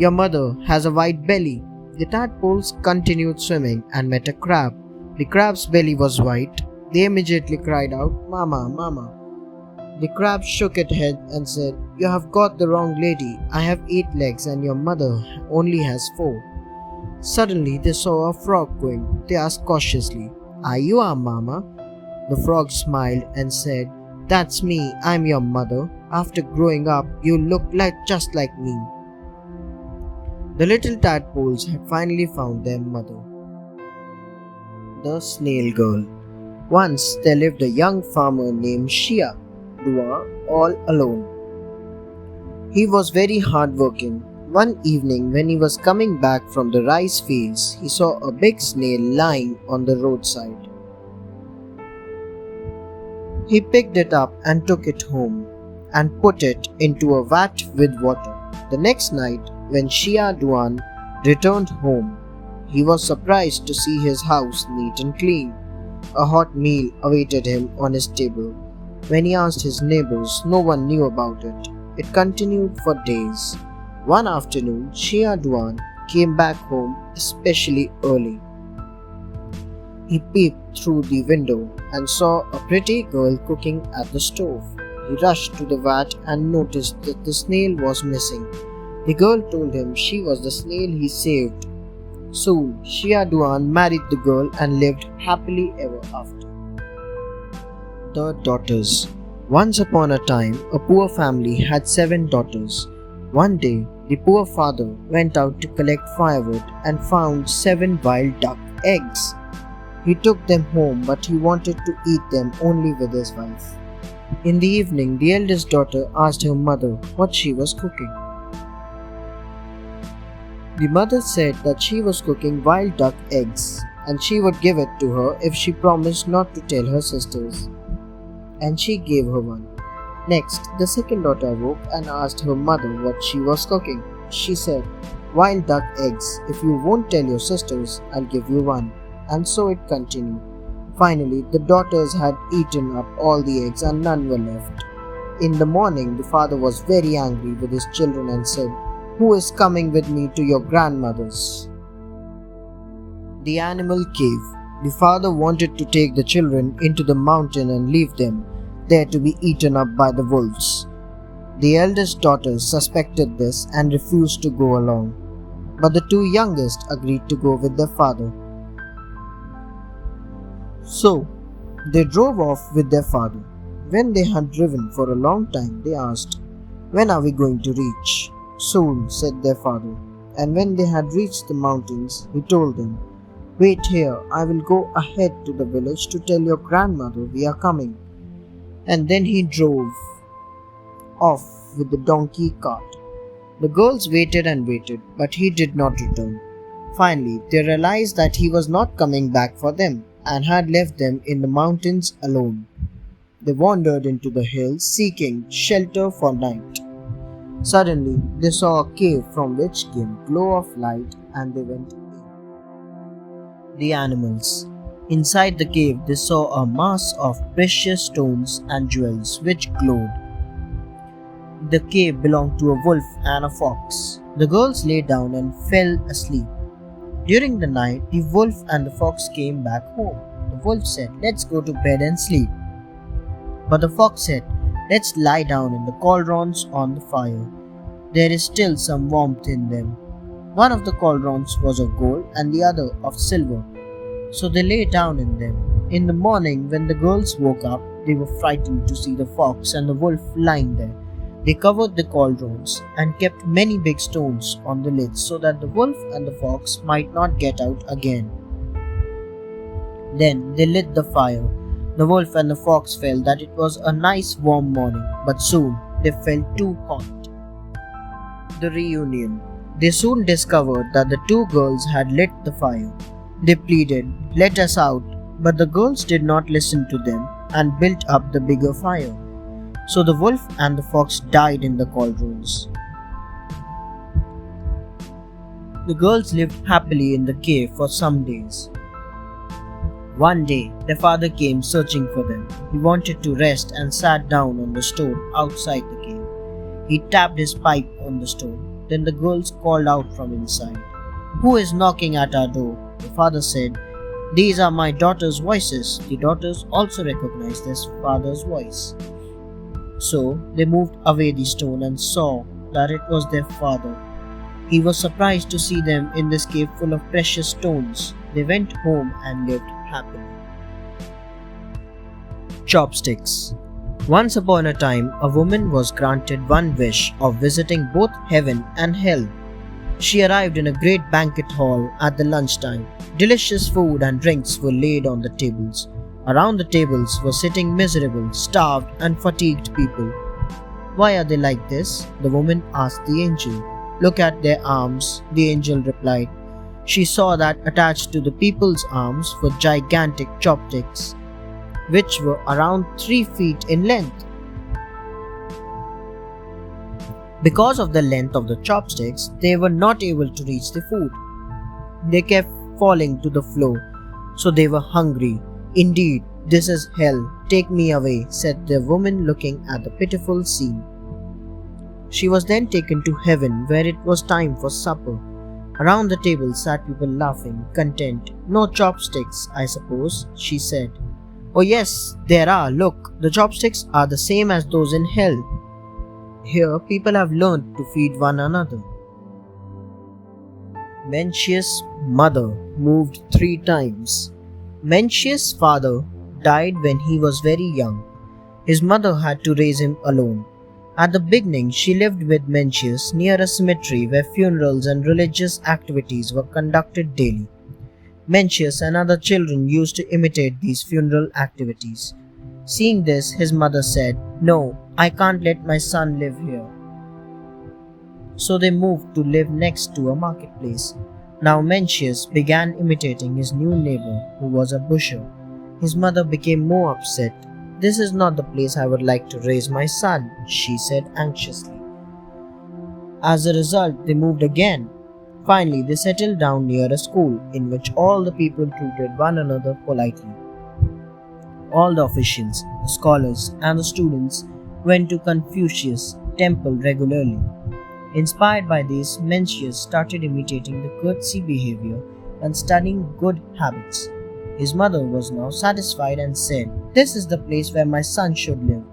Your mother has a white belly." The tadpoles continued swimming and met a crab. The crab's belly was white. They immediately cried out, "Mama, Mama!" The crab shook its head and said, "You have got the wrong lady. I have 8 legs and your mother only has 4. Suddenly they saw a frog going. They asked cautiously, "Are you our mama?" The frog smiled and said, "That's me, I'm your mother. After growing up, you look just like me." The little tadpoles had finally found their mother. The Snail Girl. Once there lived a young farmer named Xia Duan all alone. He was very hardworking. One evening, when he was coming back from the rice fields, he saw a big snail lying on the roadside. He picked it up and took it home and put it into a vat with water. The next night, when Xia Duan returned home, he was surprised to see his house neat and clean. A hot meal awaited him on his table. When he asked his neighbors, no one knew about it. It continued for days. One afternoon, Xia Duan came back home especially early. He peeped through the window and saw a pretty girl cooking at the stove. He rushed to the vat and noticed that the snail was missing. The girl told him she was the snail he saved. Soon, Xia Duan married the girl and lived happily ever after. The Daughters. Once upon a time, a poor family had 7 daughters. One day, the poor father went out to collect firewood and found 7 wild duck eggs. He took them home, but he wanted to eat them only with his wife. In the evening, the eldest daughter asked her mother what she was cooking. The mother said that she was cooking wild duck eggs and she would give it to her if she promised not to tell her sisters. And she gave her one. Next, the second daughter awoke and asked her mother what she was cooking. She said, "Wild duck eggs. If you won't tell your sisters, I'll give you one." And so it continued. Finally, the daughters had eaten up all the eggs and none were left. In the morning, the father was very angry with his children and said, "Who is coming with me to your grandmother's?" The Animal Cave. The father wanted to take the children into the mountain and leave them there to be eaten up by the wolves. The eldest daughters suspected this and refused to go along, but the 2 youngest agreed to go with their father. So, they drove off with their father. When they had driven for a long time, they asked, "When are we going to reach?" "Soon," said their father. And when they had reached the mountains, he told them, "Wait here, I will go ahead to the village to tell your grandmother we are coming." And then he drove off with the donkey cart. The girls waited and waited, but he did not return. Finally, they realized that he was not coming back for them and had left them in the mountains alone. They wandered into the hills seeking shelter for night. Suddenly, they saw a cave from which came a glow of light and they went in. The Animals. Inside the cave, they saw a mass of precious stones and jewels which glowed. The cave belonged to a wolf and a fox. The girls lay down and fell asleep. During the night, the wolf and the fox came back home. The wolf said, "Let's go to bed and sleep." But the fox said, "Let's lie down in the cauldrons on the fire. There is still some warmth in them." One of the cauldrons was of gold and the other of silver. So they lay down in them. In the morning, when the girls woke up, they were frightened to see the fox and the wolf lying there. They covered the cauldrons and kept many big stones on the lids so that the wolf and the fox might not get out again. Then they lit the fire. The wolf and the fox felt that it was a nice warm morning, but soon they felt too hot. The Reunion. They soon discovered that the 2 girls had lit the fire. They pleaded, "Let us out," but the girls did not listen to them and built up the bigger fire. So the wolf and the fox died in the cauldrons. The girls lived happily in the cave for some days. One day, their father came searching for them. He wanted to rest and sat down on the stone outside the cave. He tapped his pipe on the stone. Then the girls called out from inside, "Who is knocking at our door?" The father said, "These are my daughters' voices." The daughters also recognized their father's voice. So they moved away the stone and saw that it was their father. He was surprised to see them in this cave full of precious stones. They went home and lived happily. Chopsticks. Once upon a time, a woman was granted one wish of visiting both heaven and hell. She arrived in a great banquet hall at the lunchtime. Delicious food and drinks were laid on the tables. Around the tables were sitting miserable, starved, and fatigued people. "Why are they like this?" the woman asked the angel. "Look at their arms," the angel replied. She saw that attached to the people's arms were gigantic chopsticks, which were around 3 feet in length. Because of the length of the chopsticks, they were not able to reach the food. They kept falling to the floor, so they were hungry. "Indeed, this is hell. Take me away," said the woman, looking at the pitiful scene. She was then taken to heaven, where it was time for supper. Around the table sat people laughing, content. "No chopsticks, I suppose," she said. "Oh yes, there are. Look, the chopsticks are the same as those in hell. Here, people have learned to feed one another." Mencius' mother moved 3 times. Mencius' father died when he was very young. His mother had to raise him alone. At the beginning, she lived with Mencius near a cemetery where funerals and religious activities were conducted daily. Mencius and other children used to imitate these funeral activities. Seeing this, his mother said, "No, I can't let my son live here." So they moved to live next to a marketplace. Now Mencius began imitating his new neighbor, who was a butcher. His mother became more upset. "This is not the place I would like to raise my son," she said anxiously. As a result, they moved again. Finally, they settled down near a school in which all the people treated one another politely. All the officials, the scholars, and the students went to Confucius' temple regularly. Inspired by this, Mencius started imitating the courtesy behavior and studying good habits. His mother was now satisfied and said, "This is the place where my son should live."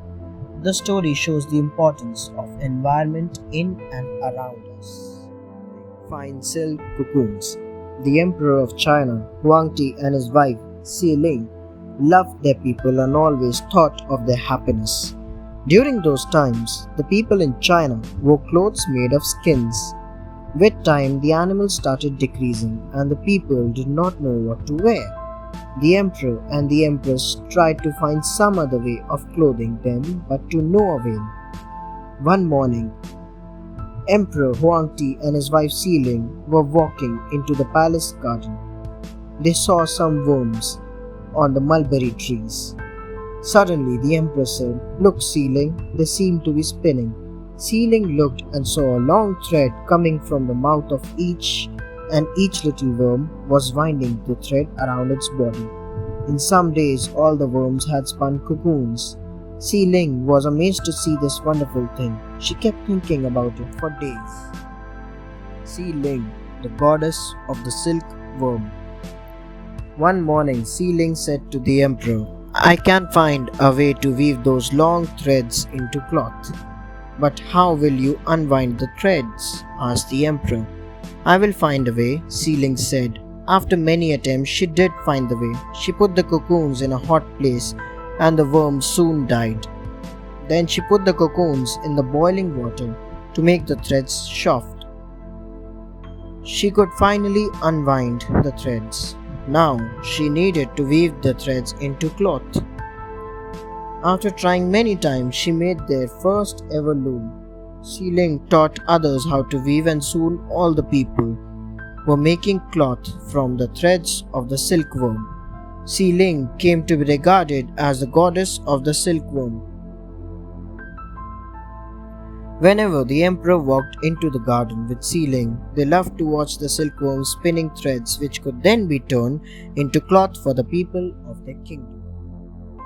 The story shows the importance of environment in and around us. Fine silk cocoons. The Emperor of China, Huangdi, and his wife, Xi Ling, loved their people and always thought of their happiness. During those times, the people in China wore clothes made of skins. With time, the animals started decreasing and the people did not know what to wear. The Emperor and the Empress tried to find some other way of clothing them, but to no avail. One morning, Emperor Huangdi and his wife Xi Ling were walking into the palace garden. They saw some worms on the mulberry trees. Suddenly the Empress said, "Look, Xi Ling, they seem to be spinning." Xi Ling looked and saw a long thread coming from the mouth of each, and each little worm was winding the thread around its body. In some days all the worms had spun cocoons. Xi Ling was amazed to see this wonderful thing. She kept thinking about it for days. Xi Ling, the goddess of the silk worm. One morning, Xi Ling said to the Emperor, "I can't find a way to weave those long threads into cloth." "But how will you unwind the threads?" asked the Emperor. "I will find a way," Xi Ling said. After many attempts, she did find the way. She put the cocoons in a hot place and the worms soon died. Then she put the cocoons in the boiling water to make the threads soft. She could finally unwind the threads. Now she needed to weave the threads into cloth. After trying many times, she made their first ever loom. Xi Ling taught others how to weave, and soon all the people were making cloth from the threads of the silkworm. Xi Ling came to be regarded as the goddess of the silkworm. Whenever the emperor walked into the garden with Xi Ling, they loved to watch the silkworm spinning threads which could then be turned into cloth for the people of their kingdom.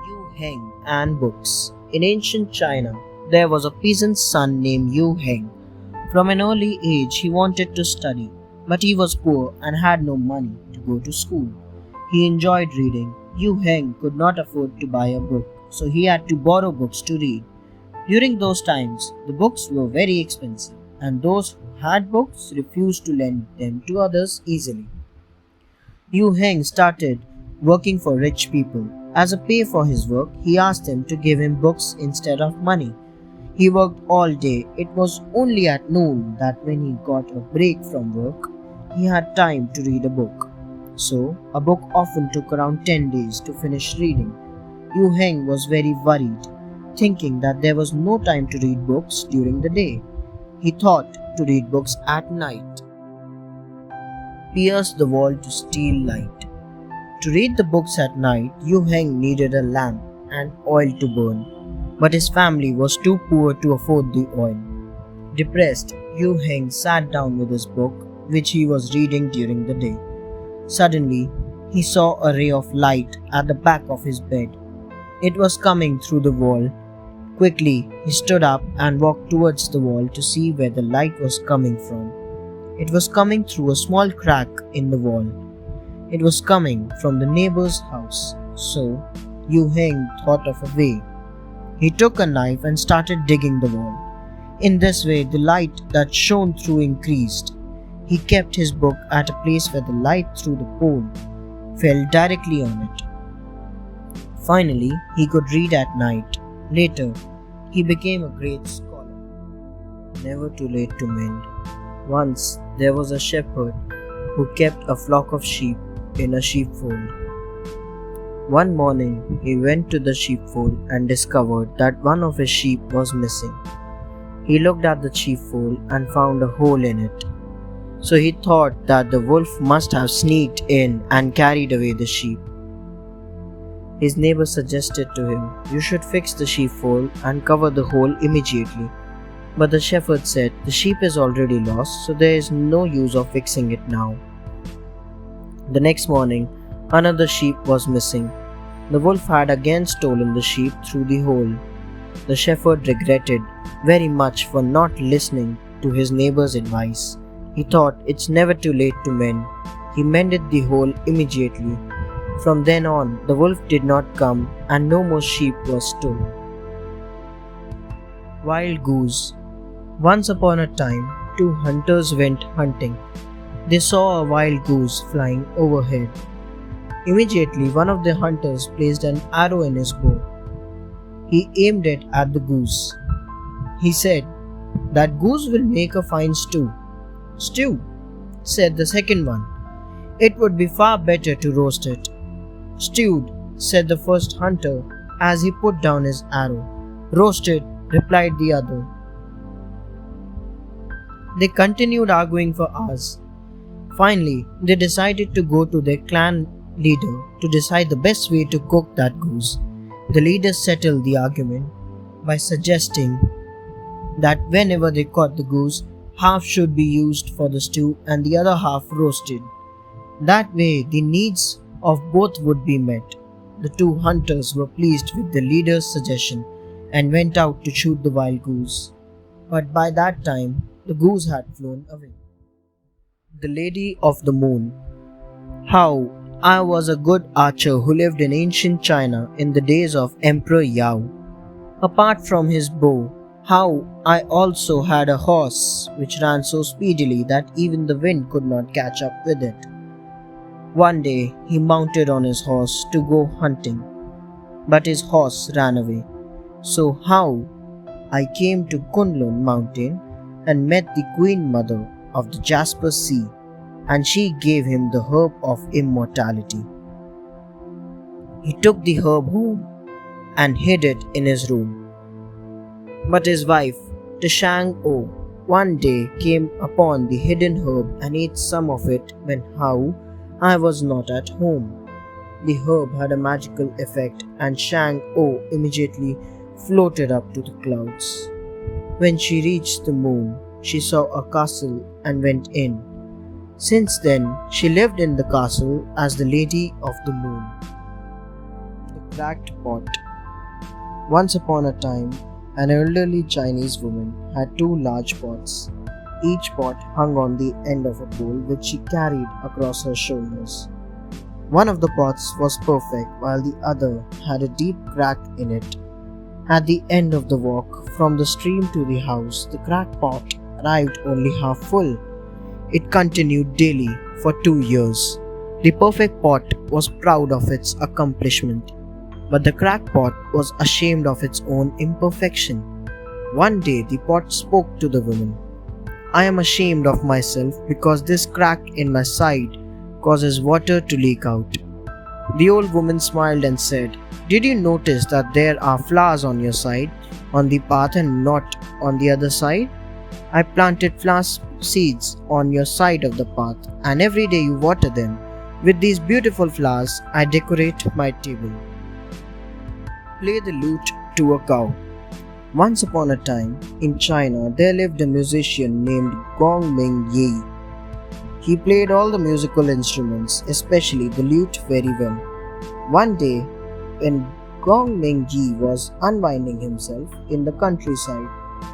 Yu Heng and books. In ancient China, there was a peasant's son named Yu Heng. From an early age, he wanted to study, but he was poor and had no money to go to school. He enjoyed reading. Yu Heng could not afford to buy a book, so he had to borrow books to read. During those times, the books were very expensive, and those who had books refused to lend them to others easily. Yu Heng started working for rich people. As a pay for his work, he asked them to give him books instead of money. He worked all day. It was only at noon that when he got a break from work, he had time to read a book. So, a book often took around 10 days to finish reading. Yu Heng was very worried, thinking that there was no time to read books during the day. He thought to read books at night. Pierce the wall to steal light. To read the books at night, Yu Heng needed a lamp and oil to burn, but his family was too poor to afford the oil. Depressed, Yu Heng sat down with his book, which he was reading during the day. Suddenly, he saw a ray of light at the back of his bed. It was coming through the wall. Quickly, he stood up and walked towards the wall to see where the light was coming from. It was coming through a small crack in the wall. It was coming from the neighbor's house, so Yu Heng thought of a way. He took a knife and started digging the wall. In this way, the light that shone through increased. He kept his book at a place where the light through the pole fell directly on it. Finally, he could read at night. Later, he became a great scholar. Never too late to mend. Once, there was a shepherd who kept a flock of sheep in a sheepfold. One morning, he went to the sheepfold and discovered that one of his sheep was missing. He looked at the sheepfold and found a hole in it. So he thought that the wolf must have sneaked in and carried away the sheep. His neighbor suggested to him, "You should fix the sheepfold and cover the hole immediately." But the shepherd said, "The sheep is already lost, so there is no use of fixing it now." The next morning, another sheep was missing. The wolf had again stolen the sheep through the hole. The shepherd regretted very much for not listening to his neighbor's advice. He thought it's never too late to mend. He mended the hole immediately. From then on, the wolf did not come and no more sheep were stolen. Wild goose. Once upon a time, two hunters went hunting. They saw a wild goose flying overhead. Immediately, one of the hunters placed an arrow in his bow. He aimed it at the goose. He said, "That goose will make a fine stew." "Stew," said the second one. "It would be far better to roast it." "Stewed," said the first hunter as he put down his arrow. "Roasted," replied the other. They continued arguing for hours. Finally, they decided to go to their clan leader to decide the best way to cook that goose. The leader settled the argument by suggesting that whenever they caught the goose, half should be used for the stew and the other half roasted. That way, the needs of both would be met. The two hunters were pleased with the leader's suggestion and went out to shoot the wild goose. But by that time, the goose had flown away. The Lady of the Moon. How I was a good archer who lived in ancient China in the days of Emperor Yao. Apart from his bow, how I also had a horse which ran so speedily that even the wind could not catch up with it. One day he mounted on his horse to go hunting, but his horse ran away. So how I came to Kunlun mountain and met the Queen Mother of the Jasper Sea, and she gave him the herb of immortality. He took the herb home and hid it in his room. But his wife, Tishang-o, one day came upon the hidden herb and ate some of it when I was not at home. The herb had a magical effect and Shang-o immediately floated up to the clouds. When she reached the moon, she saw a castle and went in. Since then, she lived in the castle as the Lady of the Moon. The Cracked Pot. Once upon a time, an elderly Chinese woman had two large pots. Each pot hung on the end of a pole which she carried across her shoulders. One of the pots was perfect while the other had a deep crack in it, At the end of the walk from the stream to the house, the crackpot arrived only half full. It continued daily for 2 years. The perfect pot was proud of its accomplishment, but the crackpot was ashamed of its own imperfection. One day the pot spoke to the woman. "I am ashamed of myself because this crack in my side causes water to leak out." The old woman smiled and said, "Did you notice that there are flowers on your side, on the path and not on the other side? I planted flower seeds on your side of the path, and every day you water them. With these beautiful flowers, I decorate my table." Play the lute to a cow. Once upon a time, in China, there lived a musician named Meng Jian. He played all the musical instruments, especially the lute, very well. One day, when Meng Jian was unwinding himself in the countryside,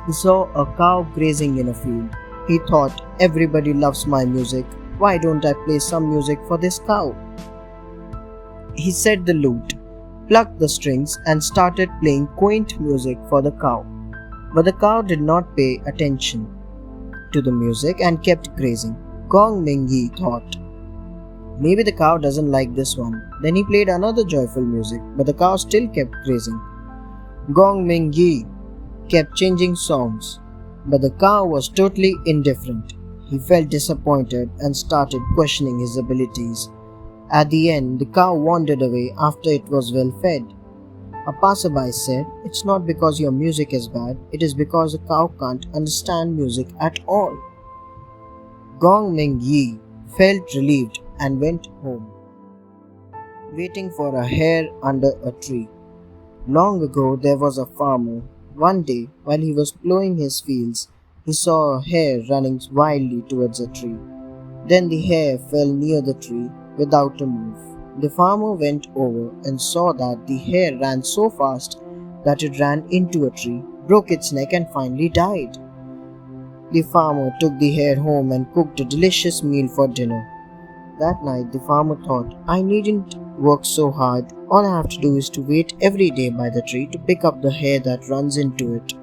he saw a cow grazing in a field. He thought, "Everybody loves my music. Why don't I play some music for this cow?" He set the lute, plucked the strings, and started playing quaint music for the cow. But the cow did not pay attention to the music and kept grazing. Meng Jian thought, "Maybe the cow doesn't like this one." Then he played another joyful music, but the cow still kept grazing. Meng Jian kept changing songs, but the cow was totally indifferent. He felt disappointed and started questioning his abilities. At the end, the cow wandered away after it was well fed. A passerby said, "It's not because your music is bad, it is because the cow can't understand music at all." Meng Jian felt relieved and went home, waiting for a hare under a tree. Long ago, there was a farmer. One day, while he was plowing his fields, he saw a hare running wildly towards a tree. Then the hare fell near the tree without a move. The farmer went over and saw that the hare ran so fast that it ran into a tree, broke its neck, and finally died. The farmer took the hare home and cooked a delicious meal for dinner. That night, the farmer thought, "I needn't work so hard. All I have to do is to wait every day by the tree to pick up the hare that runs into it."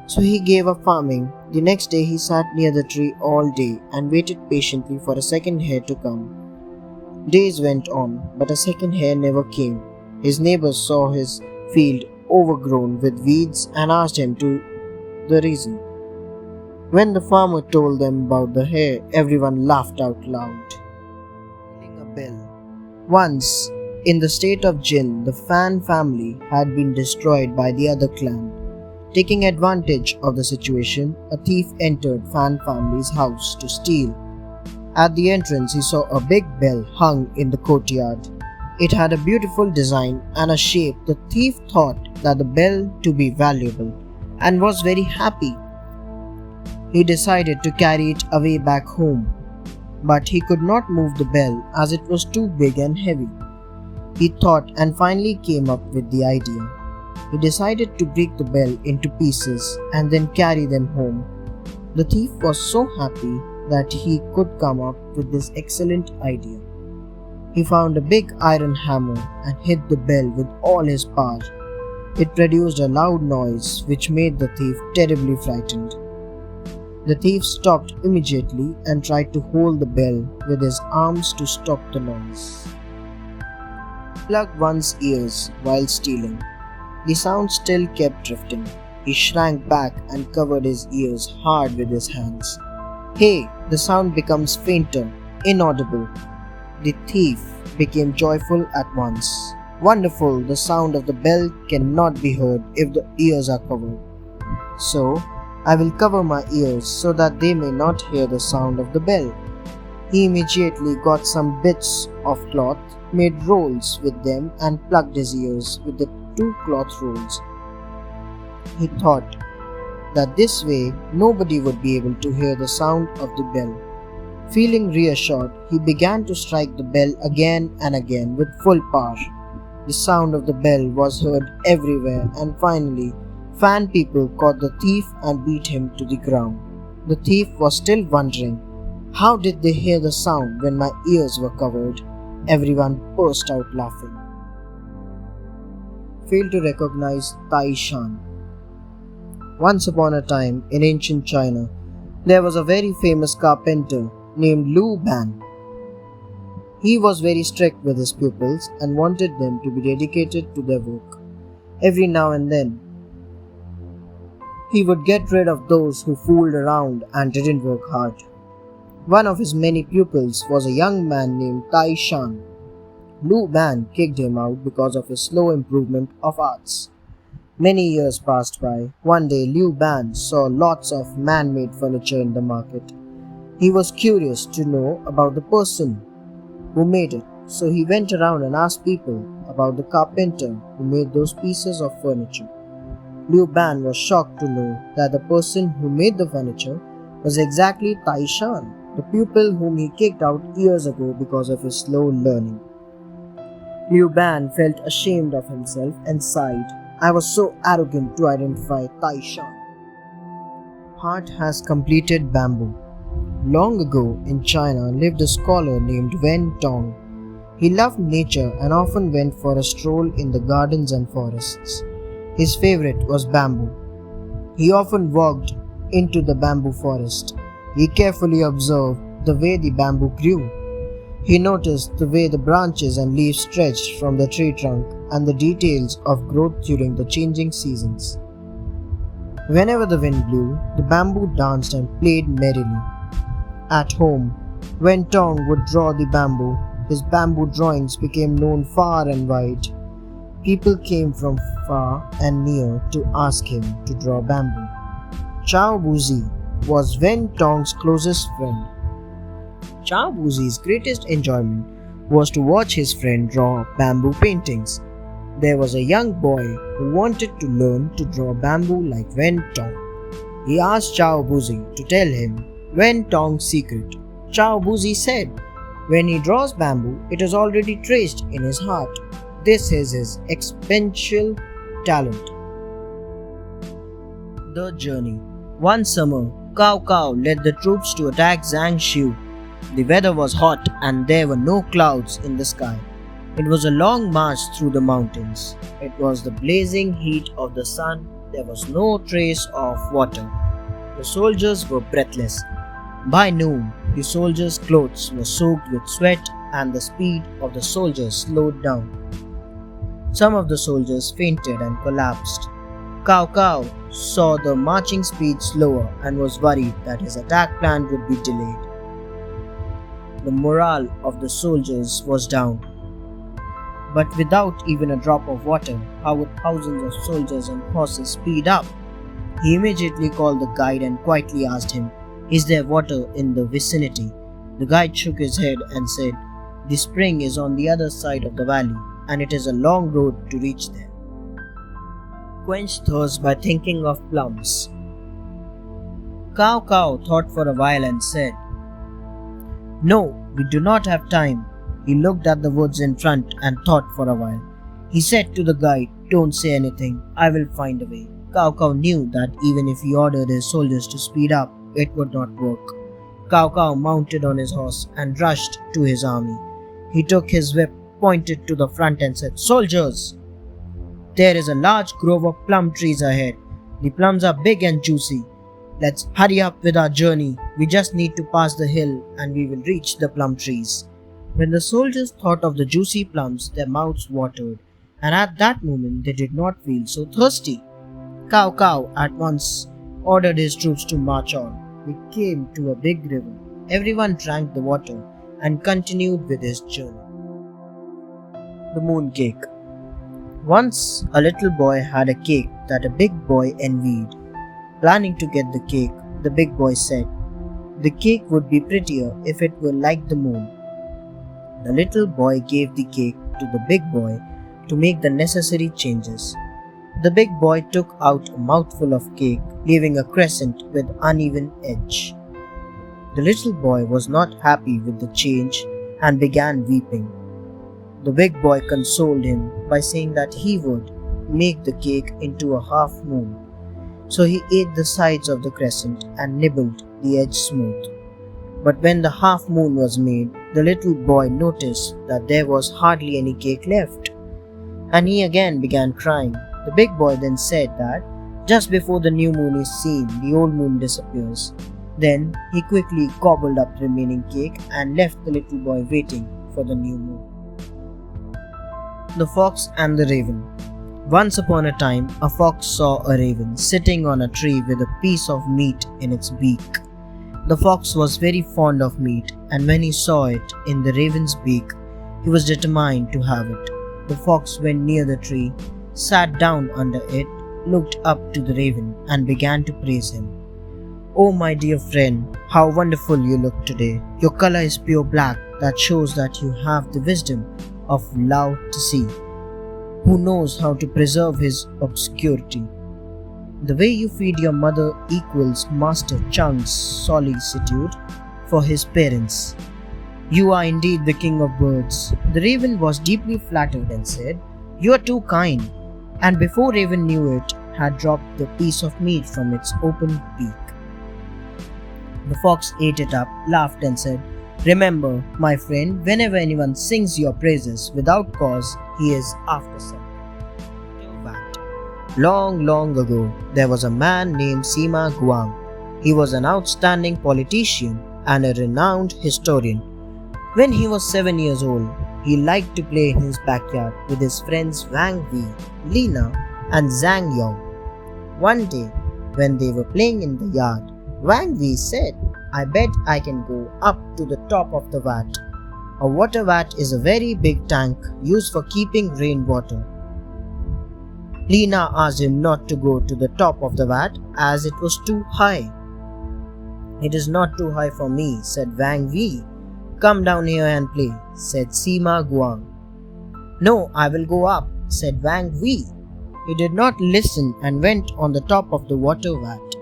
So he gave up farming. The next day, he sat near the tree all day and waited patiently for a second hare to come. Days went on, but a second hare never came. His neighbors saw his field overgrown with weeds and asked him the reason. When the farmer told them about the hare, everyone laughed out loud. Ringing a bell. Once, in the state of Jin, the Fan family had been destroyed by the other clan. Taking advantage of the situation, a thief entered Fan family's house to steal. At the entrance, he saw a big bell hung in the courtyard. It had a beautiful design and a shape. The thief thought that the bell to be valuable and was very happy. He decided to carry it away back home, but he could not move the bell as it was too big and heavy. He thought and finally came up with the idea. He decided to break the bell into pieces and then carry them home. The thief was so happy that he could come up with this excellent idea. He found a big iron hammer and hit the bell with all his power. It produced a loud noise which made the thief terribly frightened. The thief stopped immediately and tried to hold the bell with his arms to stop the noise. Plugged one's ears while stealing. The sound still kept drifting. He shrank back and covered his ears hard with his hands. Hey, the sound becomes fainter, inaudible. The thief became joyful at once. Wonderful, the sound of the bell cannot be heard if the ears are covered. So, I will cover my ears so that they may not hear the sound of the bell. He immediately got some bits of cloth, made rolls with them, and plugged his ears with the 2 cloth rolls. He thought that this way nobody would be able to hear the sound of the bell. Feeling reassured, he began to strike the bell again and again with full power. The sound of the bell was heard everywhere, and finally, Fan people caught the thief and beat him to the ground. The thief was still wondering, how did they hear the sound when my ears were covered? Everyone burst out laughing. failed to recognize Tai Shan. Once upon a time, in ancient China, there was a very famous carpenter named Lu Ban. He was very strict with his pupils and wanted them to be dedicated to their work. Every now and then, he would get rid of those who fooled around and didn't work hard. One of his many pupils was a young man named Tai Shan. Lu Ban kicked him out because of his slow improvement of arts. Many years passed by. One day, Liu Ban saw lots of man-made furniture in the market. He was curious to know about the person who made it, so he went around and asked people about the carpenter who made those pieces of furniture. Liu Ban was shocked to know that the person who made the furniture was exactly Tai Shan, the pupil whom he kicked out years ago because of his slow learning. Liu Ban felt ashamed of himself and sighed. I was so arrogant to identify Tai Shan. Heart has completed bamboo. Long ago in China lived a scholar named Wen Tong. He loved nature and often went for a stroll in the gardens and forests. His favorite was bamboo. He often walked into the bamboo forest. He carefully observed the way the bamboo grew. He noticed the way the branches and leaves stretched from the tree trunk and the details of growth during the changing seasons. Whenever the wind blew, the bamboo danced and played merrily. At home, when Tong would draw the bamboo, his bamboo drawings became known far and wide. People came from far and near to ask him to draw bamboo. Chao Buzi was Wen Tong's closest friend. Chao Buzi's greatest enjoyment was to watch his friend draw bamboo paintings. There was a young boy who wanted to learn to draw bamboo like Wen Tong. He asked Chao Buzi to tell him Wen Tong's secret. Chao Buzi said, when he draws bamboo, it is already traced in his heart. This is his exponential talent. The journey. One summer, Cao Cao led the troops to attack Zhang Xiu. The weather was hot and there were no clouds in the sky. It was a long march through the mountains. It was the blazing heat of the sun. There was no trace of water. The soldiers were breathless. By noon, the soldiers' clothes were soaked with sweat and the speed of the soldiers slowed down. Some of the soldiers fainted and collapsed. Cao Cao saw the marching speed slower and was worried that his attack plan would be delayed. The morale of the soldiers was down. But without even a drop of water, how would thousands of soldiers and horses speed up? He immediately called the guide and quietly asked him, "Is there water in the vicinity?" The guide shook his head and said, "The spring is on the other side of the valley, and it is a long road to reach there." Quench thirst by thinking of plums. Cao Cao thought for a while and said, "No, we do not have time." He looked at the woods in front and thought for a while. He said to the guide, "Don't say anything, I will find a way." Cao Cao knew that even if he ordered his soldiers to speed up, it would not work. Cao Cao mounted on his horse and rushed to his army. He took his whip, pointed to the front and said, "Soldiers, there is a large grove of plum trees ahead. The plums are big and juicy. Let's hurry up with our journey. We just need to pass the hill and we will reach the plum trees." When the soldiers thought of the juicy plums, their mouths watered, and at that moment they did not feel so thirsty. Cao Cao at once ordered his troops to march on. They came to a big river. Everyone drank the water and continued with his journey. The moon cake. Once a little boy had a cake that a big boy envied. Planning to get the cake, the big boy said, "The cake would be prettier if it were like the moon." The little boy gave the cake to the big boy to make the necessary changes. The big boy took out a mouthful of cake, leaving a crescent with uneven edge. The little boy was not happy with the change and began weeping. The big boy consoled him by saying that he would make the cake into a half moon. So he ate the sides of the crescent and nibbled the edge smooth. But when the half moon was made, the little boy noticed that there was hardly any cake left. and he again began crying. The big boy then said that just before the new moon is seen, the old moon disappears. Then he quickly gobbled up the remaining cake and left the little boy waiting for the new moon. The Fox and the Raven. Once upon a time, a fox saw a raven sitting on a tree with a piece of meat in its beak. The fox was very fond of meat, and when he saw it in the raven's beak, he was determined to have it. The fox went near the tree, sat down under it, looked up to the raven, and began to praise him. "Oh, my dear friend, how wonderful you look today. Your color is pure black, that shows that you have the wisdom of Lao Tse, who knows how to preserve his obscurity. The way you feed your mother equals Master Chang's solicitude for his parents. You are indeed the king of birds." The raven was deeply flattered and said, "You are too kind," and before Raven knew it, had dropped the piece of meat from its open beak. The fox ate it up, laughed and said, "Remember, my friend, whenever anyone sings your praises without cause, he is after something." Long, long ago, there was a man named Sima Guang. He was an outstanding politician and a renowned historian. When he was 7 years old, he liked to play in his backyard with his friends Wang Wei, Lina, and Zhang Yong. One day, when they were playing in the yard, Wang Wei said, "I bet I can go up to the top of the vat." A water vat is a very big tank used for keeping rainwater. Lina asked him not to go to the top of the vat as it was too high. "It is not too high for me," said Wang Wei. "Come down here and play," said Sima Guang. "No, I will go up," said Wang Wei. He did not listen and went on the top of the water vat.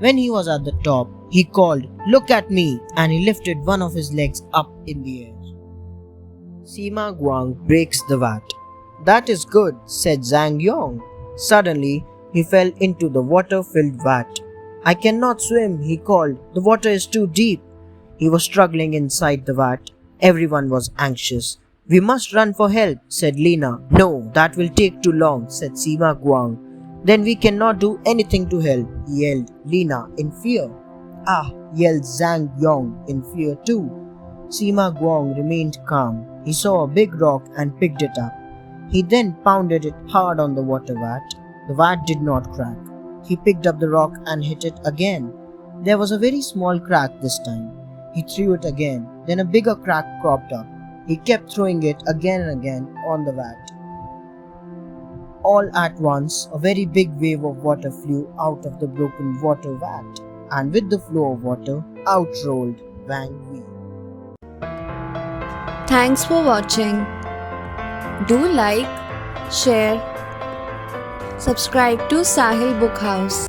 When he was at the top, he called, "Look at me," and he lifted one of his legs up in the air. Sima Guang breaks the vat. "That is good," said Zhang Yong. Suddenly, he fell into the water-filled vat. "I cannot swim," he called. "The water is too deep." He was struggling inside the vat. Everyone was anxious. "We must run for help," said Lina. "No, that will take too long," said Sima Guang. "Then we cannot do anything to help," yelled Lina in fear. "Ah!" yelled Zhang Yong in fear too. Sima Guang remained calm. He saw a big rock and picked it up. He then pounded it hard on the water vat. The vat did not crack. He picked up the rock and hit it again. There was a very small crack this time. He threw it again. Then a bigger crack cropped up. He kept throwing it again and again on the vat. All at once, a very big wave of water flew out of the broken water vat, and with the flow of water, out rolled Wang Wei. Thanks for watching. Do like, share, subscribe to Sahil Book House.